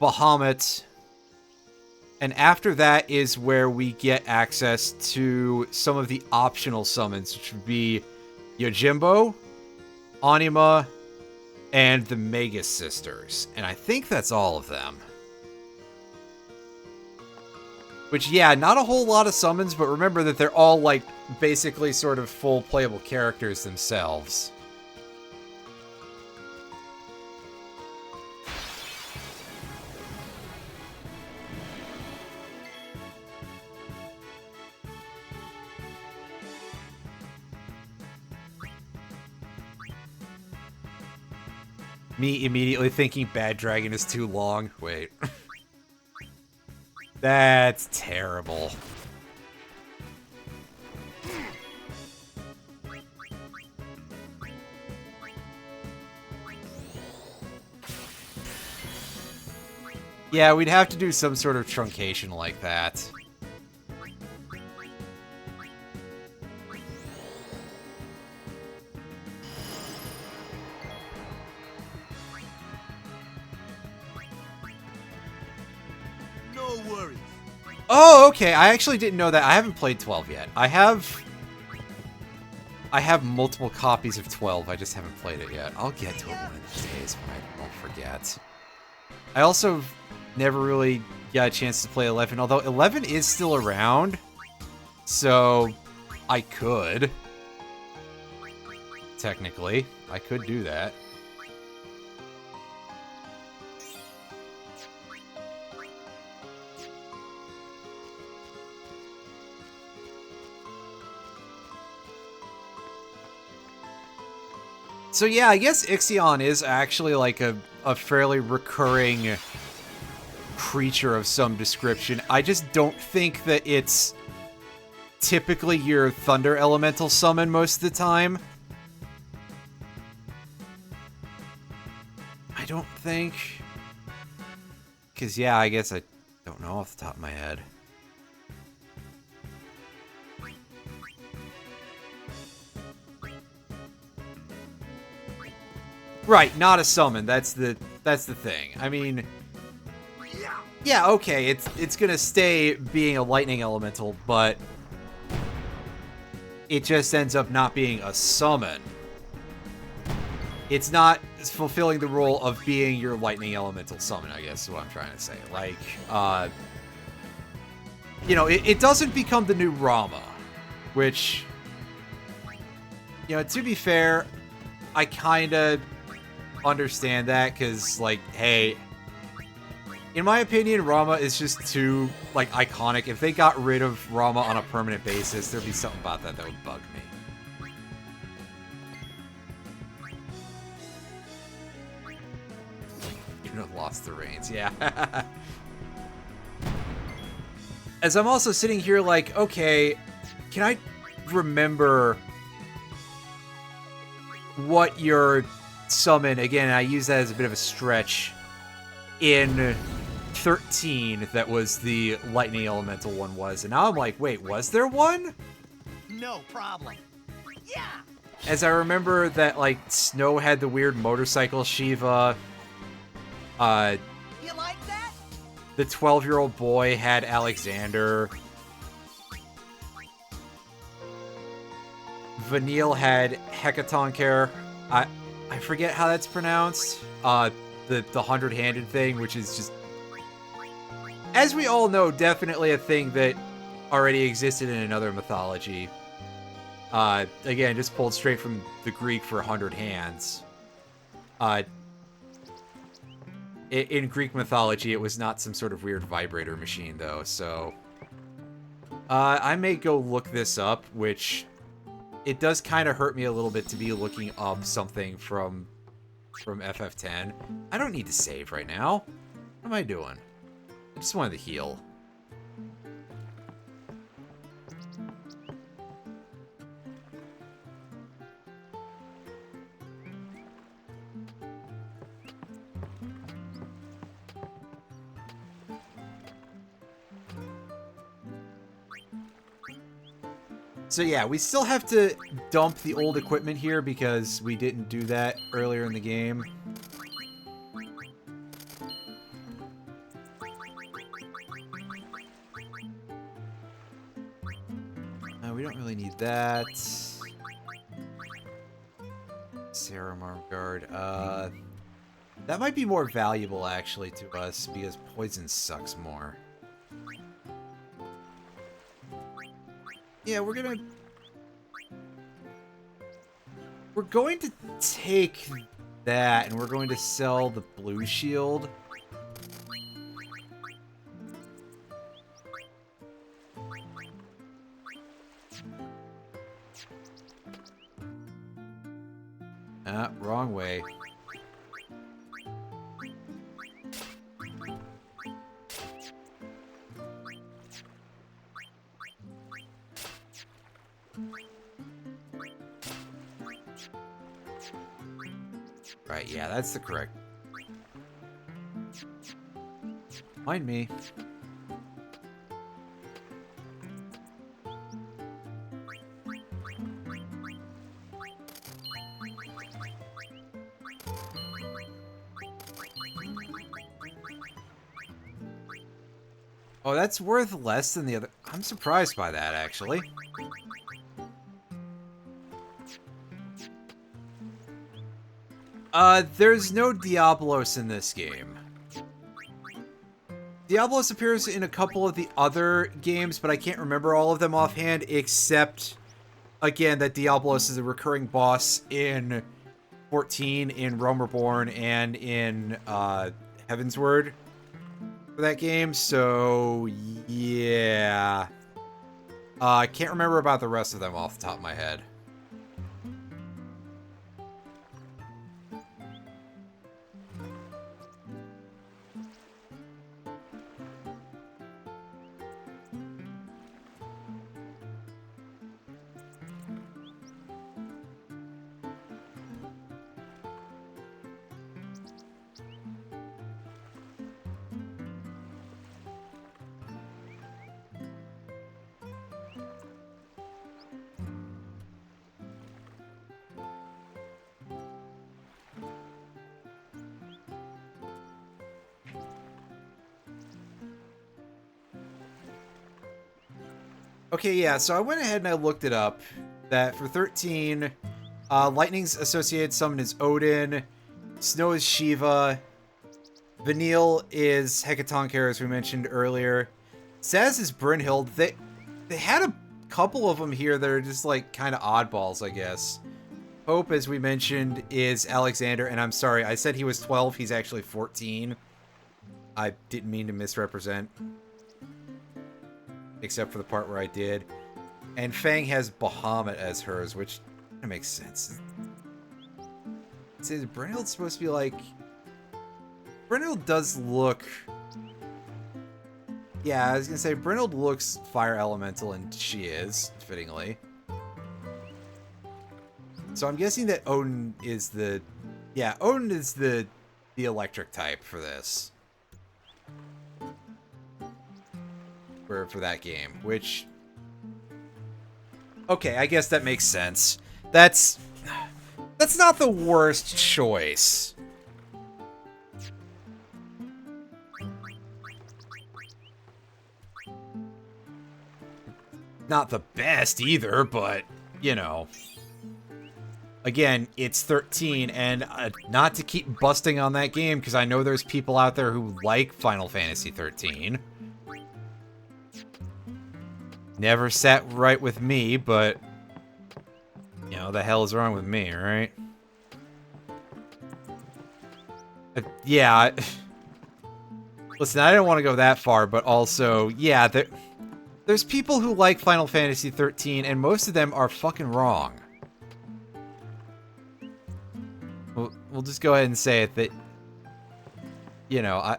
[SPEAKER 1] Bahamut, and after that is where we get access to some of the optional summons, which would be Yojimbo, Anima, and the Magus Sisters. And I think that's all of them. Which, yeah, not a whole lot of summons, but remember that they're all, like, basically sort of full playable characters themselves. Me immediately thinking Bad Dragon is too long. Wait. That's terrible. Yeah, we'd have to do some sort of truncation like that. Oh, okay. I actually didn't know that. I haven't played 12 yet. I have multiple copies of 12. I just haven't played it yet. I'll get to it one of these days when I won't forget. I also never really got a chance to play 11, although 11 is still around. So, I could. Technically. I could do that. So yeah, I guess Ixion is actually like a fairly recurring creature of some description. I just don't think that it's typically your Thunder Elemental summon most of the time. I don't think. Because yeah, I guess I don't know off the top of my head. Right, not a summon. That's the thing. I mean, yeah, okay, it's gonna stay being a lightning elemental, but it just ends up not being a summon. It's not fulfilling the role of being your lightning elemental summon, I guess is what I'm trying to say. Like, you know, it doesn't become the new Rama, which, you know, to be fair, I kind of understand that, because, like, hey, In my opinion, Rama is just too, like, iconic. If they got rid of Rama on a permanent basis, there'd be something about that would bug me. Yuna lost the reins, yeah. As I'm also sitting here like, okay, can I remember what your summon, again, I use that as a bit of a stretch, in 13 that was the lightning elemental one was, and now I'm like, wait, was there one?
[SPEAKER 12] No problem. Yeah!
[SPEAKER 1] As I remember that, like, Snow had the weird motorcycle Shiva,
[SPEAKER 12] You like that?
[SPEAKER 1] the 12-year-old boy had Alexander, Vanille had Hecatoncheir, I forget how that's pronounced, the 100-handed thing, which is just, as we all know, definitely a thing that already existed in another mythology. Again, just pulled straight from the Greek for 100 hands. In Greek mythology, it was not some sort of weird vibrator machine, though, so... I may go look this up, which... It does kind of hurt me a little bit to be looking up something from FF10. I don't need to save right now. What am I doing? I just wanted to heal. So yeah, we still have to dump the old equipment here because we didn't do that earlier in the game. We don't really need that. Serum Arm Guard. That might be more valuable actually to us because poison sucks more. Yeah, we're going to take that and we're going to sell the blue shield. Wrong way. Right, yeah, that's the correct. Mind me. Oh, that's worth less than the other. I'm surprised by that, actually. There's no Diablos in this game. Diablos appears in a couple of the other games, but I can't remember all of them offhand, except, again, that Diablos is a recurring boss in 14, in Realm Reborn, and in Heavensward for that game, so yeah. I can't remember about the rest of them off the top of my head. Okay, yeah, so I went ahead and I looked it up, that for 13, Lightning's associated summon is Odin, Snow is Shiva, Vanille is Hecatoncheir, as we mentioned earlier, Zaz is Brynhild. They had a couple of them here that are just, like, kind of oddballs, I guess. Hope, as we mentioned, is Alexander, and I'm sorry, I said he was 12, he's actually 14. I didn't mean to misrepresent. Except for the part where I did. And Fang has Bahamut as hers, which makes sense. It says Brynhild's supposed to be like... Brynhild does look... Yeah, I was gonna say, Brynhild looks fire elemental, and she is, fittingly. So I'm guessing that Odin is the... Yeah, Odin is the electric type for this. For that game, which... Okay, I guess that makes sense. That's not the worst choice. Not the best either, but, you know. Again, it's 13, and not to keep busting on that game, because I know there's people out there who like Final Fantasy 13. Never sat right with me, but... You know, the hell is wrong with me, right? Yeah. Listen, I didn't want to go that far, but also, yeah, there's people who like Final Fantasy 13, and most of them are fucking wrong. We'll just go ahead and say it that, you know,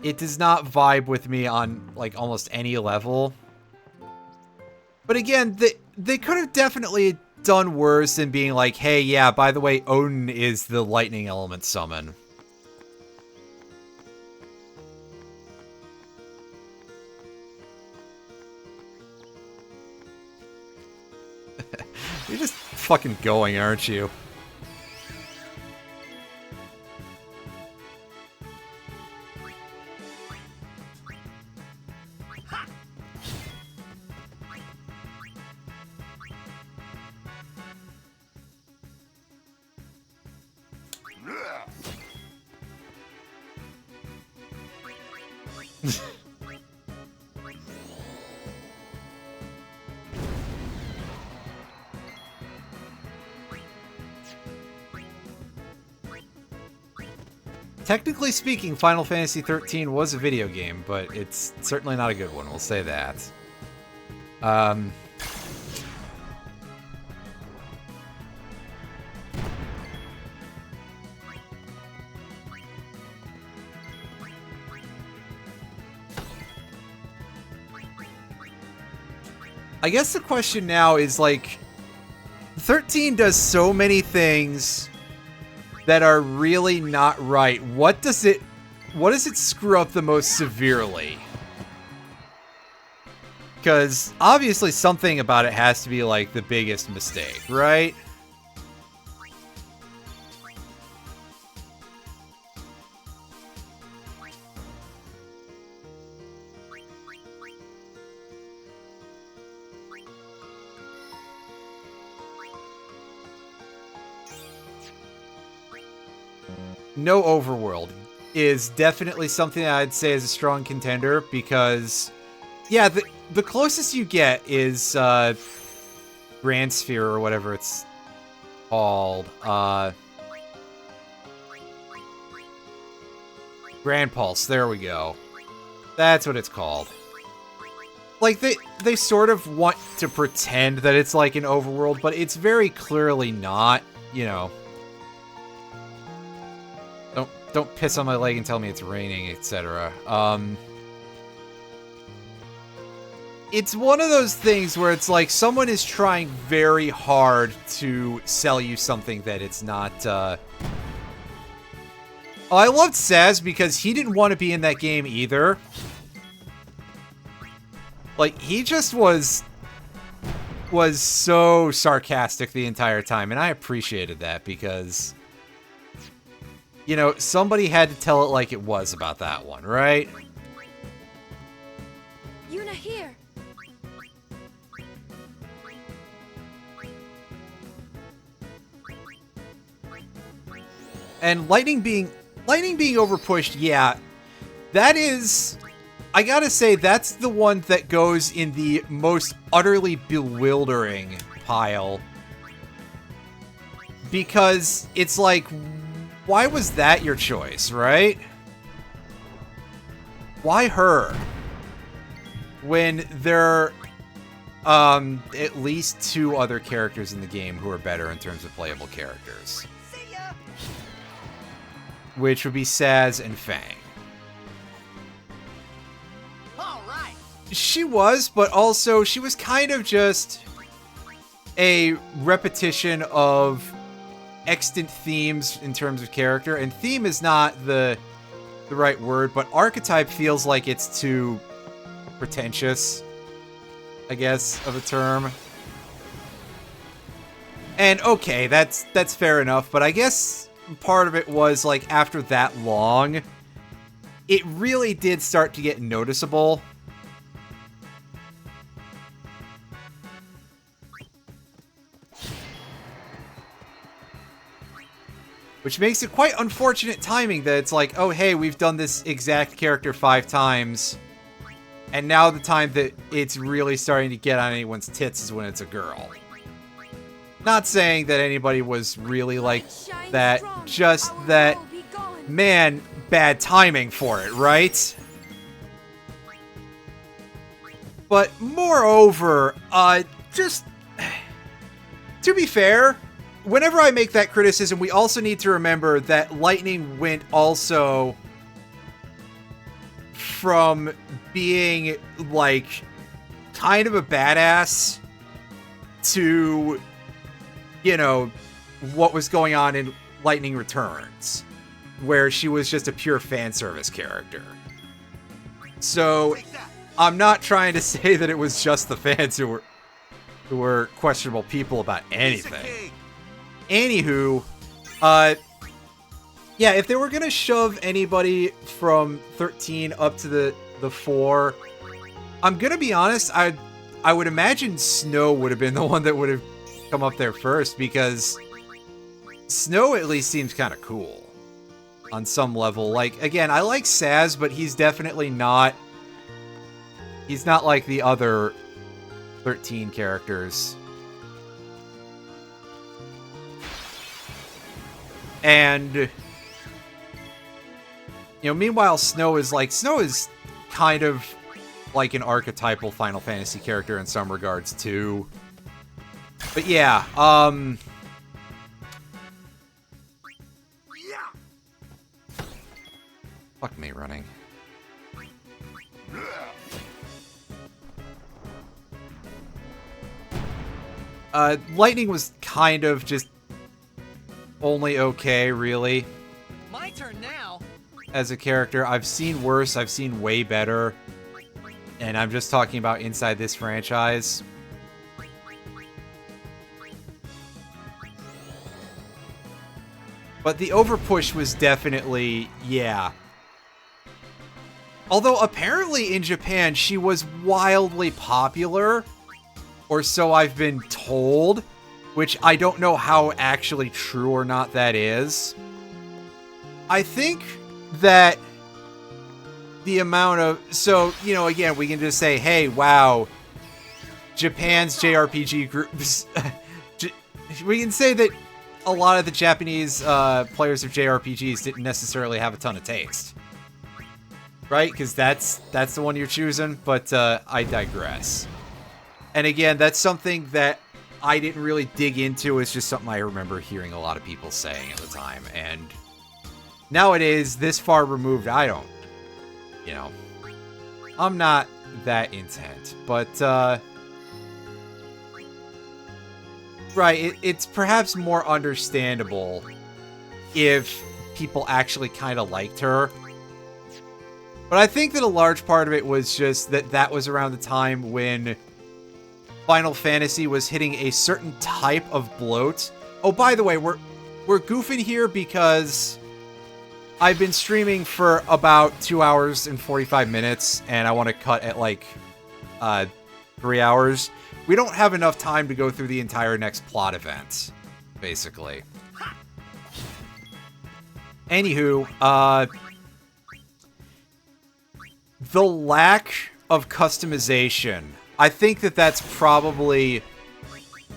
[SPEAKER 1] it does not vibe with me on, like, almost any level. But again, they could have definitely done worse than being like, hey, yeah, by the way, Odin is the lightning element summon. You're just fucking going, aren't you? Technically speaking, Final Fantasy 13 was a video game, but it's certainly not a good one, we'll say that. I guess the question now is, like, 13 does so many things that are really not right. What does it screw up the most severely? Because obviously something about it has to be, like, the biggest mistake, right? No overworld is definitely something that I'd say is a strong contender because, yeah, the closest you get is Grand Sphere or whatever it's called. Grand Pulse, there we go. That's what it's called. Like, they sort of want to pretend that it's like an overworld, but it's very clearly not, you know. Don't piss on my leg and tell me it's raining, etc. It's one of those things where it's like someone is trying very hard to sell you something that it's not, Oh, I loved Saz because he didn't want to be in that game either. Like, he just was so sarcastic the entire time, and I appreciated that because... You know, somebody had to tell it like it was about that one, right?
[SPEAKER 8] Yuna, here.
[SPEAKER 1] And lightning being overpushed, yeah. That is, I gotta say, that's the one that goes in the most utterly bewildering pile. Because it's like, why was that your choice, right? Why her? When there are at least 2 other characters in the game who are better in terms of playable characters. Which would be Saz and Fang.
[SPEAKER 12] All right.
[SPEAKER 1] She was, but also she was kind of just a repetition of extant themes in terms of character. And theme is not the right word, but archetype feels like it's too pretentious, I guess, of a term. And okay, that's fair enough, but I guess part of it was like after that long, it really did start to get noticeable. Which makes it quite unfortunate timing that it's like, oh hey, we've done this exact character 5 times, and now the time that it's really starting to get on anyone's tits is when it's a girl. Not saying that anybody was really like that, just that, man, bad timing for it, right? But moreover, just to be fair, whenever I make that criticism, we also need to remember that Lightning went also from being, like, kind of a badass to, you know, what was going on in Lightning Returns, where she was just a pure fan service character. So, I'm not trying to say that it was just the fans who were questionable people about anything. Anywho, yeah, if they were gonna shove anybody from 13 up to the 4, I'm gonna be honest, I would imagine Snow would have been the one that would have come up there first, because Snow at least seems kind of cool on some level. Like, again, I like Saz, but he's definitely not, he's not like the other 13 characters. And, you know, meanwhile, Snow is kind of like an archetypal Final Fantasy character in some regards, too. But yeah, fuck me running. Lightning was kind of just only okay, really.
[SPEAKER 12] My turn now.
[SPEAKER 1] As a character, I've seen worse, I've seen way better. And I'm just talking about inside this franchise. But the overpush was definitely, yeah. Although apparently in Japan she was wildly popular, or so I've been told. Which I don't know how actually true or not that is. I think that the amount of... So, you know, again, we can just say, hey, wow, Japan's JRPG groups... we can say that a lot of the Japanese players of JRPGs didn't necessarily have a ton of taste. Right? Because that's the one you're choosing, but I digress. And again, that's something that I didn't really dig into. It's just something I remember hearing a lot of people saying at the time. And nowadays, this far removed, I don't, you know, I'm not that intent. But, right, it's perhaps more understandable if people actually kind of liked her. But I think that a large part of it was just that was around the time when Final Fantasy was hitting a certain type of bloat. Oh, by the way, we're goofing here because I've been streaming for about 2 hours and 45 minutes, and I want to cut at like 3 hours. We don't have enough time to go through the entire next plot event, basically. Anywho, the lack of customization, I think that's probably,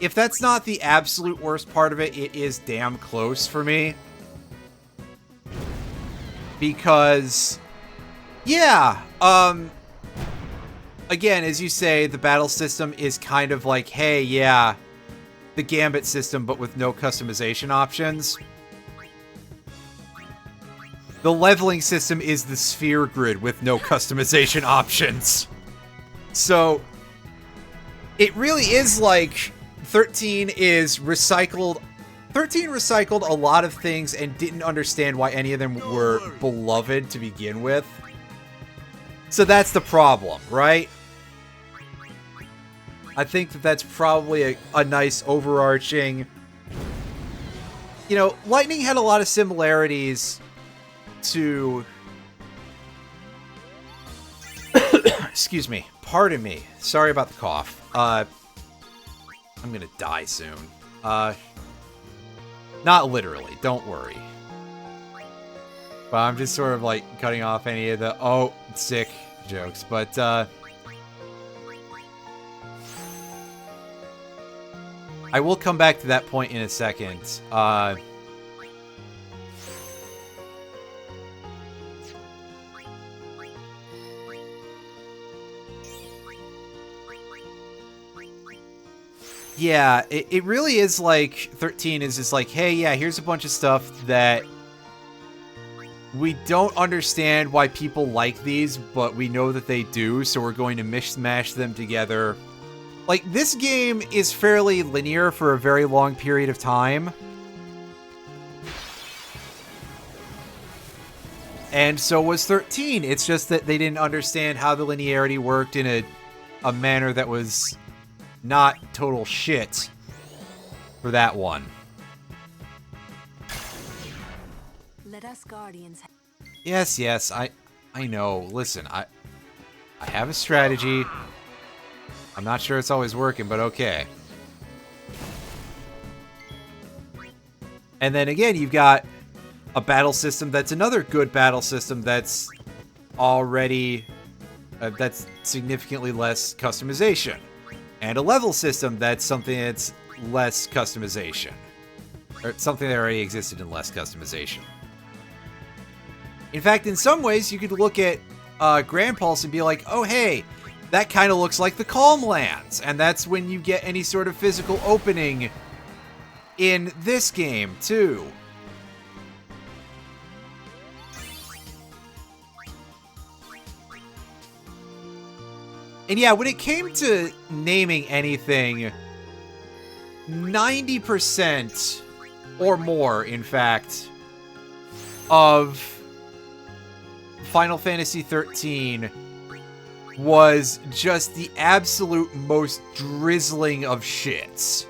[SPEAKER 1] if that's not the absolute worst part of it, it is damn close for me. Because Yeah, again, as you say, the battle system is kind of like, hey, yeah, the Gambit system, but with no customization options. The leveling system is the sphere grid with no customization options. So, it really is like 13 is recycled. 13 recycled a lot of things and didn't understand why any of them were beloved to begin with. So that's the problem, right? I think that that's probably a nice overarching... You know, Lightning had a lot of similarities to... Excuse me. Pardon me. Sorry about the cough. I'm gonna die soon. Not literally, don't worry. But I'm just sort of like cutting off any of the oh, sick jokes. But I will come back to that point in a second. Yeah, it really is like 13 is just like, hey, yeah, here's a bunch of stuff that we don't understand why people like these, but we know that they do, so we're going to mishmash them together. Like, this game is fairly linear for a very long period of time. And so was 13. It's just that they didn't understand how the linearity worked in a manner that was not total shit for that one.
[SPEAKER 10] Let us Guardians.
[SPEAKER 1] Yes, I know. Listen, I have a strategy. I'm not sure it's always working, but okay. And then again, you've got a battle system that's another good battle system that's already that's significantly less customization. And a level system that's something that's less customization. Or something that already existed in less customization. In fact, in some ways, you could look at Grand Pulse and be like, oh, hey, that kind of looks like the Calm Lands. And that's when you get any sort of physical opening in this game, too. And yeah, when it came to naming anything, 90% or more, in fact, of Final Fantasy XIII was just the absolute most drizzling of shits.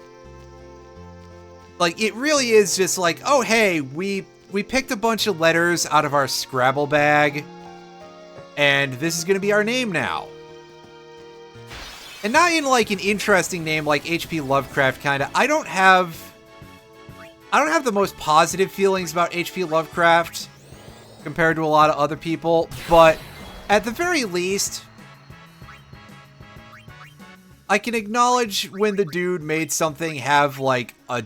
[SPEAKER 1] Like, it really is just like, oh, hey, we picked a bunch of letters out of our Scrabble bag, and this is going to be our name now. And not in, like, an interesting name like H.P. Lovecraft, kind of. I don't have the most positive feelings about H.P. Lovecraft compared to a lot of other people, but at the very least, I can acknowledge when the dude made something have, like, a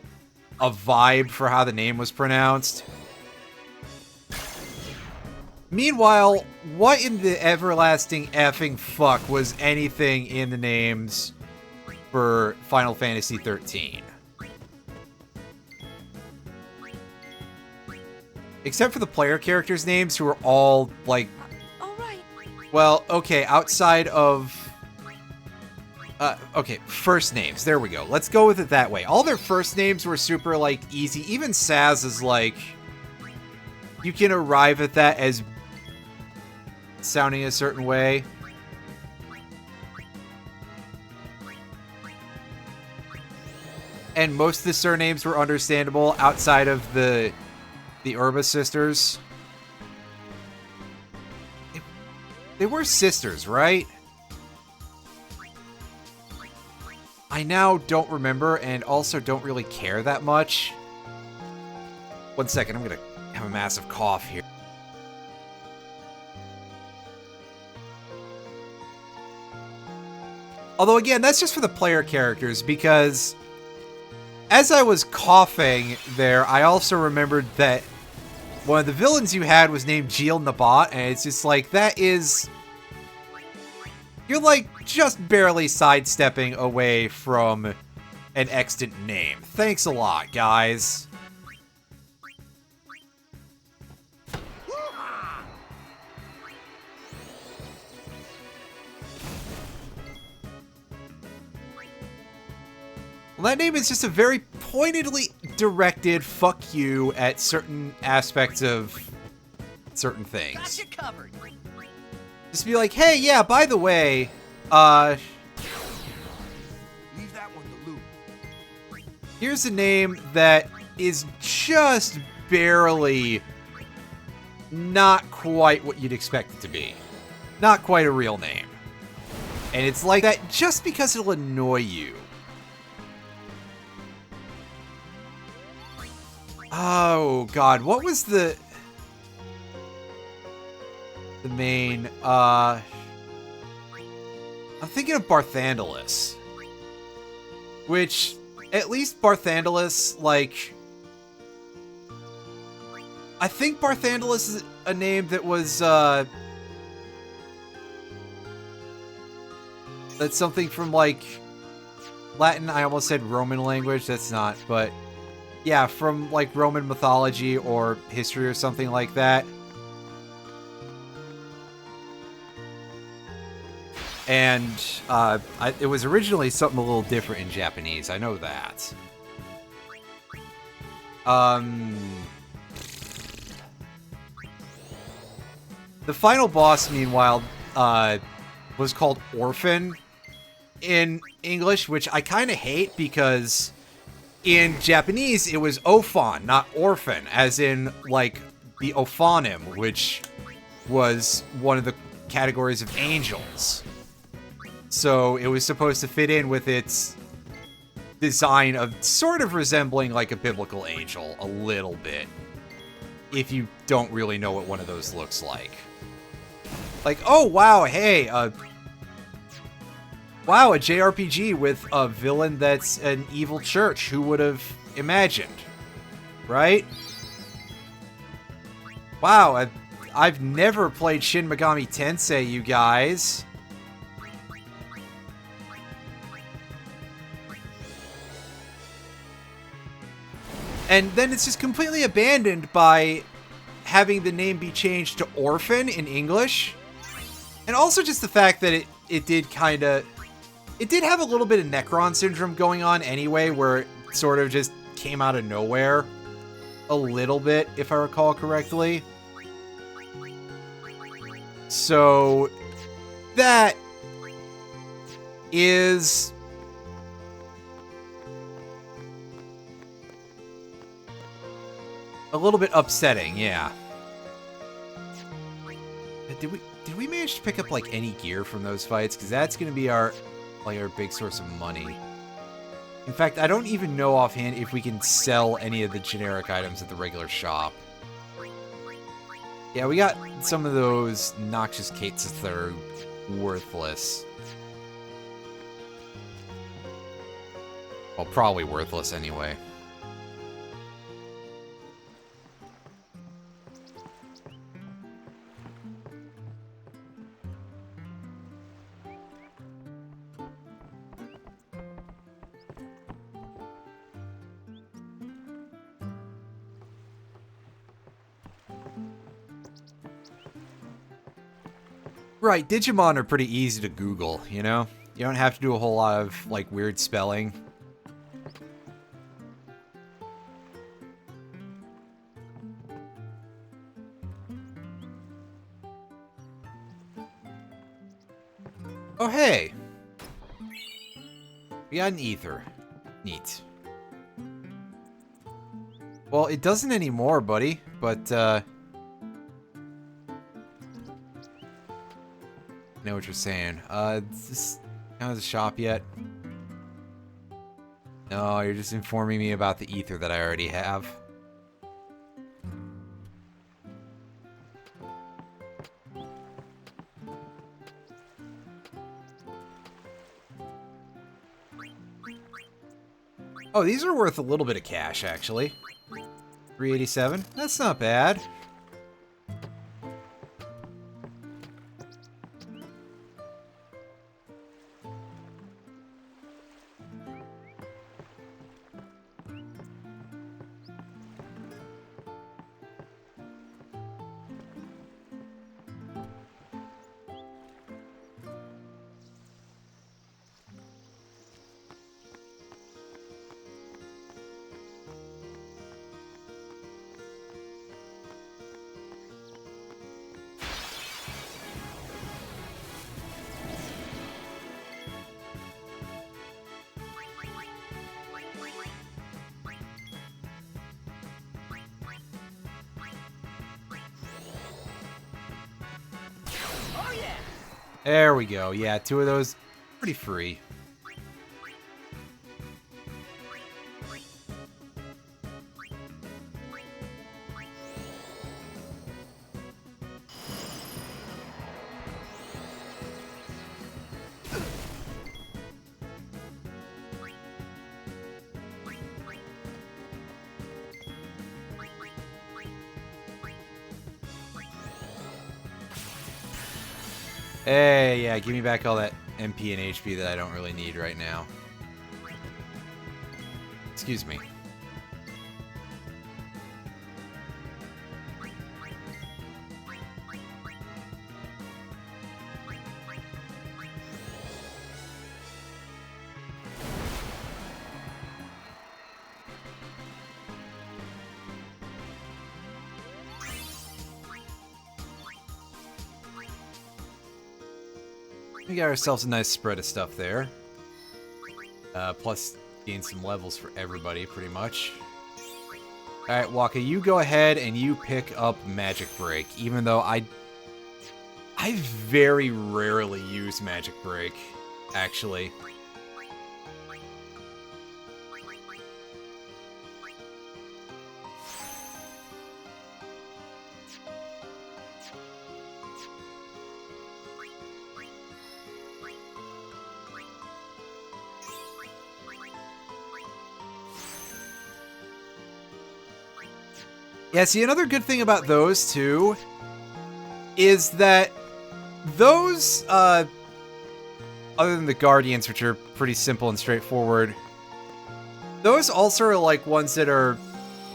[SPEAKER 1] vibe for how the name was pronounced. Meanwhile, what in the everlasting effing fuck was anything in the names for Final Fantasy XIII? Except for the player characters' names, who are all, like... Well, okay, outside of... okay, first names. There we go. Let's go with it that way. All their first names were super, like, easy. Even Saz is, like... You can arrive at that as sounding a certain way. And most of the surnames were understandable outside of the Urba sisters. They were sisters, right? I now don't remember and also don't really care that much. 1 second, I'm gonna have a massive cough here. Although, again, that's just for the player characters, because as I was coughing there, I also remembered that one of the villains you had was named Gil Nabat, and it's just like, that is... You're like just barely sidestepping away from an extant name. Thanks a lot, guys. Well, that name is just a very pointedly directed fuck you at certain aspects of certain things.
[SPEAKER 12] Got you covered.
[SPEAKER 1] Just be like, hey, yeah, by the way,
[SPEAKER 2] Leave that one to Lou.
[SPEAKER 1] here's a name that is just barely not quite what you'd expect it to be. Not quite a real name. And it's like that just because it'll annoy you. Oh, God, what was the main, I'm thinking of Barthandelus. Which, at least Barthandelus, like... I think Barthandelus is a name that was, that's something from, like, Latin. I almost said Roman language. That's not, but... Yeah, from, like, Roman mythology or history or something like that. And it was originally something a little different in Japanese. I know that. The final boss, meanwhile, was called Orphan in English, which I kind of hate because in Japanese it was Ophon, not Orphan, as in, like, the Ophonim, which was one of the categories of angels. So it was supposed to fit in with its design of sort of resembling like a biblical angel a little bit. If you don't really know what one of those looks like. Like, oh wow, hey, wow, a JRPG with a villain that's an evil church. Who would have imagined? Right? Wow, I've never played Shin Megami Tensei, you guys. And then it's just completely abandoned by having the name be changed to Orphan in English. And also just the fact that it did kind of... It did have a little bit of Necron syndrome going on anyway, where it sort of just came out of nowhere. A little bit, if I recall correctly. So, that is... a little bit upsetting, yeah. Did we manage to pick up, like, any gear from those fights? Because that's going to be our big source of money. In fact, I don't even know offhand if we can sell any of the generic items at the regular shop. Yeah, we got some of those noxious cates that are worthless. Well, probably worthless anyway. Right, Digimon are pretty easy to Google, you know? You don't have to do a whole lot of, like, weird spelling. Oh, hey! We got an ether. Neat. Well, it doesn't anymore, buddy, but, I know what you're saying. Is this out of the shop yet? No, you're just informing me about the ether that I already have. Oh, these are worth a little bit of cash, actually. 387. That's not bad.
[SPEAKER 12] Oh yeah.
[SPEAKER 1] There we go. Yeah, 2 of those. Pretty free. Hey, yeah, give me back all that MP and HP that I don't really need right now. Excuse me. We got ourselves a nice spread of stuff there. Plus, gain some levels for everybody, pretty much. Alright, Waka, you go ahead and you pick up Magic Break, even though I very rarely use Magic Break, actually. Yeah, see, another good thing about those, too, is that those, other than the Guardians, which are pretty simple and straightforward, those also are, like, ones that are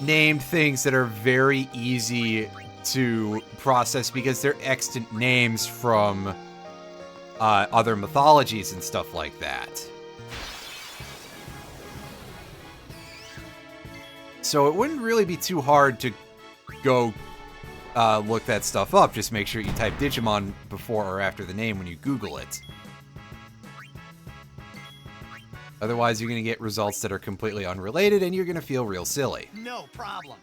[SPEAKER 1] named things that are very easy to process because they're extant names from, other mythologies and stuff like that. So it wouldn't really be too hard to go look that stuff up. Just make sure you type Digimon before or after the name when you Google it. Otherwise, you're going to get results that are completely unrelated, and you're going to feel real silly.
[SPEAKER 12] No problem.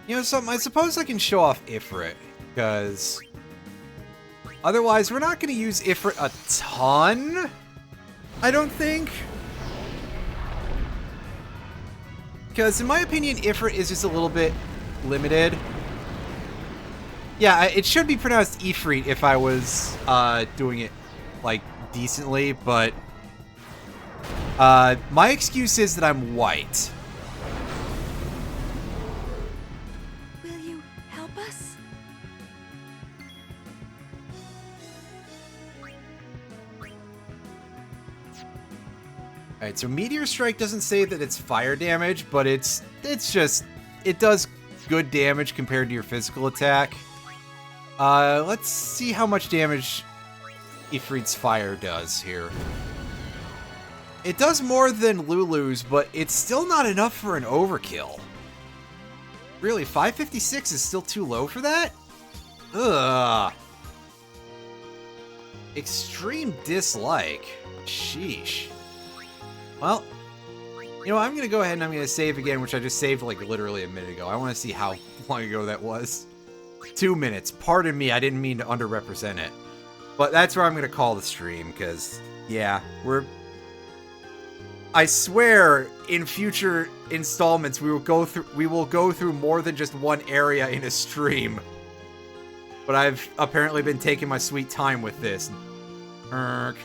[SPEAKER 1] You know something, I suppose I can show off Ifrit, because otherwise we're not going to use Ifrit a ton, I don't think. Because in my opinion, Ifrit is just a little bit limited. Yeah, it should be pronounced Ifrit if I was doing it, like, decently, but my excuse is that I'm white. Alright, so Meteor Strike doesn't say that it's fire damage, but it's just, it does good damage compared to your physical attack. Let's see how much damage Ifrit's fire does here. It does more than Lulu's, but it's still not enough for an overkill. Really, 556 is still too low for that? Ugh. Extreme dislike. Sheesh. Well, you know, I'm going to go ahead and I'm going to save again, which I just saved like literally a minute ago. I want to see how long ago that was. 2 minutes. Pardon me, I didn't mean to underrepresent it. But that's where I'm going to call the stream, because, yeah, I swear, in future installments, we will go through more than just one area in a stream. But I've apparently been taking my sweet time with this. Erk.